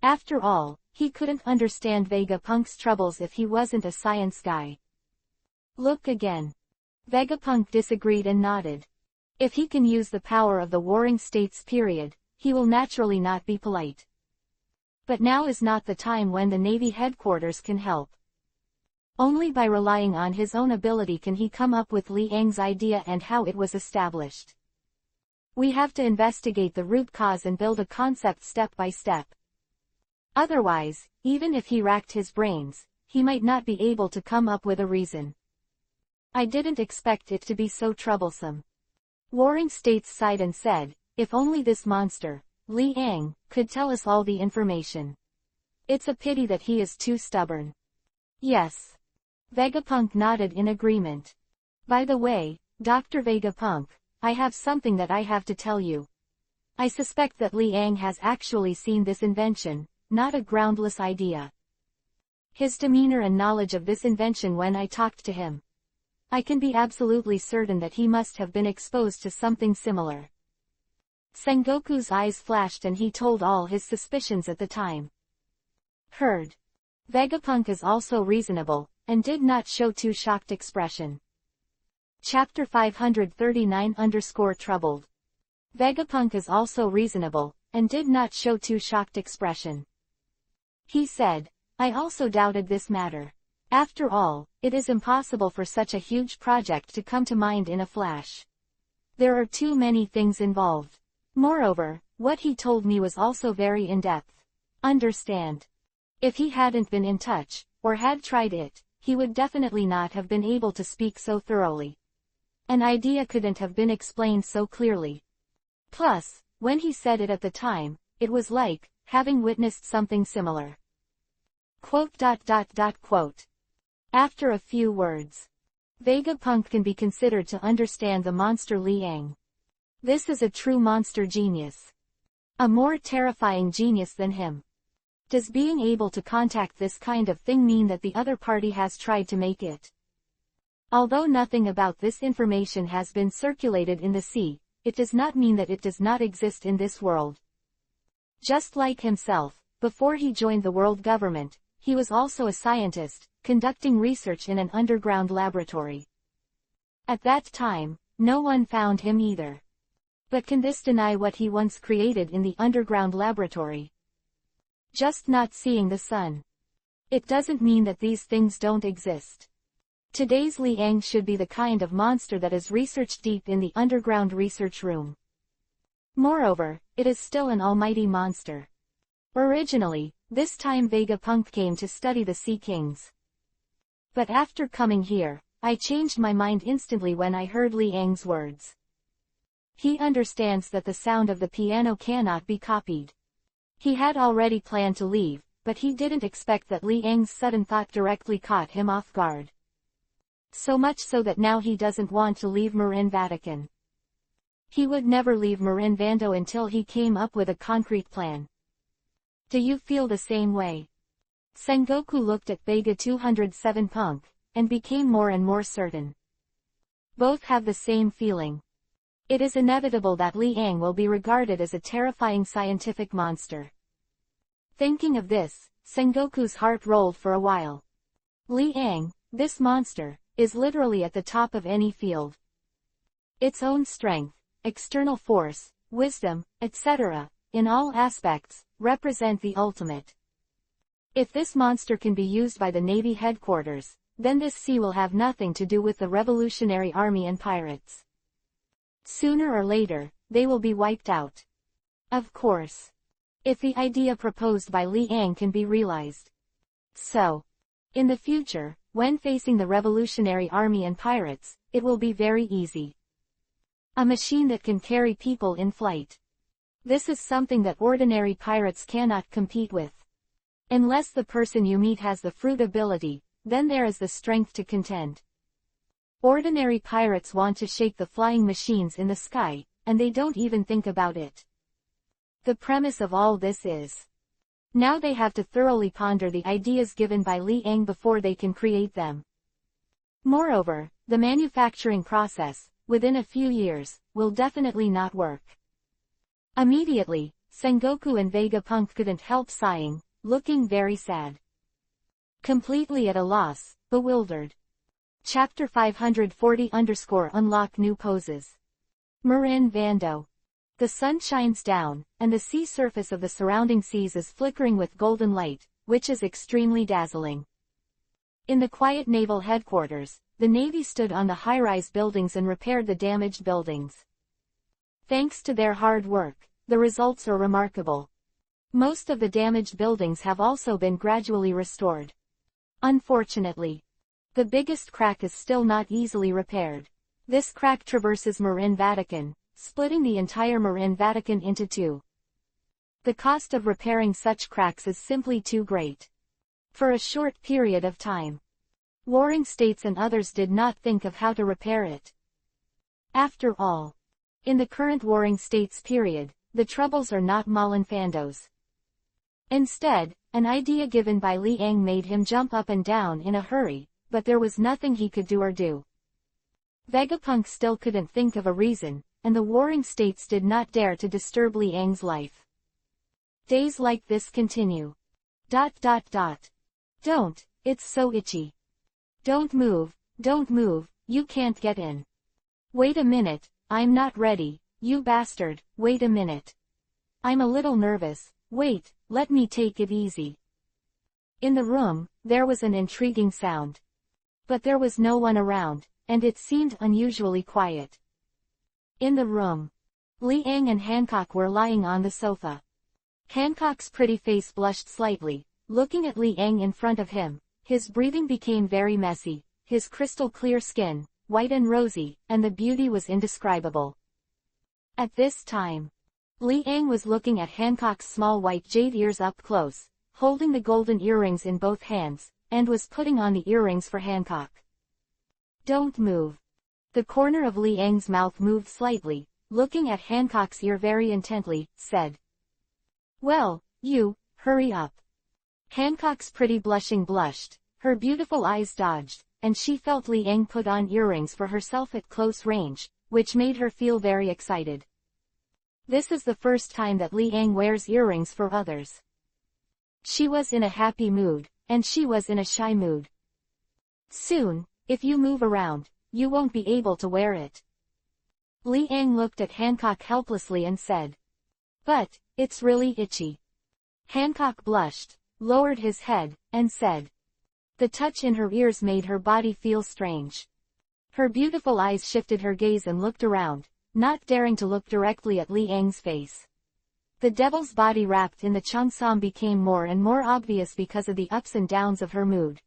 After all, he couldn't understand Vegapunk's troubles if he wasn't a science guy. Look again. Vegapunk disagreed and nodded. If he can use the power of the Warring States period, he will naturally not be polite. But now is not the time when the Navy headquarters can help. Only by relying on his own ability can he come up with Liang's idea and how it was established. We have to investigate the root cause and build a concept step by step. Otherwise, even if he racked his brains, he might not be able to come up with a reason. I didn't expect it to be so troublesome. Warring States sighed and said, if only this monster, Liang, could tell us all the information. It's a pity that he is too stubborn. Yes. Vegapunk nodded in agreement. By the way, Dr. Vegapunk, I have something that I have to tell you. I suspect that Liang has actually seen this invention, not a groundless idea. His demeanor and knowledge of this invention when I talked to him. I can be absolutely certain that he must have been exposed to something similar. Sengoku's eyes flashed and he told all his suspicions at the time. Heard. Vegapunk is also reasonable, and did not show too shocked expression. Chapter 539-troubled. Vegapunk is also reasonable, and did not show too shocked expression. He said, I also doubted this matter. After all, it is impossible for such a huge project to come to mind in a flash. There are too many things involved. Moreover, what he told me was also very in-depth. Understand? If he hadn't been in touch, or had tried it, he would definitely not have been able to speak so thoroughly. An idea couldn't have been explained so clearly. Plus, when he said it at the time, it was like, having witnessed something similar. Quote. After a few words. Vegapunk can be considered to understand the monster Liang. This is a true monster genius. A more terrifying genius than him. Does being able to contact this kind of thing mean that the other party has tried to make it? Although nothing about this information has been circulated in the sea, it does not mean that it does not exist in this world. Just like himself, before he joined the world government, he was also a scientist, conducting research in an underground laboratory. At that time, no one found him either. But can this deny what he once created in the underground laboratory? Just not seeing the sun. It doesn't mean that these things don't exist. Today's Liang should be the kind of monster that is researched deep in the underground research room. Moreover, it is still an almighty monster. Originally, this time Vegapunk came to study the Sea Kings. But after coming here, I changed my mind instantly when I heard Liang's words. He understands that the sound of the piano cannot be copied. He had already planned to leave, but he didn't expect that Liang's sudden thought directly caught him off guard. So much so that now he doesn't want to leave Marin Vatican. He would never leave Marin Vando until he came up with a concrete plan. Do you feel the same way? Sengoku looked at Vega 207 Punk, and became more and more certain. Both have the same feeling. It is inevitable that Liang will be regarded as a terrifying scientific monster. Thinking of this, Sengoku's heart rolled for a while. Liang, this monster, is literally at the top of any field. Its own strength, external force, wisdom, etc., in all aspects, represent the ultimate. If this monster can be used by the Navy headquarters, then this sea will have nothing to do with the Revolutionary Army and pirates. Sooner or later, they will be wiped out. Of course. If the idea proposed by Liang can be realized. So, in the future, when facing the Revolutionary Army and pirates, it will be very easy. A machine that can carry people in flight. This is something that ordinary pirates cannot compete with. Unless the person you meet has the fruit ability, then there is the strength to contend. Ordinary pirates want to shake the flying machines in the sky, and they don't even think about it. The premise of all this is. Now they have to thoroughly ponder the ideas given by Liang before they can create them. Moreover, the manufacturing process, within a few years, will definitely not work. Immediately, Sengoku and Vegapunk couldn't help sighing, looking very sad. Completely at a loss, bewildered. Chapter 540-Unlock New Poses. Marin Vando. The sun shines down, and the sea surface of the surrounding seas is flickering with golden light, which is extremely dazzling. In the quiet naval headquarters, the Navy stood on the high-rise buildings and repaired the damaged buildings. Thanks to their hard work, the results are remarkable. Most of the damaged buildings have also been gradually restored. Unfortunately, the biggest crack is still not easily repaired. This crack traverses Marin Vatican, splitting the entire Marin Vatican into two. The cost of repairing such cracks is simply too great. For a short period of time, warring states and others did not think of how to repair it. After all, In the current Warring States period, the troubles are not Molinfandos. Instead, an idea given by Li Ang made him jump up and down in a hurry, but there was nothing he could do or do. Vegapunk still couldn't think of a reason, and the Warring States did not dare to disturb Li Ang's life. Days like this continue. Don't, it's so itchy. Don't move, you can't get in. Wait a minute, I'm not ready, you bastard, wait a minute. I'm a little nervous, wait, let me take it easy. In the room, there was an intriguing sound. But there was no one around, and it seemed unusually quiet. In the room, Li Ang and Hancock were lying on the sofa. Hancock's pretty face blushed slightly, looking at Li Ang in front of him. His breathing became very messy, his crystal-clear skin, white and rosy, and the beauty was indescribable. At this time, Li Ang was looking at Hancock's small white jade ears up close, holding the golden earrings in both hands, and was putting on the earrings for Hancock. Don't move. The corner of Li Ang's mouth moved slightly, looking at Hancock's ear very intently, said. Well, you, hurry up. Hancock's pretty blushing blushed, her beautiful eyes dodged, and she felt Li Ang put on earrings for herself at close range, which made her feel very excited. This is the first time that Li Ang wears earrings for others. She was in a happy mood, and she was in a shy mood. Soon, if you move around, you won't be able to wear it. Li Ang looked at Hancock helplessly and said. But, it's really itchy. Hancock blushed, lowered his head, and said. The touch in her ears made her body feel strange. Her beautiful eyes shifted her gaze and looked around, not daring to look directly at Li Ang's face. The devil's body wrapped in the cheongsam became more and more obvious because of the ups and downs of her mood.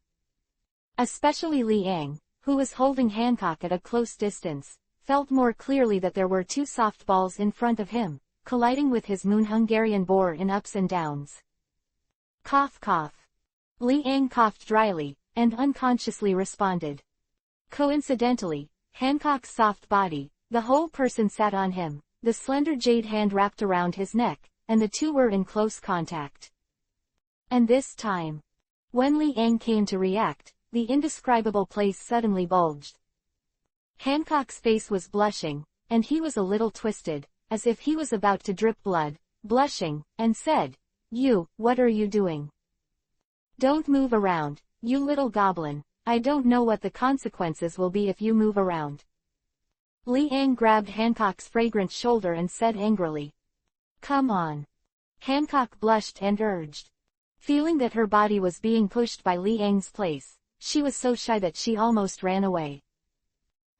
Especially Li Ang, who was holding Hancock at a close distance, felt more clearly that there were two soft balls in front of him, colliding with his moon Hungarian boar in ups and downs. Cough cough. Li Ang coughed dryly, and unconsciously responded. Coincidentally, Hancock's soft body, the whole person sat on him, the slender jade hand wrapped around his neck, and the two were in close contact. And this time, when Li Ang came to react, the indescribable place suddenly bulged. Hancock's face was blushing, and he was a little twisted, as if he was about to drip blood, blushing, and said, You, what are you doing? Don't move around, you little goblin, I don't know what the consequences will be if you move around. Li Ang grabbed Hancock's fragrant shoulder and said angrily. Come on. Hancock blushed and urged. Feeling that her body was being pushed by Li Ang's place, she was so shy that she almost ran away.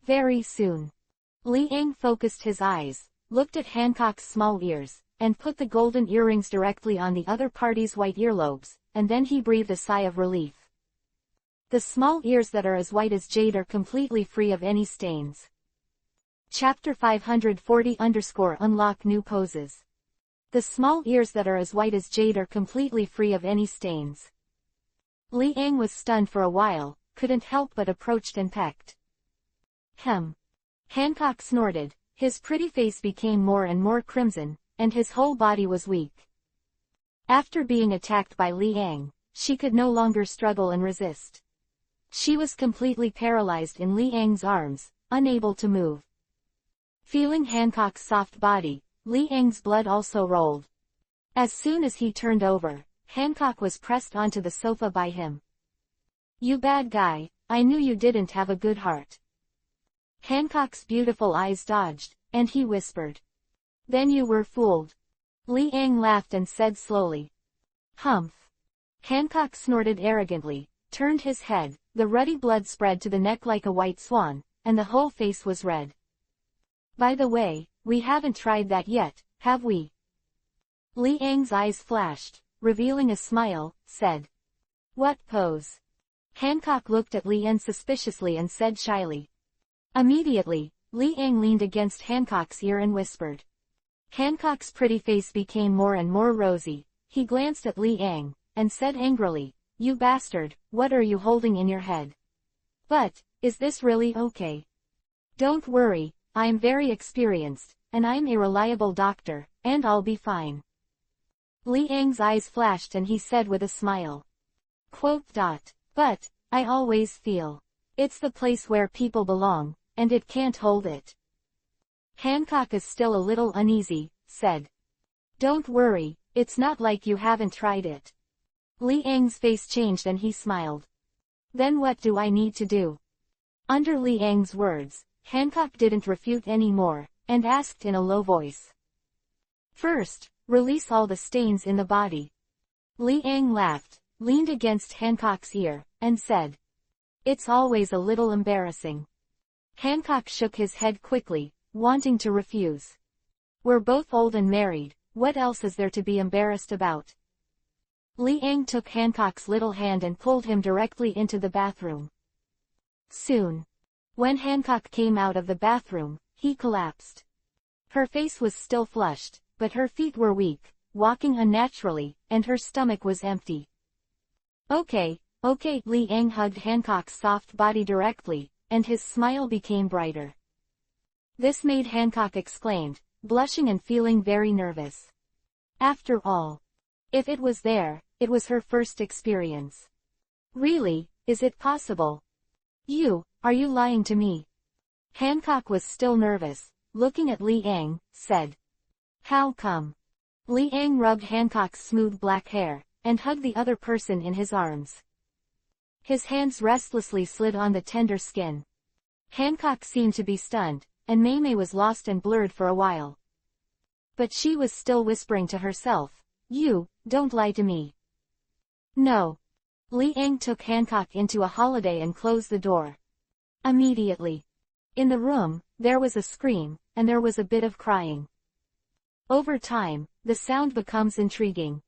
Very soon, Li Ang focused his eyes, looked at Hancock's small ears, and put the golden earrings directly on the other party's white earlobes, and then he breathed a sigh of relief. The small ears that are as white as jade are completely free of any stains. Chapter 540 _ Unlock New Poses. The small ears that are as white as jade are completely free of any stains. Li Ang was stunned for a while, couldn't help but approached and pecked. Hem. Hancock snorted, his pretty face became more and more crimson, and his whole body was weak. After being attacked by Li Ang, she could no longer struggle and resist. She was completely paralyzed in Li Ang's arms, unable to move. Feeling Hancock's soft body, Li Ang's blood also rolled. As soon as he turned over, Hancock was pressed onto the sofa by him. You bad guy, I knew you didn't have a good heart. Hancock's beautiful eyes dodged, and he whispered. Then you were fooled. Li Ang laughed and said slowly. Humph. Hancock snorted arrogantly, turned his head, the ruddy blood spread to the neck like a white swan, and the whole face was red. By the way, we haven't tried that yet, have we? Li Ang's eyes flashed, revealing a smile, said. What pose? Hancock looked at Li Ang suspiciously and said shyly. Immediately, Li Ang leaned against Hancock's ear and whispered. Hancock's pretty face became more and more rosy, he glanced at Li Ang, and said angrily, You bastard, what are you holding in your head? But, is this really okay? Don't worry, I'm very experienced, and I'm a reliable doctor, and I'll be fine. Li Yang's eyes flashed and he said with a smile. Quote. But, I always feel. It's the place where people belong, and it can't hold it. Hancock is still a little uneasy, said. Don't worry, it's not like you haven't tried it. Li Yang's face changed and he smiled. Then what do I need to do? Under Li Yang's words, Hancock didn't refute any more, and asked in a low voice. First, release all the stains in the body. Li Yang laughed, leaned against Hancock's ear, and said. It's always a little embarrassing. Hancock shook his head quickly, wanting to refuse. We're both old and married, what else is there to be embarrassed about? Li Yang took Hancock's little hand and pulled him directly into the bathroom. Soon. When Hancock came out of the bathroom, he collapsed. Her face was still flushed, but her feet were weak, walking unnaturally, and her stomach was empty. Okay, Li Yang hugged Hancock's soft body directly, and his smile became brighter. This made Hancock exclaim, blushing and feeling very nervous. After all, if it was there, it was her first experience. Really, is it possible? Are you lying to me? Hancock was still nervous, looking at Li Yang, said. How come? Li Yang rubbed Hancock's smooth black hair, and hugged the other person in his arms. His hands restlessly slid on the tender skin. Hancock seemed to be stunned, and Mei was lost and blurred for a while. But she was still whispering to herself, don't lie to me. No. Li Yang took Hancock into a holiday and closed the door. Immediately. In the room, there was a scream, and there was a bit of crying. Over time, the sound becomes intriguing.